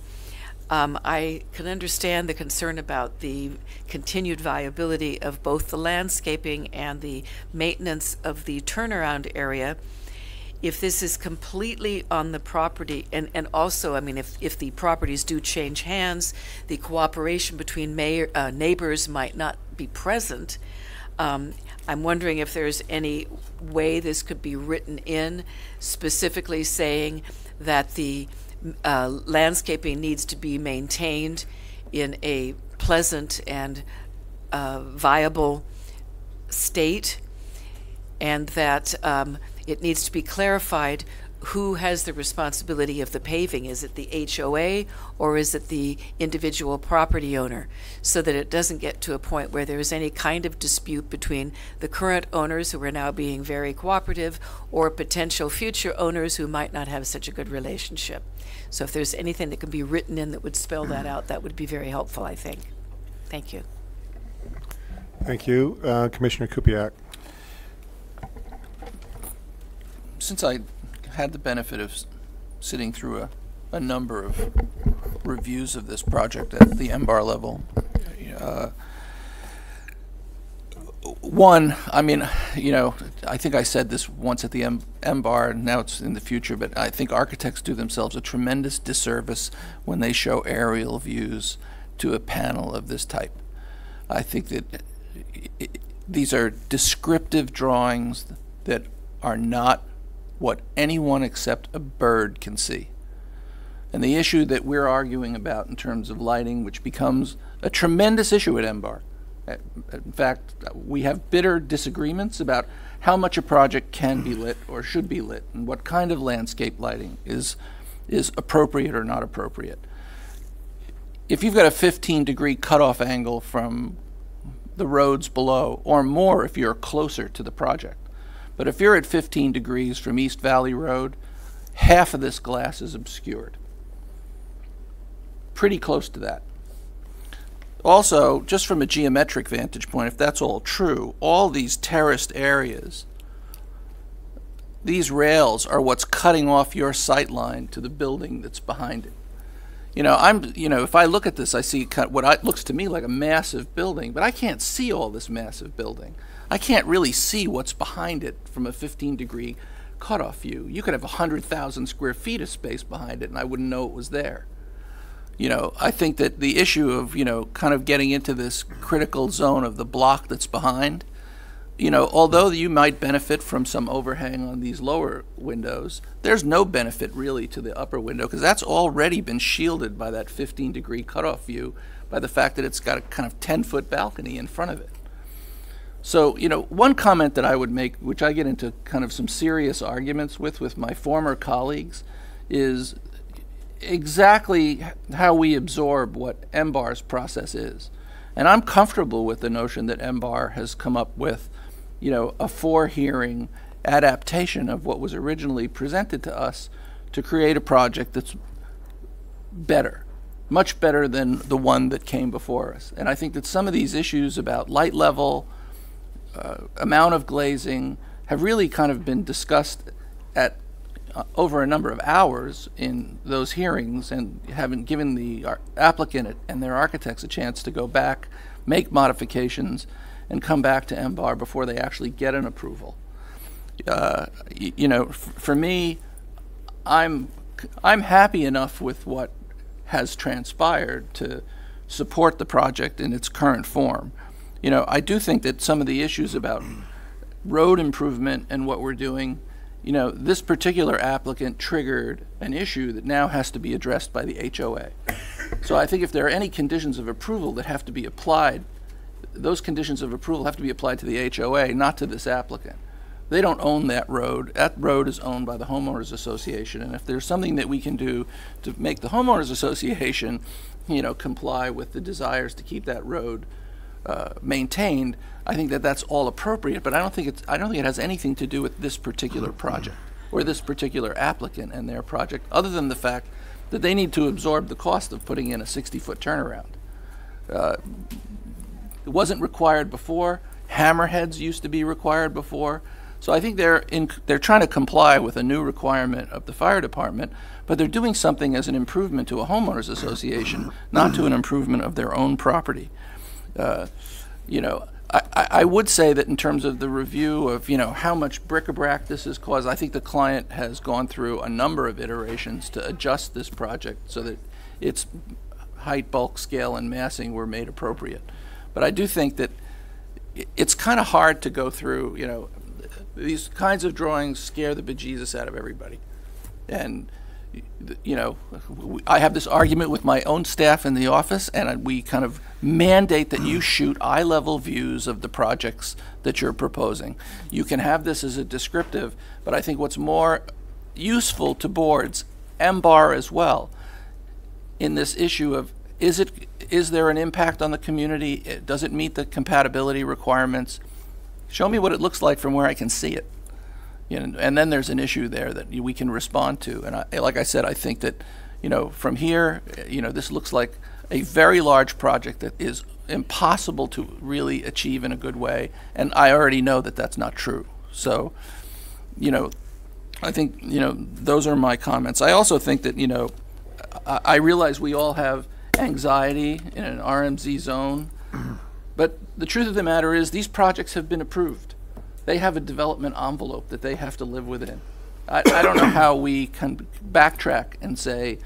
I can understand the concern about the continued viability of both the landscaping and the maintenance of the turnaround area. If this is completely on the property, and also, I mean, if the properties do change hands, the cooperation between neighbors might not be present. I'm wondering if there's any way this could be written in, specifically saying that the landscaping needs to be maintained in a pleasant and viable state, and that it needs to be clarified who has the responsibility of the paving. Is it the HOA or is it the individual property owner, so that it doesn't get to a point where there's any kind of dispute between the current owners, who are now being very cooperative, or potential future owners who might not have such a good relationship. So if there's anything that can be written in that would spell that out, that would be very helpful, I think. Thank you. Thank you. Commissioner Kupiak. Since I had the benefit of sitting through a number of reviews of this project at the MBAR level, one, I mean, you know, I think I said this once at the MBAR, and now it's in the future, but I think architects do themselves a tremendous disservice when they show aerial views to a panel of this type. I think that these are descriptive drawings that are not what anyone except a bird can see. And the issue that we're arguing about in terms of lighting, which becomes a tremendous issue at MBAR. In fact, we have bitter disagreements about how much a project can be lit or should be lit, and what kind of landscape lighting is appropriate or not appropriate. If you've got a 15-degree cutoff angle from the roads below, or more if you're closer to the project, but if you're at 15 degrees from East Valley Road, half of this glass is obscured. Pretty close to that. Also, just from a geometric vantage point, if that's all true, all these terraced areas, these rails are what's cutting off your sight line to the building that's behind it. You know, if I look at this, I see what looks to me like a massive building, but I can't see all this massive building. I can't really see what's behind it from a 15-degree cutoff view. You could have 100,000 square feet of space behind it, and I wouldn't know it was there. You know, I think that the issue of, you know, kind of getting into this critical zone of the block that's behind, you know, although you might benefit from some overhang on these lower windows, there's no benefit really to the upper window, because that's already been shielded by that 15-degree cutoff view by the fact that it's got a kind of 10-foot balcony in front of it. So, one comment that I would make, which I get into kind of some serious arguments with my former colleagues, is exactly how we absorb what MBAR's process is. And I'm comfortable with the notion that MBAR has come up with, a 4-hearing adaptation of what was originally presented to us to create a project that's better, much better than the one that came before us. And I think that some of these issues about light level, amount of glazing, have really kind of been discussed at over a number of hours in those hearings, and haven't given the applicant and their architects a chance to go back, make modifications, and come back to MBAR before they actually get an approval. For me, I'm happy enough with what has transpired to support the project in its current form. I do think that some of the issues about road improvement and what we're doing, this particular applicant triggered an issue that now has to be addressed by the HOA. So I think if there are any conditions of approval that have to be applied, those conditions of approval have to be applied to the HOA, not to this applicant. They don't own that road. That road is owned by the homeowners association, and if there's something that we can do to make the homeowners association, comply with the desires to keep that road maintained, I think that that's all appropriate. But I don't think it has anything to do with this particular project or this particular applicant and their project, other than the fact that they need to absorb the cost of putting in a 60-foot turnaround. It wasn't required before. Hammerheads used to be required before. So I think they're trying to comply with a new requirement of the fire department, but they're doing something as an improvement to a homeowners association, not to an improvement of their own property. I would say that in terms of the review of how much bric-a-brac this has caused, I think the client has gone through a number of iterations to adjust this project so that its height, bulk, scale, and massing were made appropriate. But I do think that it's kind of hard to go through, these kinds of drawings scare the bejesus out of everybody. And, I have this argument with my own staff in the office, and we kind of mandate that you shoot eye-level views of the projects that you're proposing. You can have this as a descriptive, but I think what's more useful to boards, MBAR as well, in this issue of is there an impact on the community? Does it meet the compatibility requirements? Show me what it looks like from where I can see it. And then there's an issue there that we can respond to. And like I said, I think that, from here, this looks like a very large project that is impossible to really achieve in a good way. And I already know that that's not true. So, I think, those are my comments. I also think that, I realize we all have anxiety in an RMZ zone, but the truth of the matter is these projects have been approved. They have a development envelope that they have to live within. I don't know how we can backtrack and say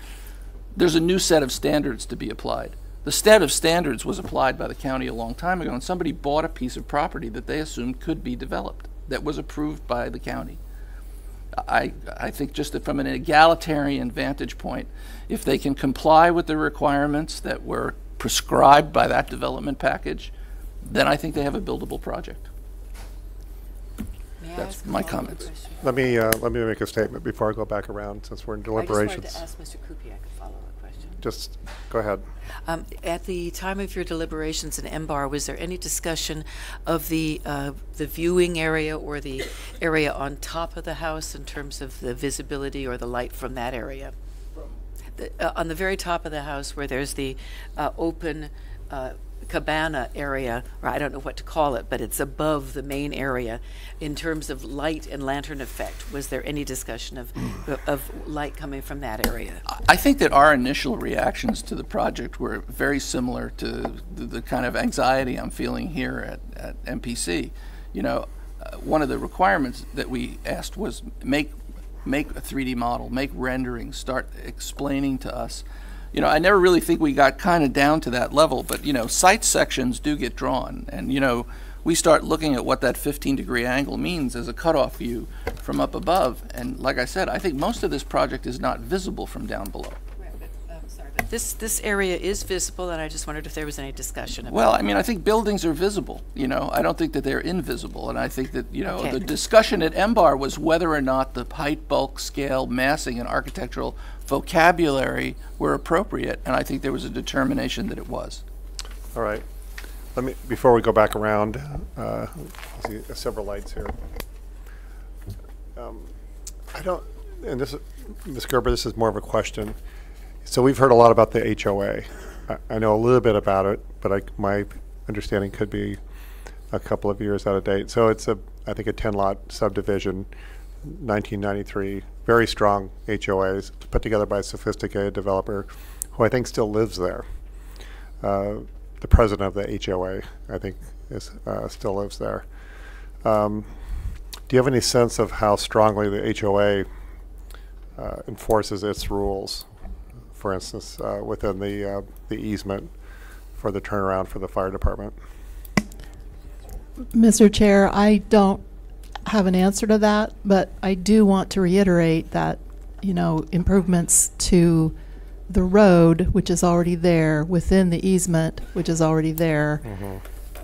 there's a new set of standards to be applied. The set of standards was applied by the county a long time ago, and somebody bought a piece of property that they assumed could be developed, that was approved by the county. I think just that from an egalitarian vantage point, if they can comply with the requirements that were prescribed by that development package, then I think they have a buildable project. That's my comments. Let me make a statement before I go back around, since we're in deliberations. I just wanted to ask Mr. Kupiak a follow-up question. Just go ahead. At the time of your deliberations in MBAR, was there any discussion of the viewing area or the area on top of the house in terms of the visibility or the light from that area? On the very top of the house, where there's the open cabana area, or I don't know what to call it, but it's above the main area, in terms of light and lantern effect, was there any discussion of light coming from that area? I think that our initial reactions to the project were very similar to the kind of anxiety I'm feeling here at MPC. One of the requirements that we asked was make a 3D model, make renderings, start explaining to us. I never really think we got kind of down to that level, but, site sections do get drawn. And, we start looking at what that 15-degree angle means as a cutoff view from up above. And like I said, I think most of this project is not visible from down below. Right, but, sorry, but This area is visible, and I just wondered if there was any discussion about Well, it. I mean, I think buildings are visible, you know. I don't think that they're invisible. And I think that, you know, Okay. the discussion at MBAR was whether or not the height, bulk, scale, massing, and architectural vocabulary were appropriate. And I think there was a determination that it was. All right. Let me, before we go back around, I see several lights here. I don't, and this, Ms. Gerber, this is more of a question. So we've heard a lot about the HOA. I know a little bit about it, but my understanding could be a couple of years out of date. So it's I think a 10-lot subdivision, 1993, very strong HOAs put together by a sophisticated developer who I think still lives there. The president of the HOA, I think, still lives there. Do you have any sense of how strongly the HOA enforces its rules? For instance, within the easement for the turnaround for the fire department? Mr. Chair, I don't have an answer to that, but I do want to reiterate that, you know, improvements to the road, which is already there, within the easement, which is already there,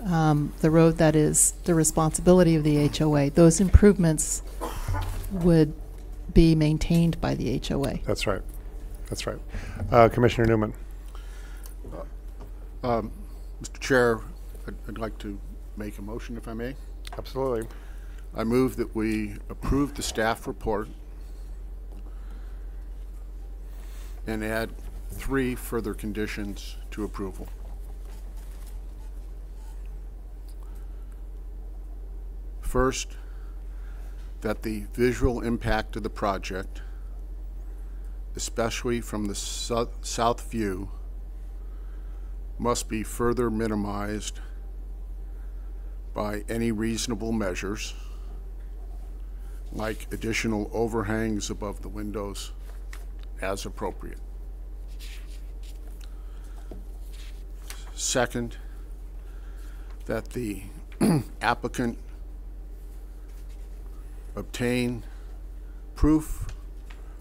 the road that is the responsibility of the HOA, those improvements would be maintained by the HOA. That's right. That's right. Commissioner Newman. Mr. Chair, I'd like to make a motion, if I may. Absolutely. I move that we approve the staff report and add 3 further conditions to approval. First, that the visual impact of the project, especially from the south view, must be further minimized by any reasonable measures, like additional overhangs above the windows as appropriate. Second, that the applicant obtain proof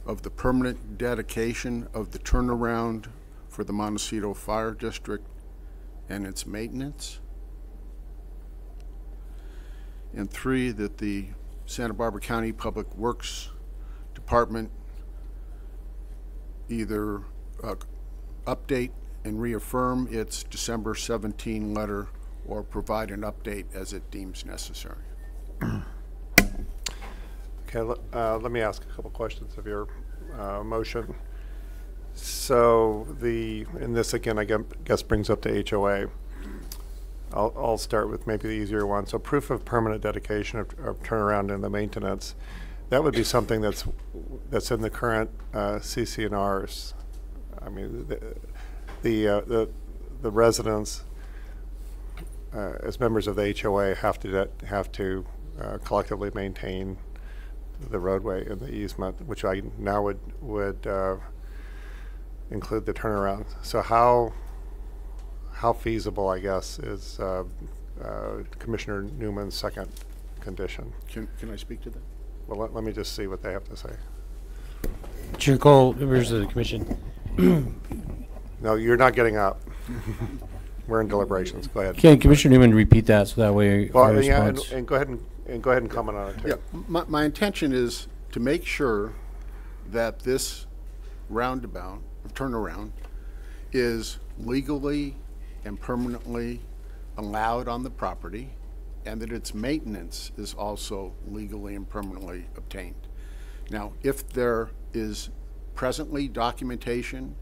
of the permanent dedication of the turnaround for the Montecito Fire District and its maintenance. And 3, that the Santa Barbara County Public Works Department either update and reaffirm its December 17 letter or provide an update as it deems necessary. Okay, let me ask a couple questions of your motion. So and this again, I guess brings up the HOA. I'll start with maybe the easier one. So proof of permanent dedication of turnaround and the maintenance. That would be something that's in the current CC&Rs. I mean, the residents as members of the HOA have to collectively maintain the roadway and the easement, which I now would include the turnaround. So how feasible, I guess, is Commissioner Newman's second condition? Can I speak to that? Well, let me just see what they have to say. Chair Cole, members of the commission. No, you're not getting up. We're in deliberations. Go ahead. Can Commissioner Newman repeat that so that way our yeah, response? and go ahead and comment on it too. Yeah, my intention is to make sure that this roundabout, turnaround, is legally and permanently allowed on the property, and that its maintenance is also legally and permanently obtained. Now, if there is presently documentation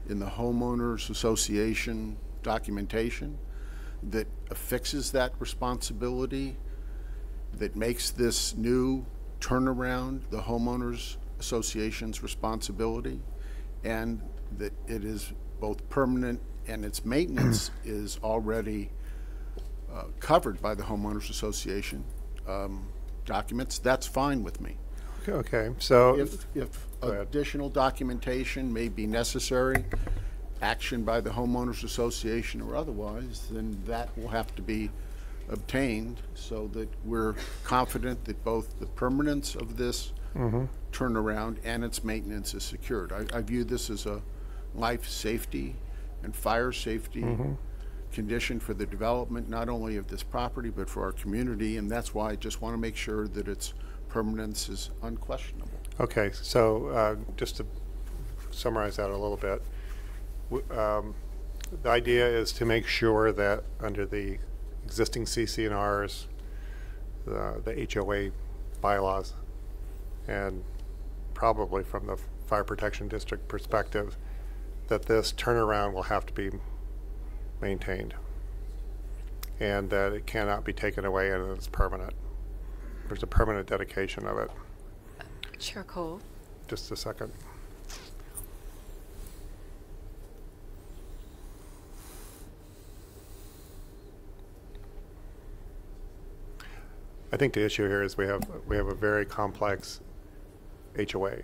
in the homeowners association documentation that affixes that responsibility, that makes this new turnaround the homeowners association's responsibility, and that it is both permanent and its maintenance is already covered by the homeowners association documents, that's fine with me. Okay, so if additional documentation may be necessary, action by the homeowners association or otherwise, then that will have to be obtained so that we're confident that both the permanence of this turnaround and its maintenance is secured. I view this as a life safety and fire safety condition for the development, not only of this property, but for our community, and that's why I just want to make sure that its permanence is unquestionable. Okay, so just to summarize that a little bit, the idea is to make sure that under the existing CC&Rs, the HOA bylaws, and probably from the Fire Protection District perspective, that this turnaround will have to be maintained and that it cannot be taken away and it's permanent. There's a permanent dedication of it. Chair Cole. Just a second. I think the issue here is we have a very complex HOA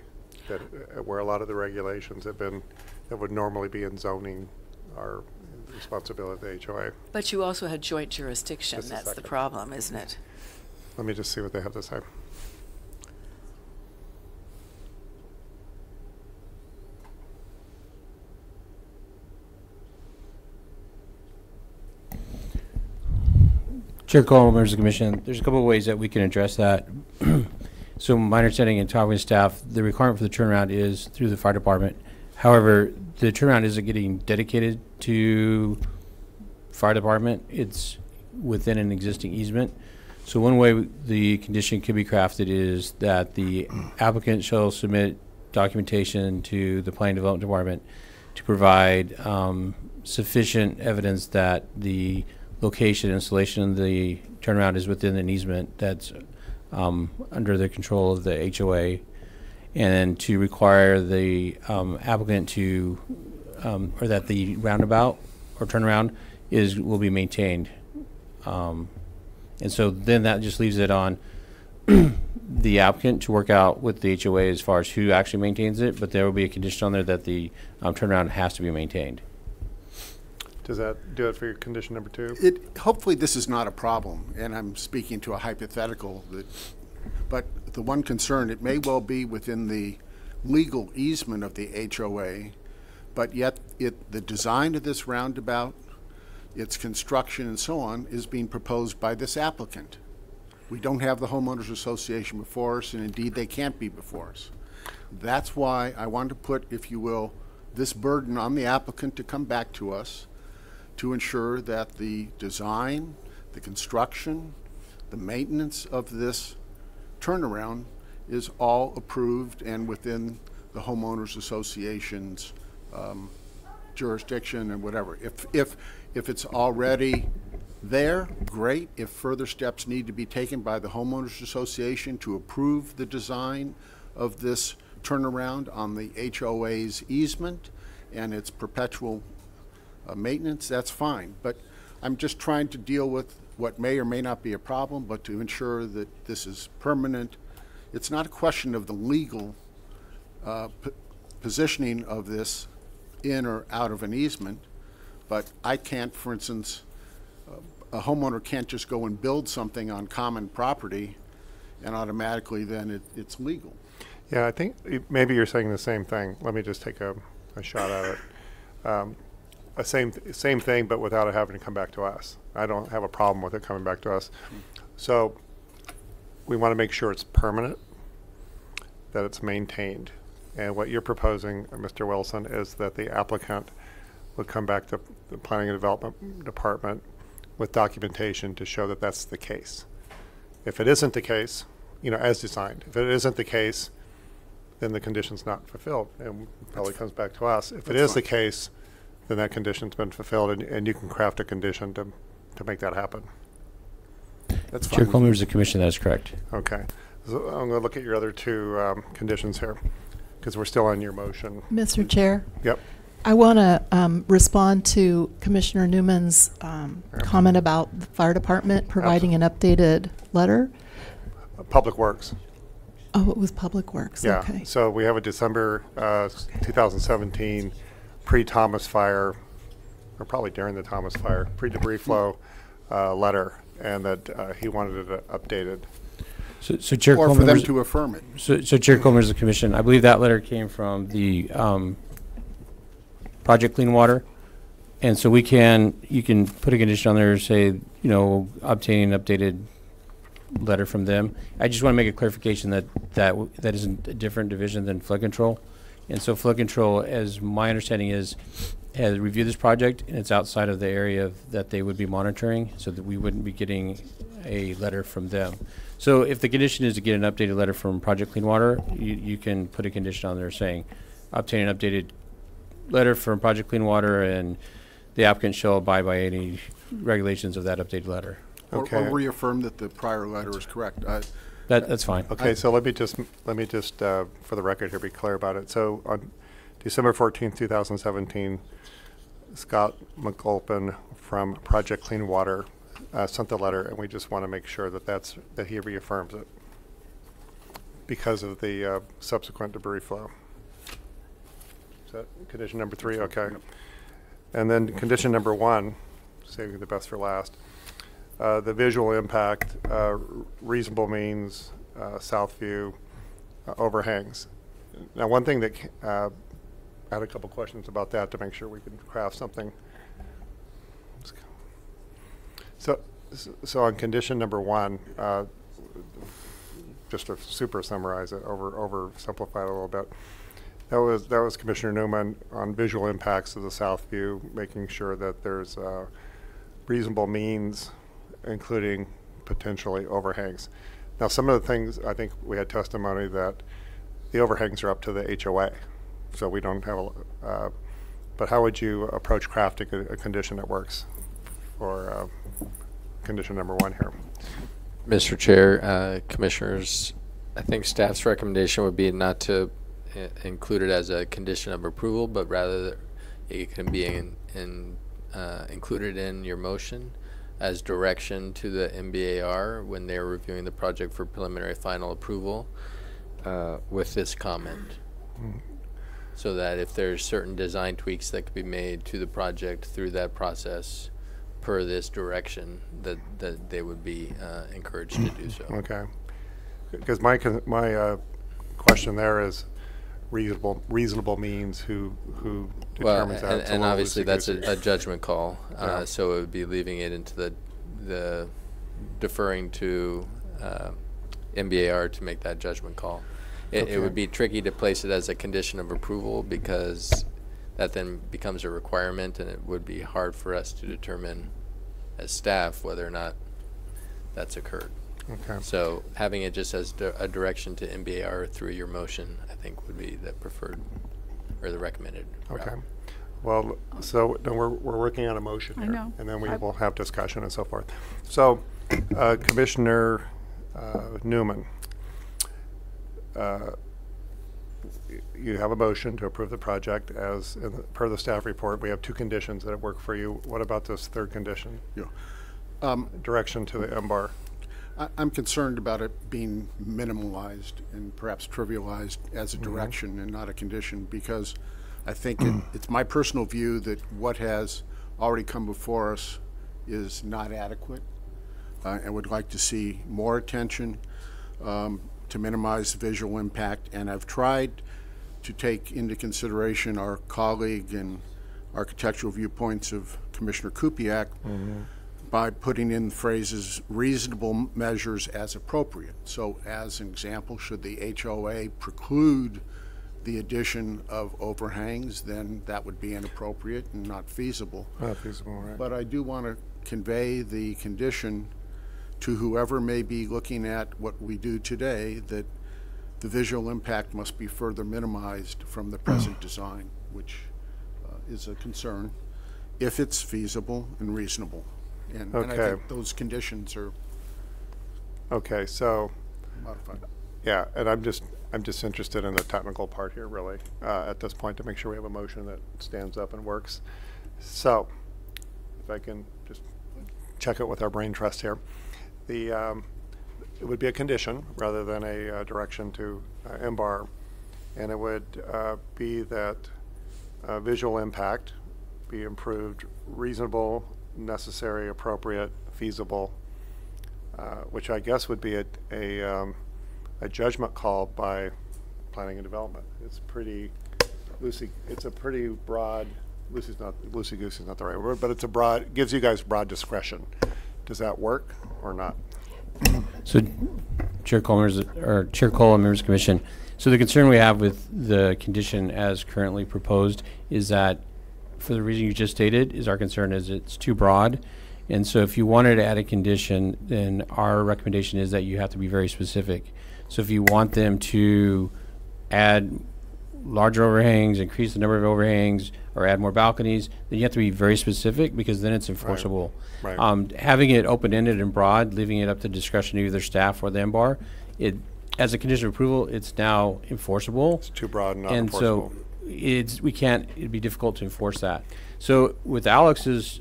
that where a lot of the regulations have been that would normally be in zoning are responsibility of the HOA. But you also had joint jurisdiction. Just a That's the second. problem, isn't it? Let me just see what they have to say. Chair Cole, members of the commission, there's a couple of ways that we can address that. So my understanding in talking with staff, the requirement for the turnaround is through the fire department. However, the turnaround isn't getting dedicated to fire department. It's within an existing easement. So one way the condition could be crafted is that the applicant shall submit documentation to the planning development department to provide sufficient evidence that the location installation of the turnaround is within an easement that's under the control of the HOA, and to require the applicant to, or that the roundabout or turnaround will be maintained. And so then that just leaves it on the applicant to work out with the HOA as far as who actually maintains it, but there will be a condition on there that the turnaround has to be maintained. Does that do it for your condition number 2? Hopefully this is not a problem, and I'm speaking to a hypothetical, but the one concern, it may well be within the legal easement of the HOA, but yet the design of this roundabout, its construction and so on, is being proposed by this applicant. We don't have the homeowners association before us, and indeed they can't be before us. That's why I want to put, if you will, this burden on the applicant to come back to us to ensure that the design, the construction, the maintenance of this turnaround is all approved and within the homeowners association's jurisdiction and whatever. If it's already there, great. If further steps need to be taken by the homeowners association to approve the design of this turnaround on the HOA's easement and its perpetual maintenance, that's fine. But I'm just trying to deal with what may or may not be a problem, but to ensure that this is permanent. It's not a question of the legal positioning of this in or out of an easement, but I can't, for instance, a homeowner can't just go and build something on common property and automatically then it's legal. Yeah, I think maybe you're saying the same thing. Let me just take a shot at it. Same thing, but without it having to come back to us. I don't have a problem with it coming back to us. So we want to make sure it's permanent, that it's maintained. And what you're proposing, Mr. Wilson, is that the applicant would come back to the Planning and Development Department with documentation to show that that's the case. If it isn't the case, as designed, if it isn't the case, then the condition's not fulfilled and probably comes back to us. If it is the case, then that condition's been fulfilled and you can craft a condition to make that happen. That's fine. Chair Cole, members of the commission, that is correct. Okay. So I'm going to look at your other 2 conditions here because we're still on your motion. Mr. Chair? Yep. I want to respond to Commissioner Newman's comment about the fire department providing an updated letter. Public Works. Oh, it was Public Works. Yeah. Okay. So we have a December 2017 pre-Thomas fire, or probably during the Thomas fire, pre-debris flow letter, and that he wanted it updated. So Chair Cole, or for them to affirm it. So Chair Cole, members of the commission, I believe that letter came from the Project Clean Water. And so you can put a condition on there, say, obtaining an updated letter from them. I just want to make a clarification that isn't a different division than flood control. And so flood control, as my understanding is, has reviewed this project, and it's outside of the area that they would be monitoring, so that we wouldn't be getting a letter from them. So if the condition is to get an updated letter from Project Clean Water, you can put a condition on there saying, obtain an updated letter from Project Clean Water, and the applicant shall abide by any regulations of that updated letter. Okay. Or reaffirm that the prior letter is correct. That's fine. Okay, so let me just for the record here, be clear about it. So on December 14th, 2017, Scott McGulpin from Project Clean Water sent the letter, and we just want to make sure that he reaffirms it because of the subsequent debris flow. Is that condition number 3? Okay. And then condition number 1, saving the best for last. The visual impact, reasonable means, south view, overhangs. Now, one thing that I had a couple questions about that to make sure we can craft something. So on condition number 1, just to super summarize it, oversimplify it a little bit. That was Commissioner Newman on visual impacts of the south view, making sure that there's reasonable means, including potentially overhangs. Now, some of the things, I think we had testimony that the overhangs are up to the HOA, so we don't have but how would you approach crafting a condition that works for condition number 1 here? Mr. Chair, Commissioners, I think staff's recommendation would be not to include it as a condition of approval, but rather it can be included in your motion as direction to the MBAR when they're reviewing the project for preliminary final approval with this comment. So that if there's certain design tweaks that could be made to the project through that process per this direction, that they would be encouraged to do so. Okay. Because my question there is reasonable means who determines that. And obviously that's a judgment call. So it would be leaving it into the deferring to MBAR to make that judgment call. It would be tricky to place it as a condition of approval because that then becomes a requirement, and it would be hard for us to determine as staff whether or not that's occurred. Okay. So having it just as a direction to MBAR through your motion, I think would be the preferred or the recommended route. Okay. Well, so no, we're working on a motion here, I know. and then we will have discussion and so forth. So, Commissioner Newman, you have a motion to approve the project as per the staff report. We have 2 conditions that work for you. What about this third condition? Yeah. Direction to the MBAR. I'm concerned about it being minimalized and perhaps trivialized as a direction and not a condition, because I think it's my personal view that what has already come before us is not adequate, and would like to see more attention to minimize visual impact. And I've tried to take into consideration our colleague and architectural viewpoints of Commissioner Kupiak by putting in phrases reasonable measures as appropriate. So as an example, should the HOA preclude the addition of overhangs, then that would be inappropriate and not feasible. Not feasible, right. But I do want to convey the condition to whoever may be looking at what we do today, that the visual impact must be further minimized from the present design, which is a concern, if it's feasible and reasonable. And I think those conditions are so modified. Yeah, and I'm just interested in the technical part here, really, at this point, to make sure we have a motion that stands up and works. So, if I can just check it with our brain trust here, it would be a condition rather than a direction to MBAR, and it would be that visual impact be improved, reasonable, necessary, appropriate, feasible, which I guess would be a judgment call by planning and development. It's pretty loosey. It's a pretty broad loosey-goosey is not the right word, but it's gives you guys broad discretion. Does that work or not? So, Chair Cole, members and members of the commission. So the concern we have with the condition as currently proposed is that, for the reason you just stated, is our concern is it's too broad. And so if you wanted to add a condition, then our recommendation is that you have to be very specific. So if you want them to add larger overhangs, increase the number of overhangs, or add more balconies, then you have to be very specific, because then it's enforceable. Right. Having it open-ended and broad, leaving it up to discretion of either staff or the MBAR, as a condition of approval, it's now enforceable. It's too broad and not and enforceable. So it'd be difficult to enforce that. So with Alex's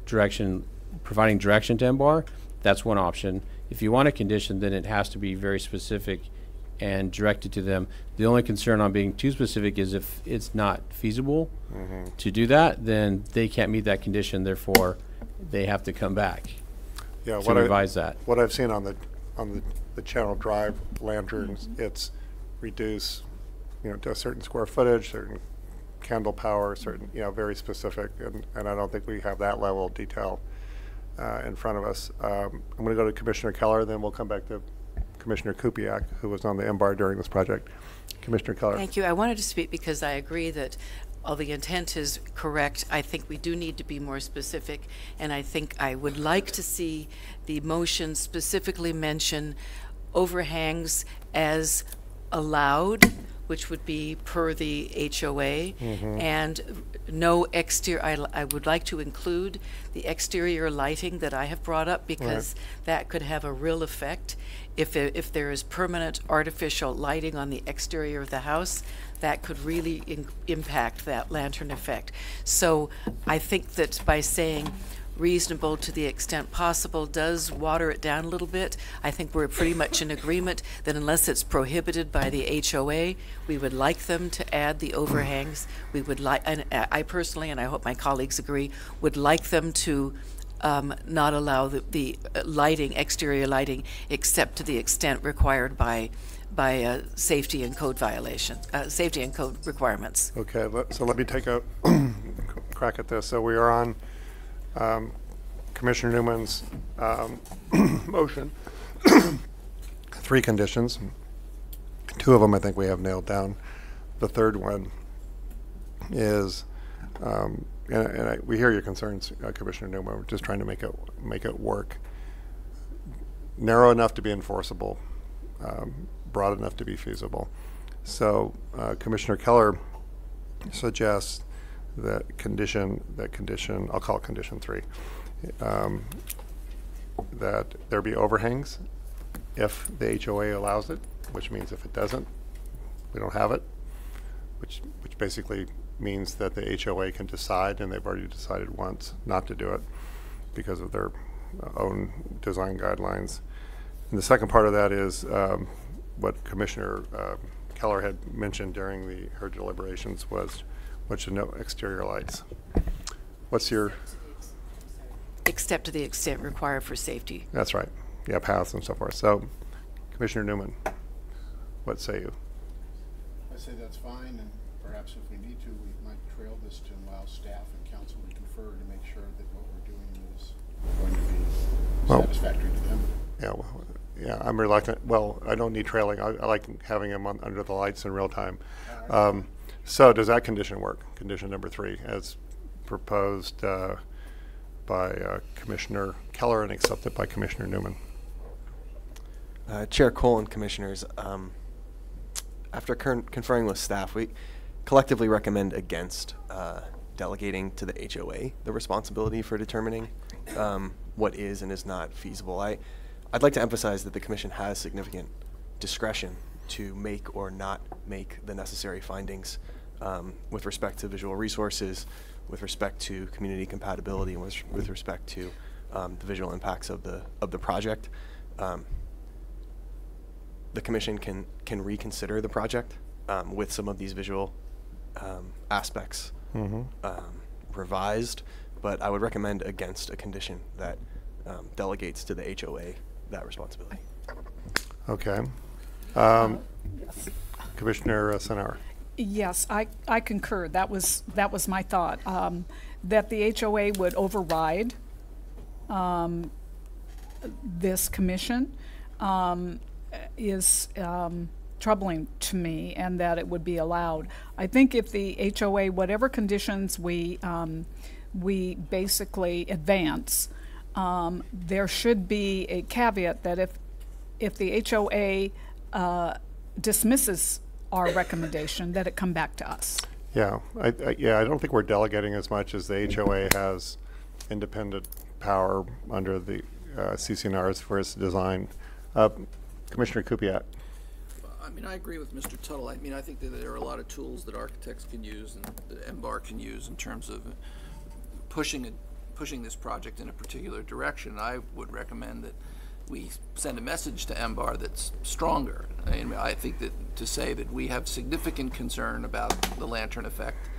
direction, providing direction to MBAR, that's one option. If you want a condition, then it has to be very specific and directed to them. The only concern on being too specific is if it's not feasible to do that, then they can't meet that condition, therefore they have to come back to revise that. What I've seen on the Channel Drive lanterns, it's reduce, to a certain square footage, certain candle power, certain, very specific, and I don't think we have that level of detail in front of us. I'm going to go to Commissioner Keller, then we'll come back to Commissioner Kupiak, who was on the MBAR during this project. Commissioner Keller. Thank you. I wanted to speak because I agree that while the intent is correct, I think we do need to be more specific, and I think I would like to see the motion specifically mention overhangs as allowed, which would be per the HOA, and no exterior. I would like to include the exterior lighting that I have brought up, because that could have a real effect. If there is permanent artificial lighting on the exterior of the house, that could really impact that lantern effect. So I think that by saying reasonable to the extent possible does water it down a little bit. I think we're pretty much in agreement that unless it's prohibited by the HOA, we would like them to add the overhangs. We would like, and I personally, and I hope my colleagues agree, would like them to not allow the lighting, exterior lighting, except to the extent required by safety and code violations, safety and code requirements. Okay, so let me take a crack at this. So we are on Commissioner Newman's motion. 3 conditions. 2 of them I think we have nailed down. The third one is, we hear your concerns, Commissioner Newman. We're just trying to make it work. Narrow enough to be enforceable, broad enough to be feasible. So Commissioner Keller suggests that condition, I'll call it condition 3, that there be overhangs if the HOA allows it, which means if it doesn't, we don't have it, which basically means that the HOA can decide, and they've already decided once not to do it because of their own design guidelines. And the second part of that is what Commissioner Keller had mentioned during her deliberations was no exterior lights. What's your? Except to the extent required for safety. That's right. Yeah, paths and so forth. So, Commissioner Newman, what say you? I say that's fine, and perhaps if we need to, we might trail this to allow staff and council to confer to make sure that what we're doing is going to be satisfactory to them. Yeah, I'm reluctant. Well, I don't need trailing. I like having them under the lights in real time. So does that condition work? Condition number 3, as proposed by Commissioner Keller and accepted by Commissioner Newman. Chair Cole and Commissioners, after conferring with staff, we collectively recommend against delegating to the HOA the responsibility for determining what is and is not feasible. I'd like to emphasize that the Commission has significant discretion to make or not make the necessary findings with respect to visual resources, with respect to community compatibility, and with respect to the visual impacts of the project. The Commission can reconsider the project with some of these visual aspects revised, but I would recommend against a condition that delegates to the HOA that responsibility. Okay. Commissioner Senauer. Yes, I concur. That was my thought, that the HOA would override this commission is troubling to me, and that it would be allowed. I think if the HOA, whatever conditions we basically advance, there should be a caveat that if the HOA dismisses our recommendation, that it come back to us. Yeah, I don't think we're delegating as much as the HOA has independent power under the CCNRs for its design. Commissioner Kupiak. I mean, I agree with Mr. Tuttle. I mean, I think that there are a lot of tools that architects can use and that MBAR can use in terms of pushing this project in a particular direction. I would recommend that we send a message to MBAR that's stronger. I think that to say that we have significant concern about the lantern effect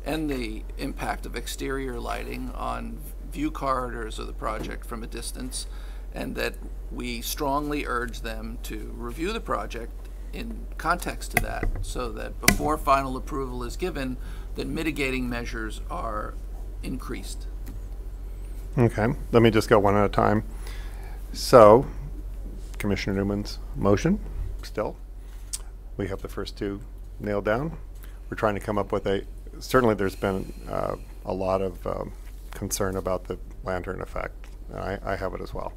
and the impact of exterior lighting on view corridors of the project from a distance, and that we strongly urge them to review the project in context to that, so that before final approval is given, that mitigating measures are increased. Okay, let me just go one at a time. So, Commissioner Newman's motion, still. We have the first two nailed down. We're trying to come up with certainly there's been a lot of concern about the lantern effect. I have it as well.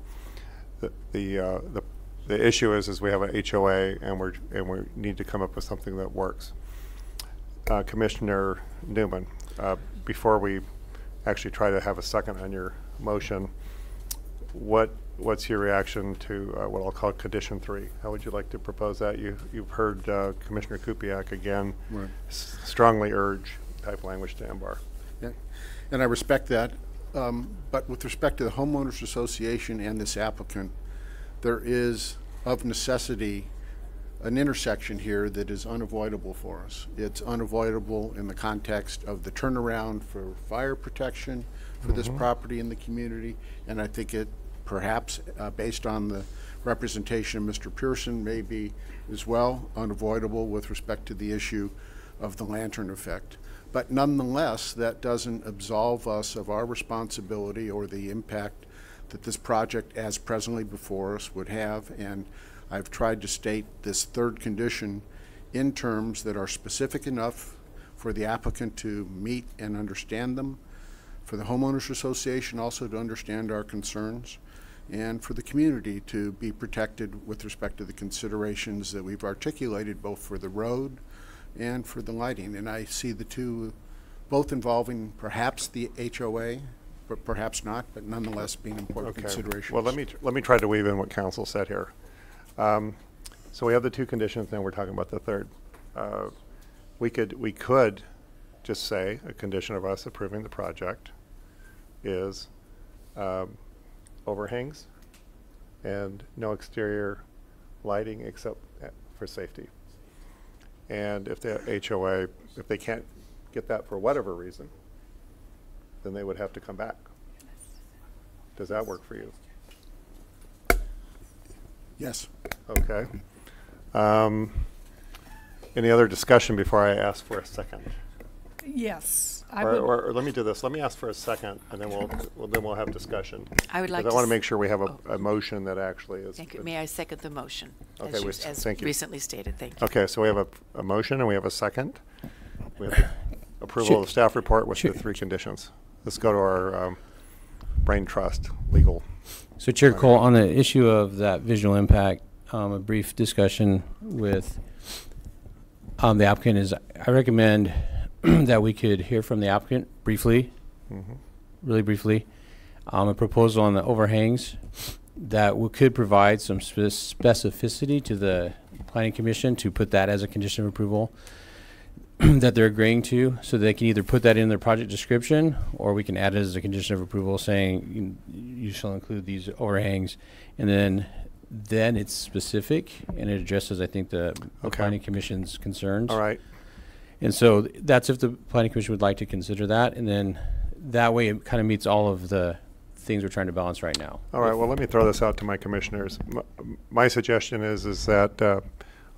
The issue is we have a HOA and we need to come up with something that works. Commissioner Newman, before we actually try to have a second on your motion, what's your reaction to what I'll call condition 3? How would you like to propose that? You've heard Commissioner Kupiak again strongly urge type language to MBAR. Yeah, and I respect that. But with respect to the homeowners association and this applicant, there is of necessity an intersection here that is unavoidable for us. It's unavoidable in the context of the turnaround for fire protection for this property in the community, and I think it perhaps based on the representation of Mr. Pearson may be as well unavoidable with respect to the issue of the lantern effect. But nonetheless, that doesn't absolve us of our responsibility or the impact that this project as presently before us would have, and I've tried to state this third condition in terms that are specific enough for the applicant to meet and understand them, for the homeowners association also to understand our concerns, and for the community to be protected with respect to the considerations that we've articulated both for the road and for the lighting. And I see the two both involving perhaps the HOA, but perhaps not, but nonetheless being important considerations. Well, let me try to weave in what council said here. So we have the two conditions, now we're talking about the third. We could just say a condition of us approving the project is overhangs and no exterior lighting except for safety. And if the HOA, if they can't get that for whatever reason, then they would have to come back. Does that work for you? Yes. Okay. Any other discussion before I ask for a second? Yes, or let me do this. Let me ask for a second, and then we'll have discussion. I would like I to want to make sure we have a motion that actually is. Thank you. May I second the motion? Okay, as thank you. recently stated. Thank you. Okay, so we have a motion and we have a second. We have approval of the staff report with the three conditions. Let's go to our brain trust legal. So Chair Cole, on the issue of that visual impact, a brief discussion with the applicant is, I recommend that we could hear from the applicant briefly, really briefly, a proposal on the overhangs that could provide some specificity to the Planning Commission to put that as a condition of approval that they're agreeing to, so they can either put that in their project description or we can add it as a condition of approval saying you shall include these overhangs, and then it's specific and it addresses, I think, the Planning Commission's concerns. All right. And so that's if the Planning Commission would like to consider that, and then that way it kind of meets all of the things we're trying to balance right now. All right, well, let me throw this out to my commissioners. My suggestion is that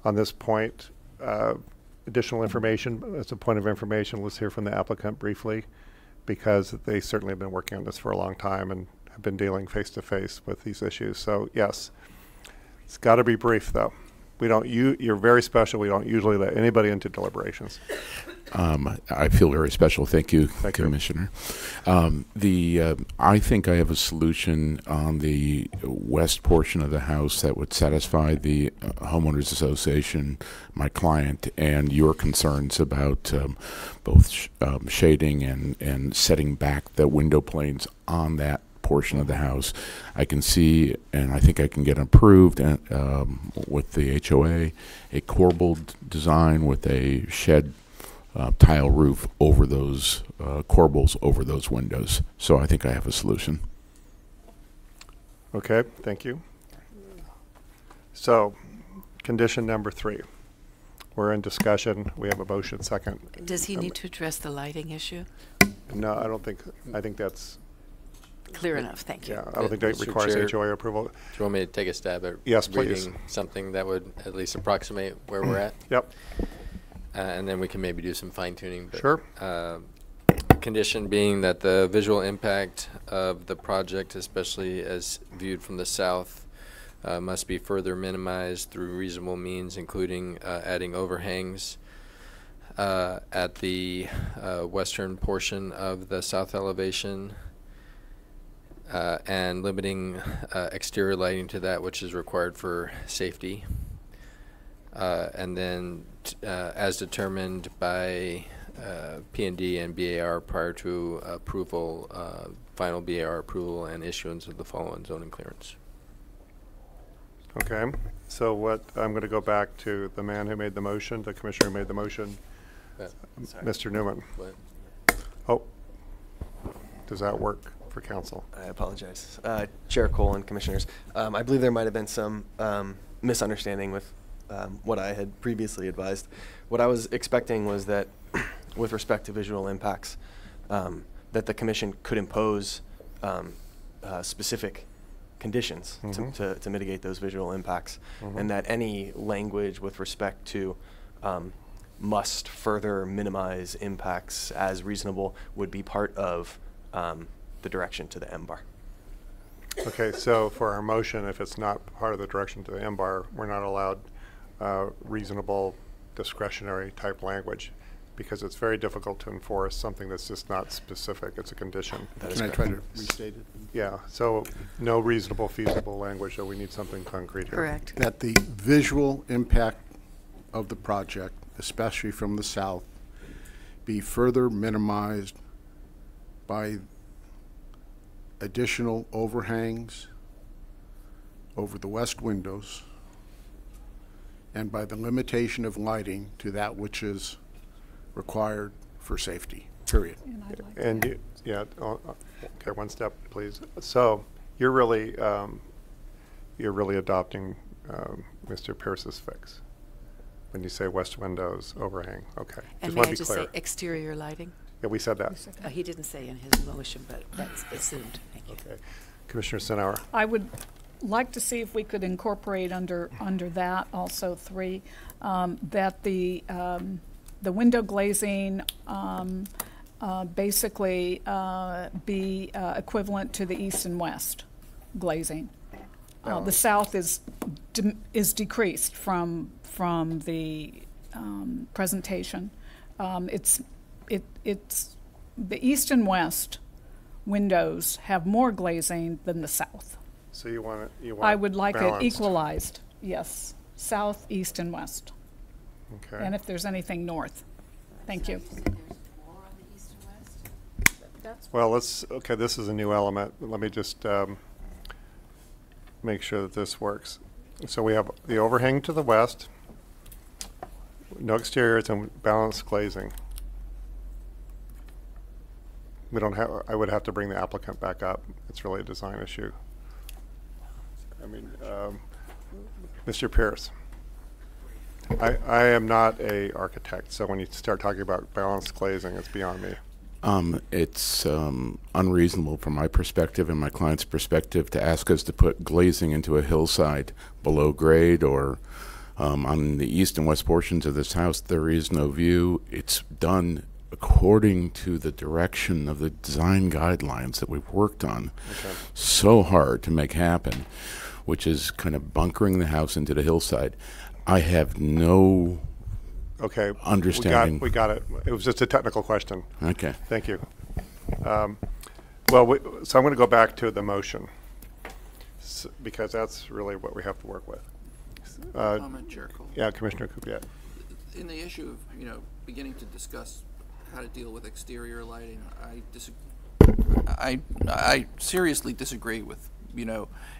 on this point, additional information. As a point of information, let's hear from the applicant briefly, because they certainly have been working on this for a long time and have been dealing face-to-face with these issues. So yes, it's got to be brief though. We don't, you're very special. We don't usually let anybody into deliberations. I feel very special. Thank you, Commissioner. I think I have a solution on the west portion of the house that would satisfy the homeowners association, my client, and your concerns about both shading and setting back the window planes on that portion of the house. I can see, and I think I can get approved with the HOA, a corbelled design with a shed tile roof over those corbels over those windows. So I think I have a solution. Okay, thank you. So, condition number 3. We're in discussion. We have a motion second. Does he need to address the lighting issue? No, I don't think. I think that's clear enough. Thank you. Yeah, I don't think that Mr. requires Chair, HOA approval. Do you want me to take a stab at Yes, please. reading something that would at least approximate where we're at? Yep. And then we can maybe do some fine tuning. Sure. Condition being that the visual impact of the project, especially as viewed from the south, must be further minimized through reasonable means, including adding overhangs at the western portion of the south elevation, and limiting exterior lighting to that which is required for safety. And then as determined by P&D and BAR prior to approval, final BAR approval and issuance of the following zoning clearance. Okay, so what, I'm going to go back to the man who made the motion, the commissioner who made the motion, Mr. Newman. What? Oh, does that work for council? I apologize. Chair Cole and Commissioners, I believe there might have been some misunderstanding with what I had previously advised. What I was expecting was that with respect to visual impacts, that the commission could impose specific conditions to mitigate those visual impacts, and that any language with respect to must further minimize impacts as reasonable would be part of the direction to the MBAR. Okay, so for our motion, if it's not part of the direction to the MBAR, we're not allowed reasonable discretionary type language, because it's very difficult to enforce something that's just not specific. It's a condition. Can I try to restate it? Yeah, so no reasonable, feasible language, so we need something concrete here. Correct. That the visual impact of the project, especially from the south, be further minimized by additional overhangs over the west windows and by the limitation of lighting to that which is required for safety, period. And you, yeah, okay, one step, please. So you're really adopting Mr. Pierce's fix when you say west windows overhang. Okay. And just may want I to be just clear. say exterior lighting? Yeah, we said that. He didn't say in his motion, but that's assumed. Thank you. Okay. Commissioner Senauer. I would like to see if we could incorporate under that also 3, that the window glazing basically be equivalent to the east and west glazing. The south is decreased from the presentation. It's the east and west windows have more glazing than the south. So you want it? I would like balanced. it equalized. Yes, south, east, and west. Okay. And if there's anything north. Thank you. Well, okay, this is a new element. Let me just make sure that this works. So we have the overhang to the west, no exteriors, and balanced glazing. We don't have, I would have to bring the applicant back up. It's really a design issue. I mean, Mr. Pierce, I am not a architect, so when you start talking about balanced glazing, it's beyond me. It's unreasonable from my perspective and my client's perspective to ask us to put glazing into a hillside below grade or On the east and west portions of this house, there is no view. It's done according to the direction of the design guidelines that we've worked on so hard to make happen, which is kind of bunkering the house into the hillside. I have no understanding. We got it. It was just a technical question. Okay. Thank you. So I'm going to go back to the motion, because that's really what we have to work with. Comment, Chair Cole. Yeah, Commissioner Kupiec. In the issue of, beginning to discuss how to deal with exterior lighting, I seriously disagree with,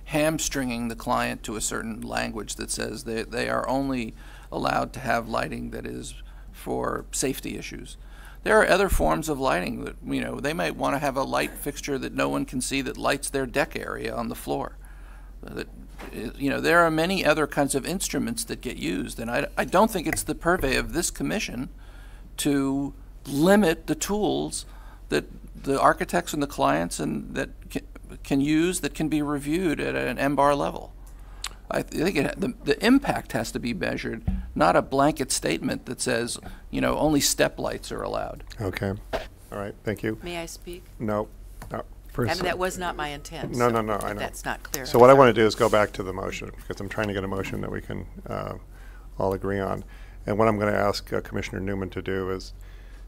hamstringing the client to a certain language that says they are only allowed to have lighting that is for safety issues. There are other forms of lighting that, they might want to have a light fixture that no one can see that lights their deck area on the floor. There are many other kinds of instruments that get used, and I don't think it's the purvey of this commission to limit the tools that the architects and the clients and that can use that can be reviewed at an MBAR level. I think the impact has to be measured, not a blanket statement that says, only step lights are allowed. Okay. All right. Thank you. May I speak? No. That was not my intent. No, so I know. That's not clear. So what I want to do is go back to the motion, because I'm trying to get a motion that we can all agree on. And what I'm going to ask Commissioner Newman to do is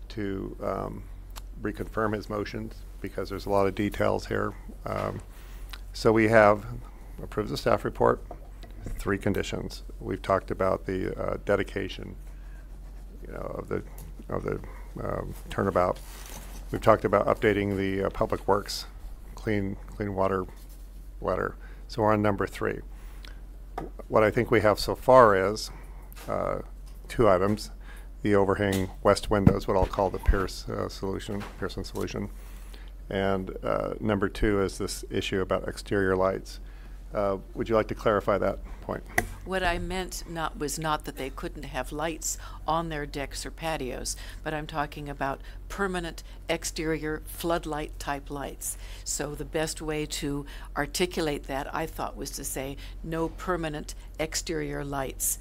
to reconfirm his motions, because there's a lot of details here. So we have approved the staff report, 3 conditions. We've talked about the dedication, of the turnabout. We've talked about updating the Public Works clean water letter. So we're on number 3. What I think we have so far is 2 items: the overhang west windows, what I'll call the Pearson solution, and number 2 is this issue about exterior lights. Would you like to clarify that point? What I meant was not that they couldn't have lights on their decks or patios, but I'm talking about permanent exterior floodlight type lights. So the best way to articulate that, I thought, was to say no permanent exterior lights.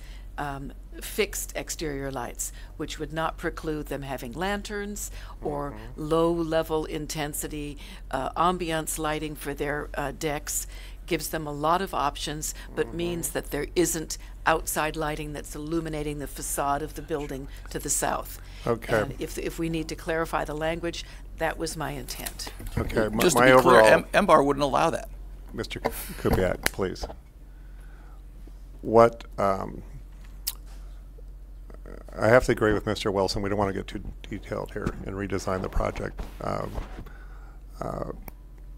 Fixed exterior lights, which would not preclude them having lanterns or low-level intensity ambiance lighting for their decks. Gives them a lot of options, but means that there isn't outside lighting that's illuminating the facade of the building to the south. Okay. And if we need to clarify the language, that was my intent. Okay. Just my to be clear, overall, MBAR wouldn't allow that. Mr. Kupiec, please. What I have to agree with Mr. Wilson. We don't want to get too detailed here and redesign the project.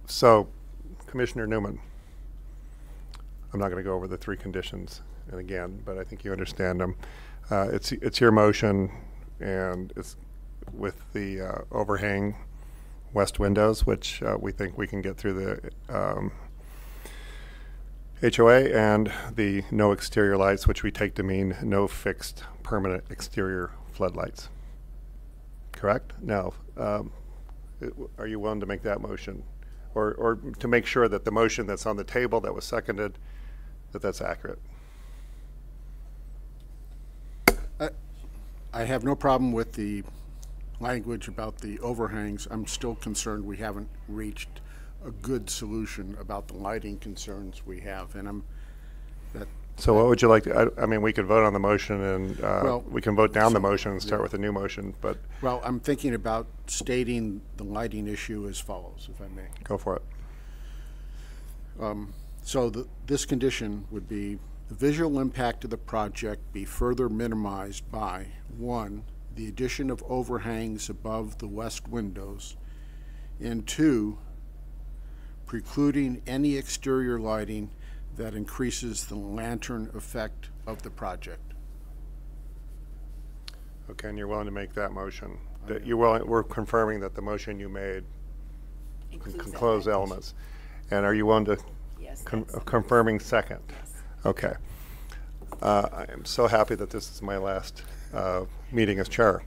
So, Commissioner Newman, I'm not going to go over the 3 conditions and again, but I think you understand them. It's your motion, and it's with the overhang west windows, which we think we can get through the HOA, and the no exterior lights, which we take to mean no fixed permanent exterior floodlights. Correct? Now, are you willing to make that motion? Or to make sure that the motion that's on the table that was seconded, that's accurate? I have no problem with the language about the overhangs. I'm still concerned we haven't reached a good solution about the lighting concerns we have, and So what would you like to, I mean, we could vote on the motion, and we can vote down the motion and start with a new motion, but. Well, I'm thinking about stating the lighting issue as follows, if I may. Go for it. So this condition would be: the visual impact of the project be further minimized by 1, the addition of overhangs above the west windows, and 2, precluding any exterior lighting that increases the lantern effect of the project. Okay, and you're willing to make that motion? That we're confirming that the motion you made can close elements. And are you willing to confirming second? Yes. Okay. I am so happy that this is my last meeting as chair.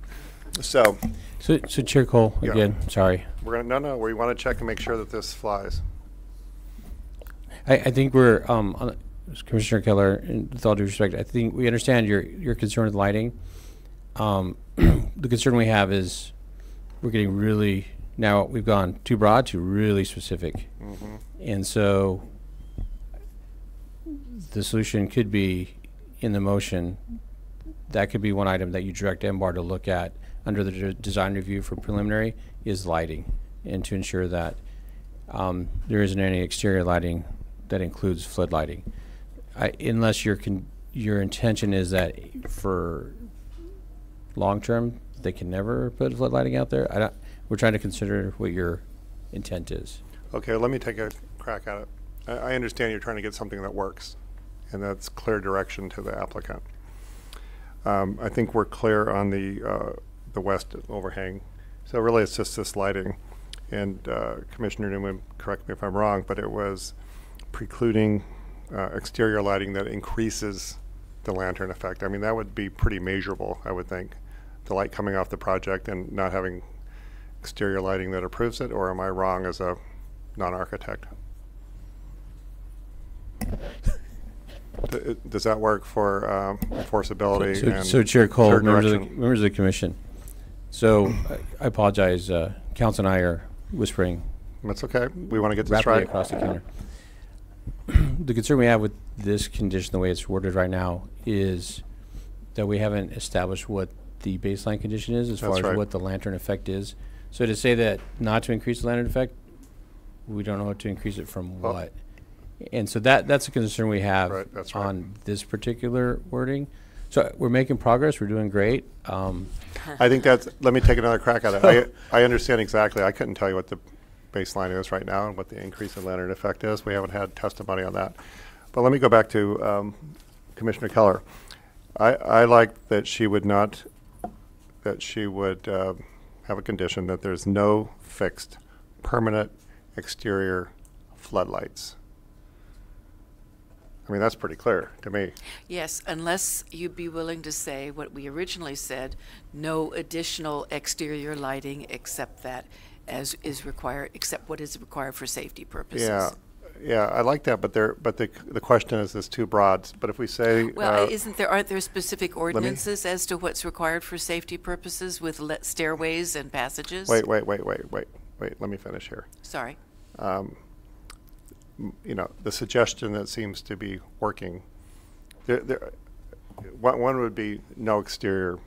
So Chair Cole, again, sorry. We're gonna we want to check and make sure that this flies. I think we're Commissioner Keller, and with all due respect, I think we understand your concern with lighting. The concern we have is we're getting really, now we've gone too broad to really specific. Mm-hmm. And so the solution could be in the motion, that could be one item that you direct MBAR to look at under the design review for preliminary is lighting, and to ensure that there isn't any exterior lighting that includes flood lighting. Unless your intention is that for long term they can never put flood lighting out there. We're trying to consider what your intent is. Okay, let me take a crack at it. I understand you're trying to get something that works, and that's clear direction to the applicant. I think we're clear on the west overhang. So really it's just this lighting. And Commissioner Newman, correct me if I'm wrong, but it was precluding exterior lighting that increases the lantern effect. I mean, that would be pretty measurable, I would think. The light coming off the project and not having exterior lighting that approves it, or am I wrong as a non-architect? Does that work for enforceability? So Chair Cole, clear members direction? of the commission. So I apologize, Council and I are whispering. That's okay. We want to get this rapidly right. across the counter. The concern we have with this condition, the way it's worded right now, is that we haven't established what the baseline condition is as far as what the lantern effect is. So to say that not to increase the lantern effect, we don't know how to increase it from what. And so that's a concern we have on this particular wording. So we're making progress. We're doing great. I think that's, let me take another crack at it. I understand exactly. I couldn't tell you what the baseline is right now and what the increase in lantern effect is. We haven't had testimony on that. But let me go back to Commissioner Keller. I like that she would not, that she would have a condition that there's no fixed permanent exterior floodlights. I mean, that's pretty clear to me. Yes, unless you'd be willing to say what we originally said, no additional exterior lighting except that as is required, except what is required for safety purposes. Yeah, I like that, but the question is too broad. But if we say, well, aren't there specific ordinances as to what's required for safety purposes with stairways and passages? Wait. Let me finish here. Sorry. You know, the suggestion that seems to be working, one would be no exterior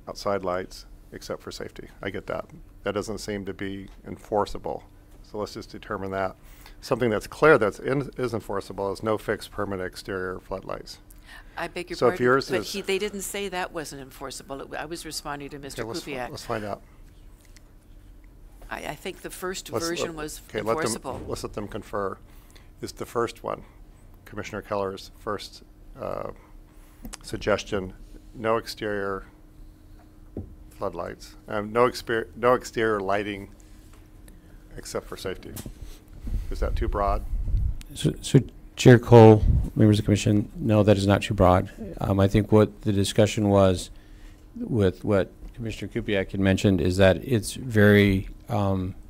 outside lights except for safety. I get that. That doesn't seem to be enforceable. So let's just determine that. Something that's clear is enforceable is no fixed permanent exterior floodlights. I beg your pardon, if yours but they didn't say that wasn't enforceable. I was responding to Mr. Kupiak. Let's find out. I think the first version was enforceable. Let's let them confer. Is the first one, Commissioner Keller's first suggestion, no exterior floodlights, no exterior lighting except for safety. Is that too broad? So Chair Cole, members of the commission, no, that is not too broad. I think what the discussion was with what Commissioner Kupiak had mentioned is that it's very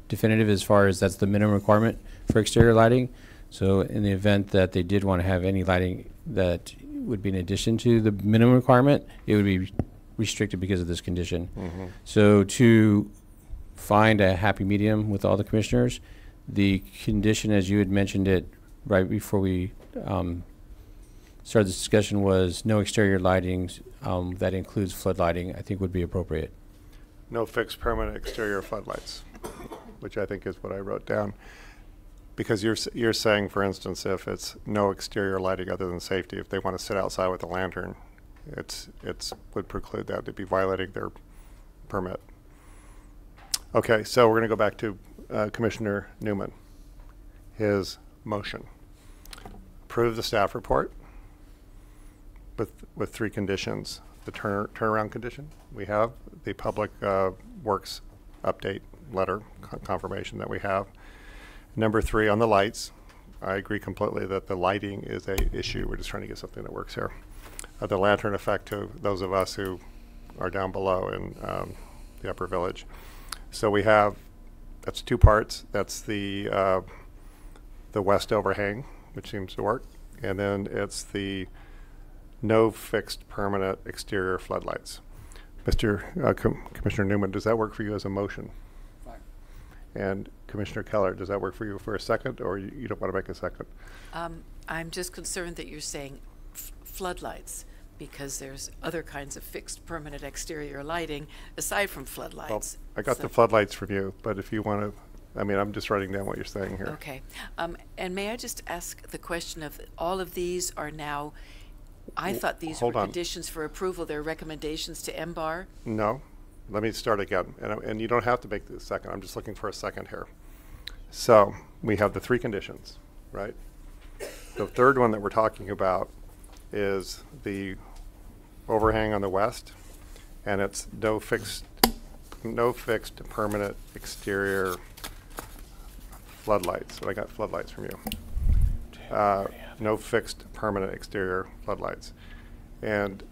definitive as far as that's the minimum requirement for exterior lighting. So in the event that they did want to have any lighting that would be in addition to the minimum requirement, it would be restricted because of this condition. Mm-hmm. So to find a happy medium with all the commissioners, the condition as you had mentioned it right before we started this discussion was no exterior lighting that includes flood lighting, I think would be appropriate. No fixed permanent exterior floodlights, which I think is what I wrote down. Because you're saying, for instance, if it's no exterior lighting other than safety, if they want to sit outside with a lantern, it's would preclude that to be violating their permit. Okay, so we're going to go back to Commissioner Newman. His motion: approve the staff report with 3 conditions. The turnaround condition, we have the public works update letter confirmation that we have. Number 3 on the lights, I agree completely that the lighting is a issue. We're just trying to get something that works here. The lantern effect to those of us who are down below in the upper village. So we have, that's 2 parts. That's the west overhang, which seems to work. And then it's the no fixed permanent exterior floodlights. Commissioner Newman, does that work for you as a motion? Fine. And Commissioner Keller, does that work for you for a second, or you don't want to make a second? I'm just concerned that you're saying floodlights, because there's other kinds of fixed permanent exterior lighting aside from floodlights. Well, I got the floodlights from you, but if you want to, I mean, I'm just writing down what you're saying here. Okay. And may I just ask the question of, all of these are now, I thought these were conditions for approval, they're recommendations to MBAR? No. Let me start again. And you don't have to make the second. I'm just looking for a second here. So we have the 3 conditions, right? The third one that we're talking about is the overhang on the west, and it's no fixed permanent exterior floodlights. So I got floodlights from you. No fixed permanent exterior floodlights. And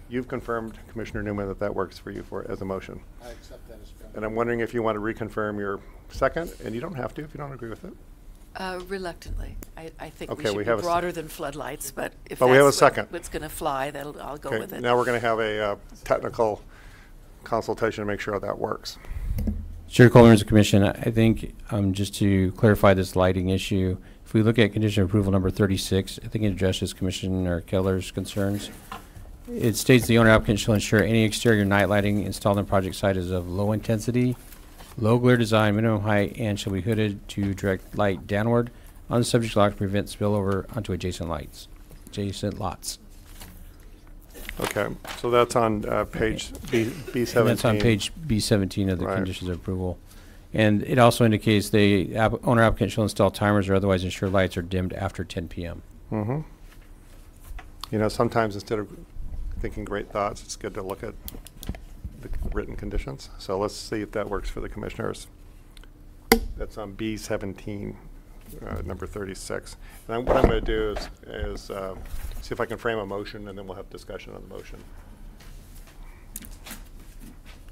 you've confirmed, Commissioner Newman, that that works for you as a motion. I accept that as a And I'm wondering if you want to reconfirm your second, and you don't have to if you don't agree with it. Reluctantly. I think Okay, we we should have be a broader than floodlights, but if But we have a that's second. what's going to fly, I'll go with it. Now we're going to have a technical consultation to make sure that works. Chair Kohler, members of the commission, I think just to clarify this lighting issue, if we look at condition approval number 36, I think it addresses Commissioner Keller's concerns. It states the owner applicant shall ensure any exterior night lighting installed on project site is of low intensity, low glare design, minimum height, and shall be hooded to direct light downward on the subject lot to prevent spillover onto adjacent lots. Okay, so that's on page B17. And that's on page B17 of the Right. conditions of approval. And it also indicates the owner applicant shall install timers or otherwise ensure lights are dimmed after 10 p.m. Mm-hmm. You know, sometimes instead of thinking great thoughts, it's good to look at the written conditions. So let's see if that works for the commissioners. That's on B17, number 36. And what I'm going to do is see if I can frame a motion, and then we'll have discussion on the motion.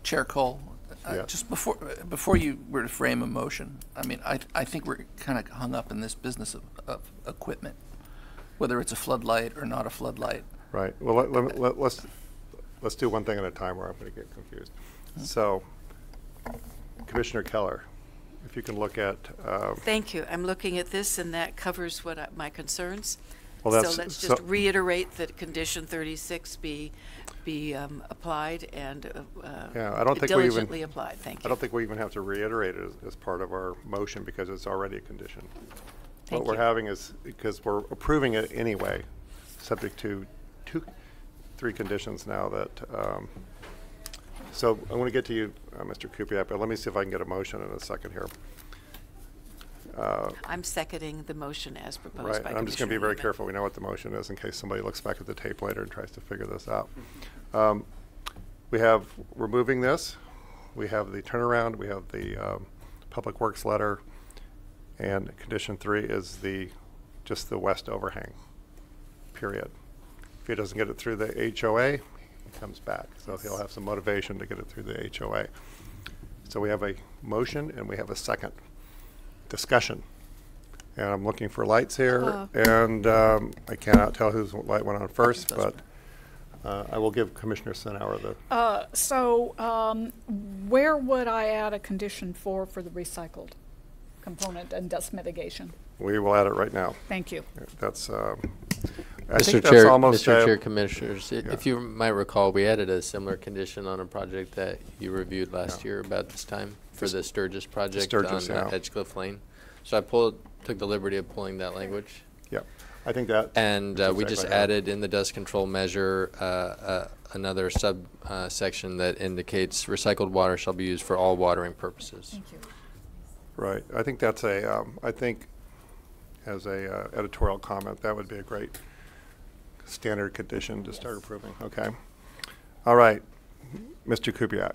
Chair Cole, Yeah. just before you were to frame a motion, I mean, I think we're kind of hung up in this business of equipment, whether it's a floodlight or not a floodlight. Right. Well, let's do one thing at a time, or I'm going to get confused. So, Commissioner Keller, if you can look at. Thank you. I'm looking at this, and that covers what my concerns. Well, that's, so let's just reiterate that condition 36 be applied and yeah, I don't think diligently we even, applied. Thank you. I don't think we even have to reiterate it as part of our motion because it's already a condition. Thank what we're having is, because we're approving it anyway, subject to 3 conditions now that, so I want to get to you, Mr. Kupiak, but let me see if I can get a motion in a second here. I'm seconding the motion as proposed Right, by and I'm just going to be Commissioner very Newman. careful we know what the motion is in case somebody looks back at the tape later and tries to figure this out. We're moving this. We have the turnaround. We have the Public Works letter. And condition 3 is just the west overhang, period. If he doesn't get it through the HOA, he comes back. So he'll have some motivation to get it through the HOA. So we have a motion and we have a second. Discussion. And I'm looking for lights here, and I cannot tell whose light went on first, but I will give Commissioner Senauer the. So where would I add a condition for the recycled component and dust mitigation? We will add it right now. Thank you. That's. Mr. Chair, Commissioners, if you might recall, we added a similar condition on a project that you reviewed last year about this time for the Sturgis project on Edgecliff Lane. So I took the liberty of pulling that language. Yeah, I think that. And we just added in the dust control measure another section that indicates recycled water shall be used for all watering purposes. Thank you. Right. I think that's I think as a editorial comment, that would be a great standard condition to start approving. Okay. All right. Mr. Kupiak.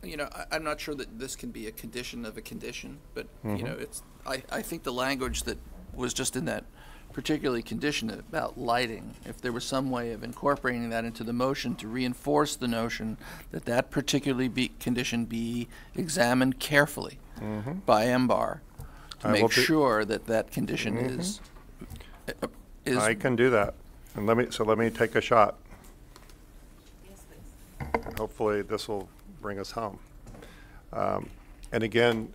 You know, I'm not sure that this can be a condition of a condition, but you know, I think the language that was just in that particularly condition about lighting, if there was some way of incorporating that into the motion to reinforce the notion that that particularly condition be examined carefully by MBAR to make sure that that condition is I can do that. And let me take a shot. Yes, please. And hopefully this will bring us home. And again,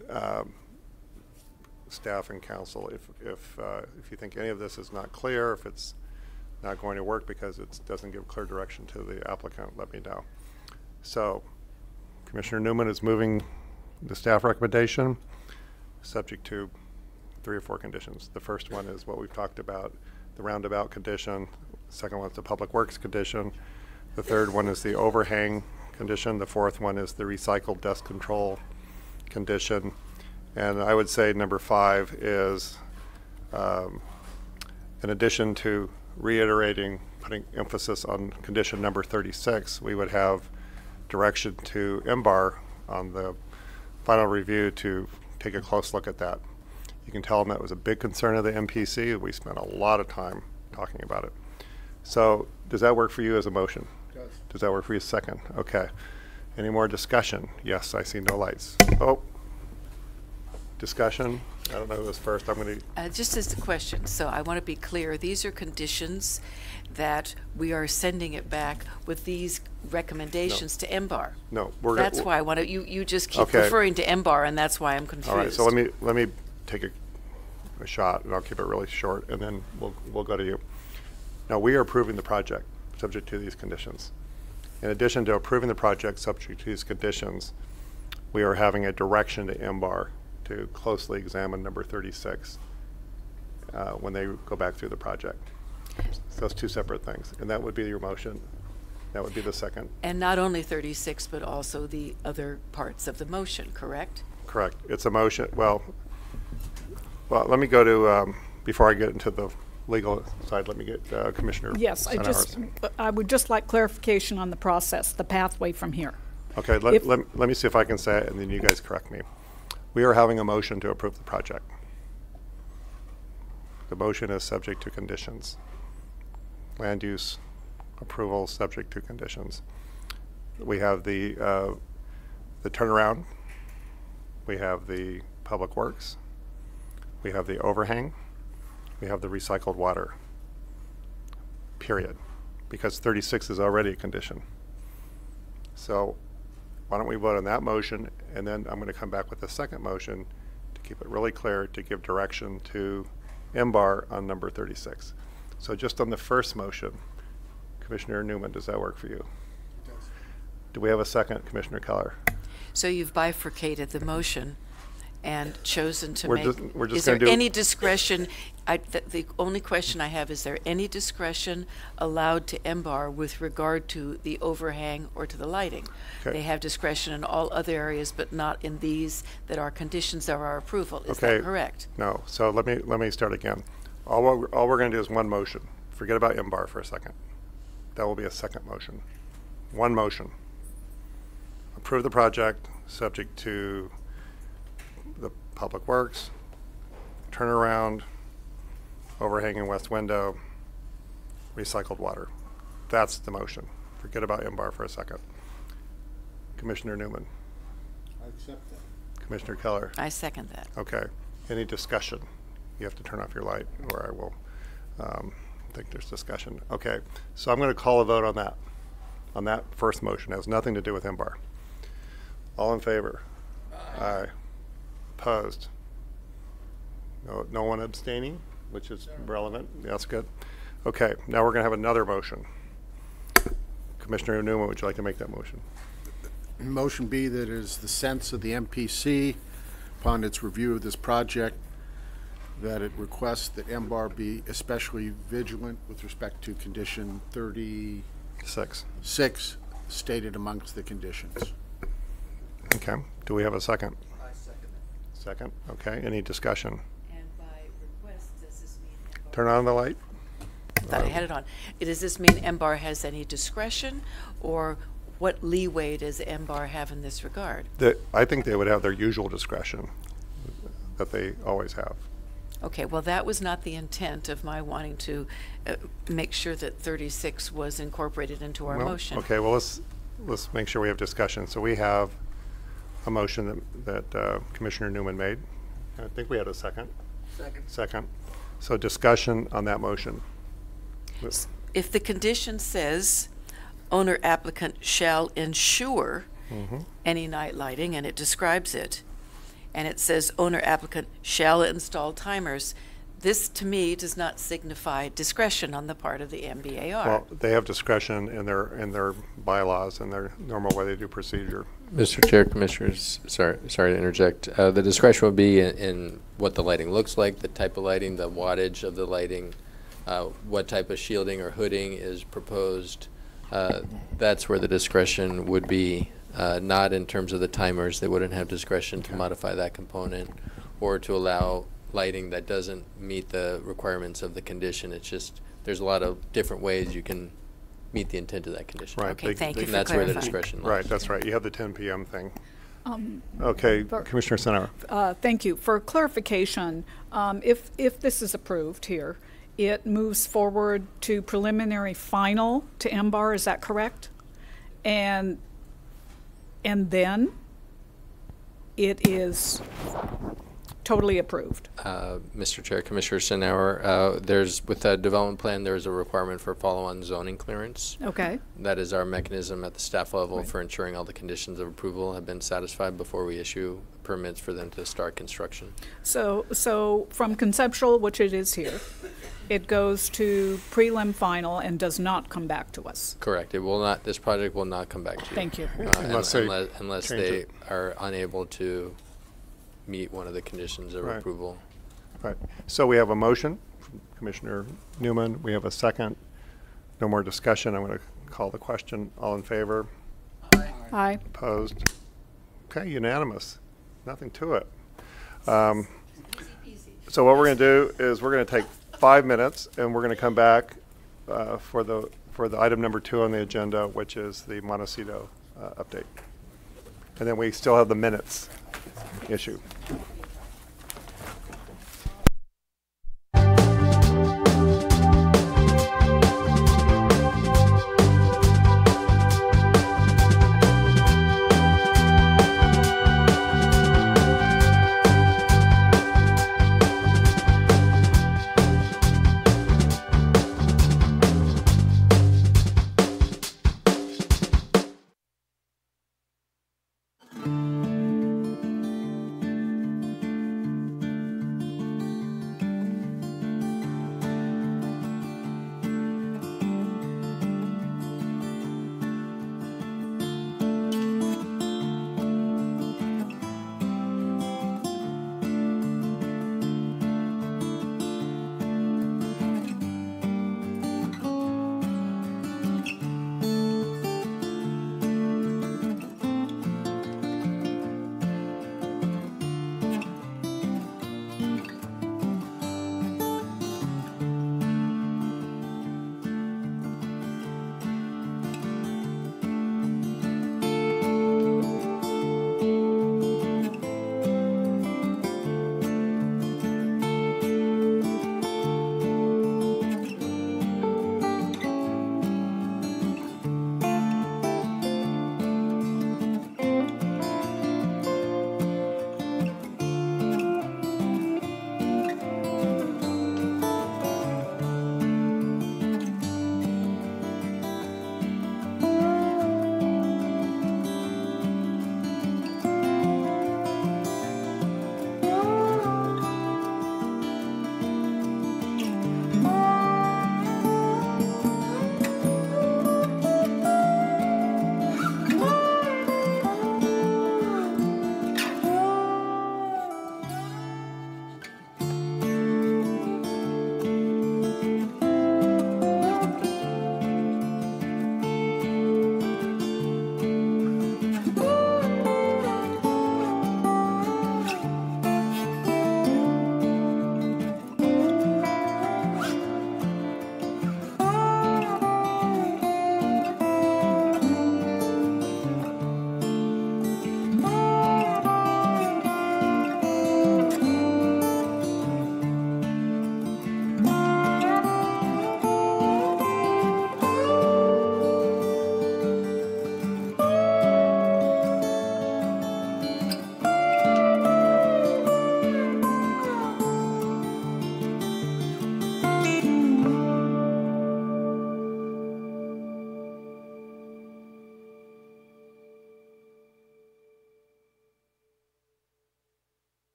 staff and council, if you think any of this is not clear, if it's not going to work because it doesn't give clear direction to the applicant, let me know. So Commissioner Newman is moving the staff recommendation subject to 3 or 4 conditions. The first one is what we've talked about, the roundabout condition. The second one is the public works condition. The third one is the overhang condition. The fourth one is the recycled dust control condition. And I would say number 5 is, in addition to reiterating, putting emphasis on condition number 36, we would have direction to MBAR on the final review to take a close look at that. You can tell them that was a big concern of the MPC. We spent a lot of time talking about it. So does that work for you as a motion? It does. Does that work for you as second? Okay. Any more discussion? Yes, I see no lights. Oh, discussion? I don't know who was first. I'm going to... Just as a question, so I want to be clear, these are conditions that we are sending it back with these recommendations to MBAR. No, that's why I want to, you just keep Okay. referring to MBAR, and that's why I'm confused. All right, so let me take a shot, and I'll keep it really short, and then we'll go to you. Now, we are approving the project subject to these conditions. In addition to approving the project subject to these conditions, we are having a direction to MBAR to closely examine number 36 when they go back through the project. So those 2 separate things, and that would be your motion. That would be the second. And not only 36, but also the other parts of the motion, correct? Correct. It's a motion. Well, let me go to, before I get into the legal side, let me get Commissioner Yes, Senahorst. I would just like clarification on the process, the pathway from here. Okay, let me see if I can say it, and then you guys correct me. We are having a motion to approve the project. The motion is subject to conditions. Land use approval subject to conditions. We have the turnaround. We have the public works. We have the overhang. We have the recycled water. Period. Because 36 is already a condition. So why don't we vote on that motion, and then I'm going to come back with a second motion to keep it really clear to give direction to MBAR on number 36. So just on the first motion, Commissioner Newman, does that work for you? It does. Do we have a second, Commissioner Keller? So you've bifurcated the motion and chosen to We're make, just is there gonna do- any discretion, the only question I have, is there any discretion allowed to MBAR with regard to the overhang or to the lighting? Okay. They have discretion in all other areas, but not in these that are conditions of our approval. Is Okay. that correct? No. So let me start again. All we're going to do is one motion. Forget about MBAR for a second. That will be a second motion. One motion. Approve the project subject to the public works, turnaround, overhanging west window, recycled water. That's the motion. Forget about MBAR for a second. Commissioner Newman. I accept that. Commissioner Keller. I second that. Okay. Any discussion? You have to turn off your light, or I will think there's discussion. Okay. So I'm going to call a vote on that. On that first motion. It has nothing to do with MBAR. All in favor? Aye. Opposed? No one abstaining, which is relevant. That's good. Okay. Now we're going to have another motion. Commissioner Newman, would you like to make that motion? Motion B, that is the sense of the MPC upon its review of this project, that it requests that MBAR be especially vigilant with respect to condition 36 stated amongst the conditions. Okay. Do we have a second? I second it. Second. Okay. Any discussion? And by request, does this mean MBAR? Turn on the light. I thought I had it on. Does this mean MBAR has any discretion, or what leeway does MBAR have in this regard? I think they would have their usual discretion that they always have. Okay, well, that was not the intent of my wanting to make sure that 36 was incorporated into our Well, motion. Okay, well, let's make sure we have discussion. So we have a motion that Commissioner Newman made. I think we had a second. Second. So discussion on that motion. If the condition says owner applicant shall ensure any night lighting, and it describes it, and it says owner applicant shall install timers, this to me does not signify discretion on the part of the MBAR. Well, they have discretion in their bylaws and their normal way they do procedure. Mr. Chair, Commissioners, sorry to interject. The discretion would be in what the lighting looks like, the type of lighting, the wattage of the lighting, what type of shielding or hooding is proposed. That's where the discretion would be, not in terms of the timers. They wouldn't have discretion to modify that component or to allow lighting that doesn't meet the requirements of the condition. It's just there's a lot of different ways you can meet the intent of that condition. Right. Okay, thank you for that's clarifying. where the discretion lies. Right, that's right. You have the 10 p.m. thing. Okay, Commissioner Senauer. Thank you. For clarification, if this is approved here, it moves forward to preliminary final to MBAR, is that correct? And then it is totally approved. Mr. Chair, Commissioner Senauer, there's with the development plan, there's a requirement for follow-on zoning clearance. Okay. That is our mechanism at the staff level for ensuring all the conditions of approval have been satisfied before we issue permits for them to start construction. So from conceptual, which it is here, it goes to prelim final and does not come back to us. Correct. It will not. This project will not come back to you. Thank you. Unless unless change they it. are unable to meet one of the conditions of Right. approval. Right. So we have a motion from Commissioner Newman. We have a second. No more discussion. I'm going to call the question. All in favor? Aye. Opposed? Okay, unanimous. Nothing to it. So what we're going to do is we're going to take 5 minutes, and we're going to come back for the item number 2 on the agenda, which is the Montecito update. And then we still have the minutes issue.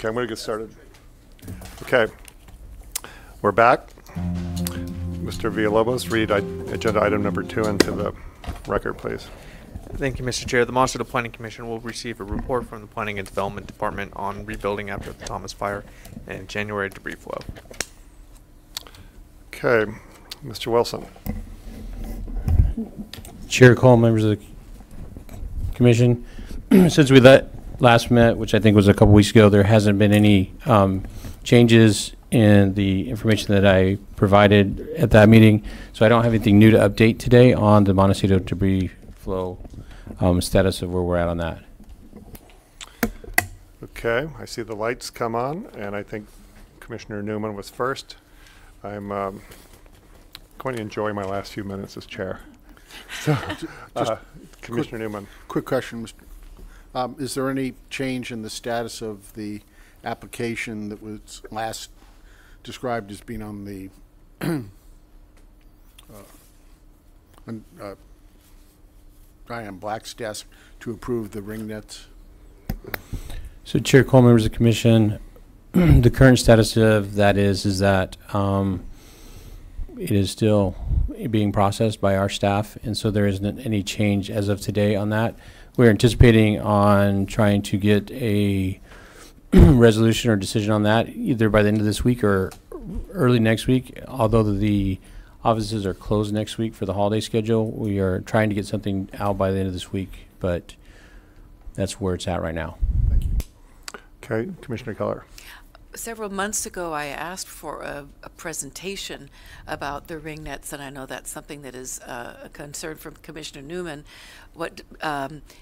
Okay, I'm going to get started. Okay, we're back. Mr. Villalobos, read agenda item number 2 into the record, please. Thank you, Mr. Chair. The Montecito Planning Commission will receive a report from the Planning and Development Department on rebuilding after the Thomas Fire and January debris flow. Okay, Mr. Wilson. Chair Cole, members of the commission, since we last met, which I think was a couple weeks ago, there hasn't been any changes in the information that I provided at that meeting. So I don't have anything new to update today on the Montecito debris flow status of where we're at on that. Okay, I see the lights come on, and I think Commissioner Newman was first. I'm going to enjoy my last few minutes as chair. So, Commissioner Newman. Quick question, Mr. Is there any change in the status of the application that was last described as being on the Diane Black's desk to approve the ring nets? So Chair Cole, members of the commission, the current status of that is that it is still being processed by our staff, and so there isn't any change as of today on that. We're anticipating on trying to get a resolution or decision on that either by the end of this week or early next week. Although the offices are closed next week for the holiday schedule, we are trying to get something out by the end of this week, but that's where it's at right now. Thank you. Okay, Commissioner Keller. Several months ago, I asked for a presentation about the ring nets, and I know that's something that is a concern from Commissioner Newman. What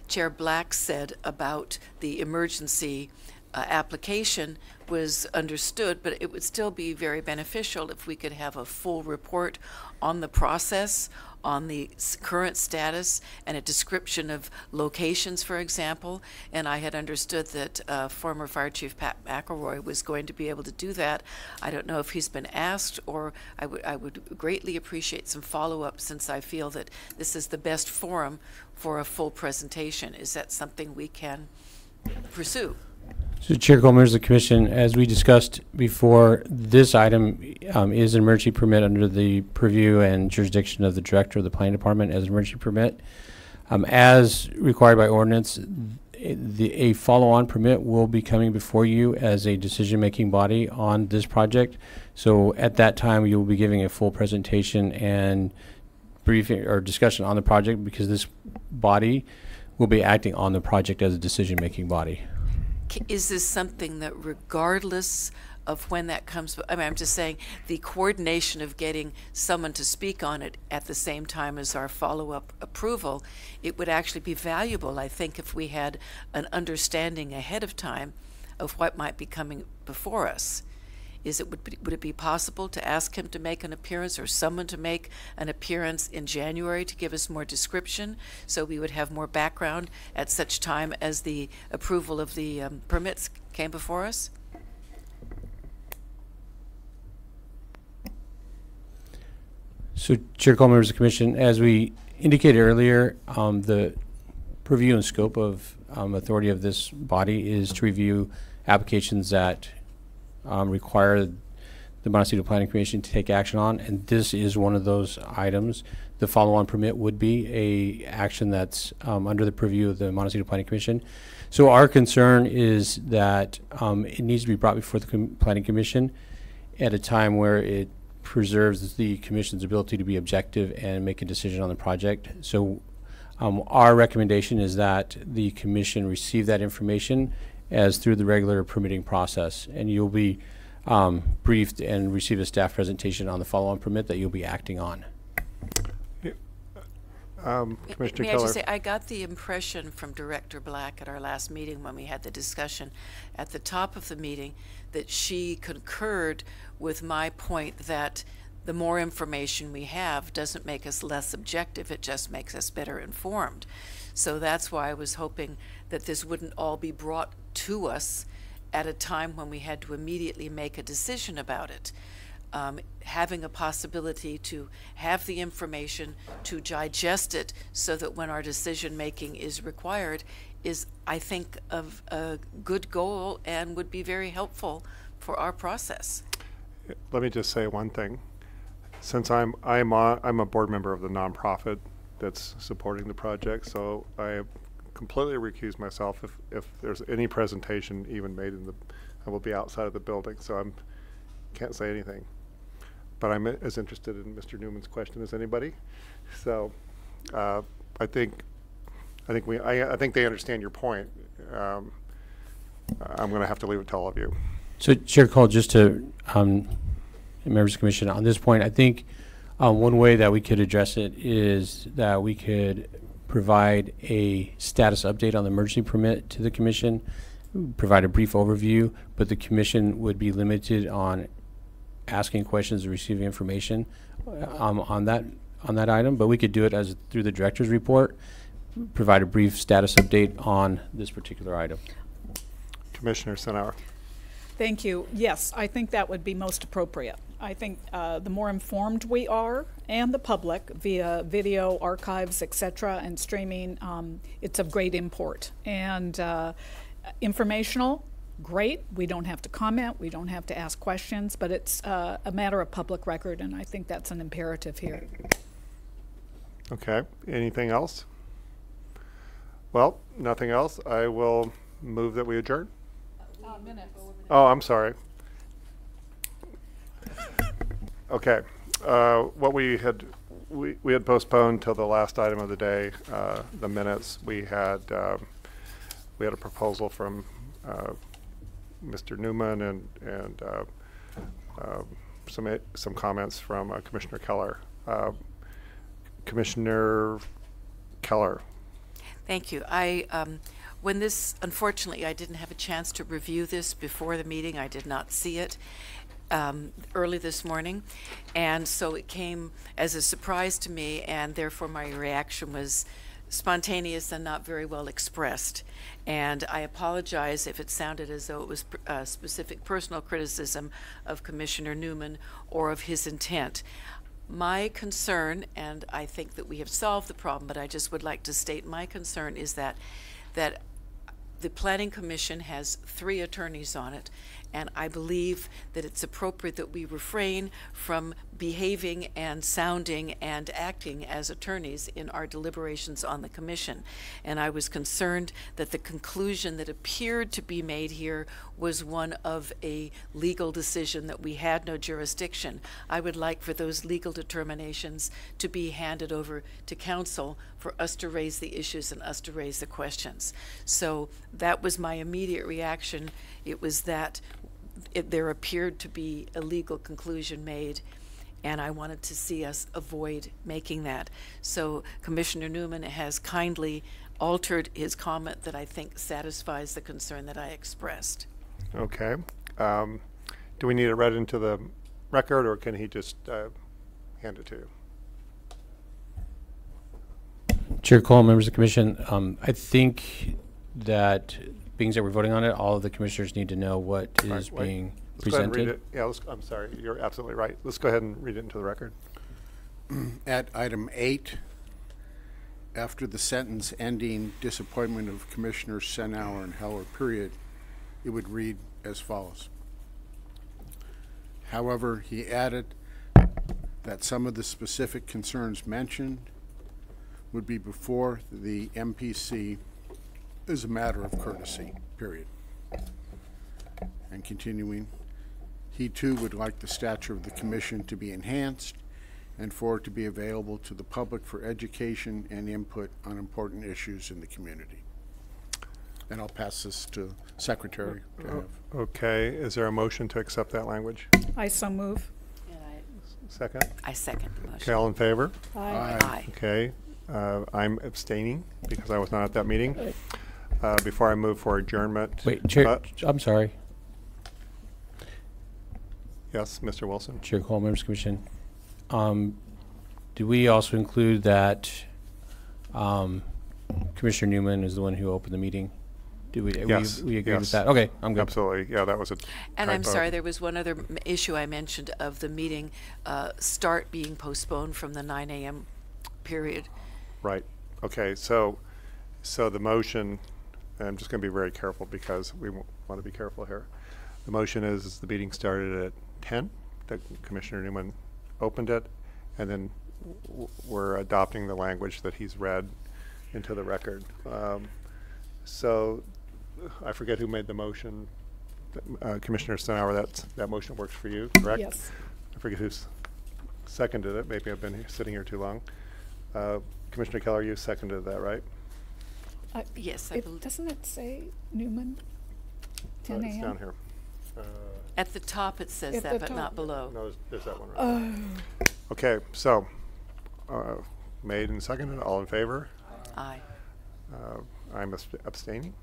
Chair Black said about the emergency application was understood, but it would still be very beneficial if we could have a full report on the process, on the current status, and a description of locations, for example. And I had understood that former Fire Chief Pat McElroy was going to be able to do that. I don't know if he's been asked, or I would greatly appreciate some follow-up, since I feel that this is the best forum for a full presentation. Is that something we can pursue? So Chair Cole, members of the commission, as we discussed before, this item is an emergency permit under the purview and jurisdiction of the director of the planning department as an emergency permit. As required by ordinance, a follow-on permit will be coming before you as a decision-making body on this project. So at that time, you will be giving a full presentation and briefing or discussion on the project, because this body will be acting on the project as a decision-making body. Is this something that, regardless of when that comes, I mean, I'm just saying the coordination of getting someone to speak on it at the same time as our follow-up approval, it would actually be valuable, I think, if we had an understanding ahead of time of what might be coming before us. Would it be possible to ask him to make an appearance, or someone to make an appearance in January to give us more description, so we would have more background at such time as the approval of the permits came before us? So Chair Cole, members of the commission, as we indicated earlier, the purview and scope of authority of this body is to review applications that require the Montecito Planning Commission to take action on, and this is one of those items. The follow-on permit would be a action that's under the purview of the Montecito Planning Commission. So our concern is that it needs to be brought before the Planning Commission at a time where it preserves the Commission's ability to be objective and make a decision on the project. So our recommendation is that the Commission receive that information as through the regular permitting process, and you'll be briefed and receive a staff presentation on the follow-on permit that you'll be acting on. Commissioner May Keller. I just say, I got the impression from Director Black at our last meeting when we had the discussion at the top of the meeting that she concurred with my point that the more information we have doesn't make us less objective, it just makes us better informed. So that's why I was hoping that this wouldn't all be brought to us at a time when we had to immediately make a decision about it. having a possibility to have the information, to digest it, so that when our decision making is required, is, I think, of a good goal and would be very helpful for our process. Let me just say one thing. Since I'm a board member of the nonprofit that's supporting the project, so I completely recuse myself if there's any presentation even made in the, I will be outside of the building, so can't say anything. But I'm as interested in Mr. Newman's question as anybody. So I think they understand your point. I'm going to have to leave it to all of you. So, Chair Cole, just to members of the commission, on this point, I think one way that we could address it is that we could provide a status update on the emergency permit to the commission, provide a brief overview, but the commission would be limited on asking questions or receiving information on that item. But we could do it as through the director's report, provide a brief status update on this particular item. Commissioner Senauer. Thank you. Yes, I think that would be most appropriate. I think the more informed we are, and the public via video, archives, etc., and streaming, it's of great import. And informational, great. We don't have to comment. We don't have to ask questions, but it's a matter of public record, and I think that's an imperative here. Okay. Anything else? Well, nothing else. I will move that we adjourn. Oh, I'm sorry. Okay. What we had postponed till the last item of the day, the minutes. We had a proposal from Mr. Newman and some comments from Commissioner Keller. Commissioner Keller. Thank you. When this, unfortunately, I didn't have a chance to review this before the meeting. I did not see it early this morning, and so it came as a surprise to me, and therefore my reaction was spontaneous and not very well expressed. And I apologize if it sounded as though it was specific personal criticism of Commissioner Newman or of his intent. My concern, and I think that we have solved the problem, but I just would like to state my concern is that the Planning Commission has 3 attorneys on it, and I believe that it's appropriate that we refrain from behaving and sounding and acting as attorneys in our deliberations on the commission. And I was concerned that the conclusion that appeared to be made here was one of a legal decision that we had no jurisdiction. I would like for those legal determinations to be handed over to council for us to raise the issues and us to raise the questions. So that was my immediate reaction. It was that there appeared to be a legal conclusion made, and I wanted to see us avoid making that. So Commissioner Newman has kindly altered his comment that I think satisfies the concern that I expressed. Okay. Do we need it read into the record, or can he just hand it to you? Chair Cole, members of the commission, I think that being that we're voting on it, all of the commissioners need to know what is being presented. Yeah, I'm sorry, you're absolutely right. Let's go ahead and read it into the record. At item 8, after the sentence ending disappointment of Commissioners Senauer and Heller, period, it would read as follows. However, he added that some of the specific concerns mentioned would be before the MPC as a matter of courtesy, period. And continuing, he too would like the stature of the commission to be enhanced and for it to be available to the public for education and input on important issues in the community. And I'll pass this to Secretary to have. Okay, is there a motion to accept that language? I so move. Second? I second the motion. Okay, all in favor? Aye. Aye. Okay, I'm abstaining because I was not at that meeting. Before I move for adjournment. Wait, Chair, I'm sorry. Yes, Mr. Wilson. Chair Cole, members of the commission. Do we also include that Commissioner Newman is the one who opened the meeting? Do we, Yes, we agree with yes. that? Okay, I'm good. Absolutely, yeah, that was a And I'm typo. sorry, there was one other issue I mentioned of the meeting start being postponed from the 9 a.m. period. Right, okay, so the motion, and I'm just going to be very careful because we want to be careful here. The motion is the meeting started at 10, that Commissioner Newman opened it, and then we're adopting the language that he's read into the record. So I forget who made the motion. Commissioner Stenauer, that motion works for you, correct? Yes. I forget who's seconded it. Maybe I've been sitting here too long. Commissioner Keller, you seconded that, right? Yes, I believe. Doesn't it say Newman, 10 It's a.m.? down here. At the top it says At that, the but top. not below. No, there's that one right Oh. there. Okay, so made and seconded. All in favor? Aye. I'm abstaining.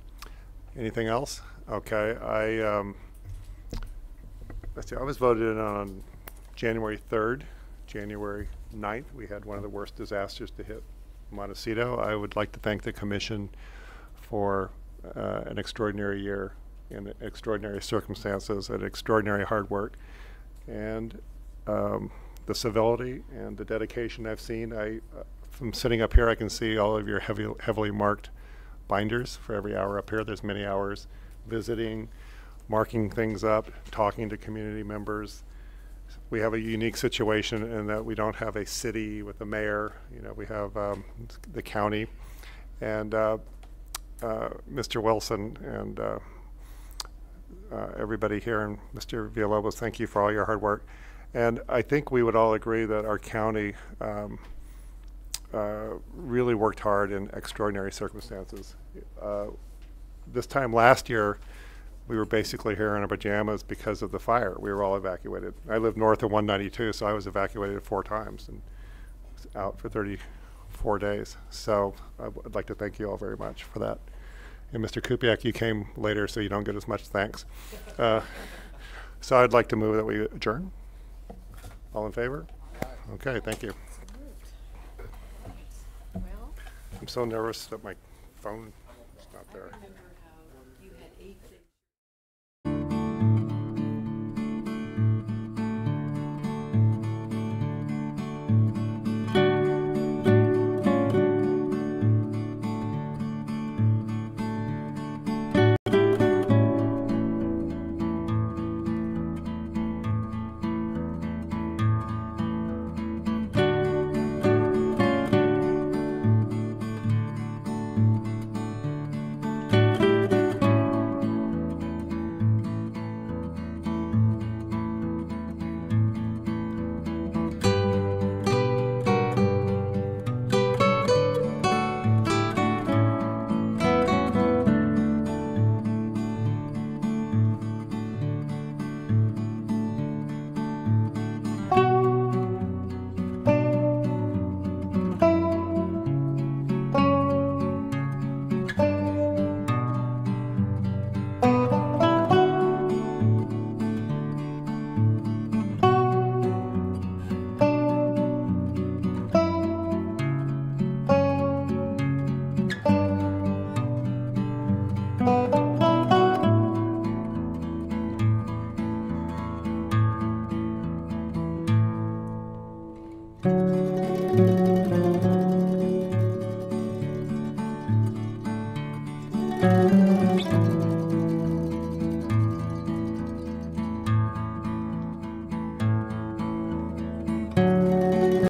Anything else? Okay, let's see, I was voted in on January 3rd, January 9th. We had one of the worst disasters to hit Montecito. I would like to thank the Commission for an extraordinary year in extraordinary circumstances and extraordinary hard work. And the civility and the dedication I've seen. From sitting up here, I can see all of your heavily marked binders for every hour up here. There's many hours visiting, marking things up, talking to community members. We have a unique situation in that we don't have a city with a mayor. You know, we have the county, and Mr. Wilson and everybody here, and Mr. Villalobos, thank you for all your hard work. And I think we would all agree that our county really worked hard in extraordinary circumstances. This time last year, we were basically here in our pajamas because of the fire. We were all evacuated. I live north of 192, so I was evacuated 4 times and was out for 34 days. So I'd like to thank you all very much for that. And Mr. Kupiak, you came later, so you don't get as much thanks. So I'd like to move that we adjourn. All in favor? Okay, thank you. I'm so nervous that my phone is not there. Thank you.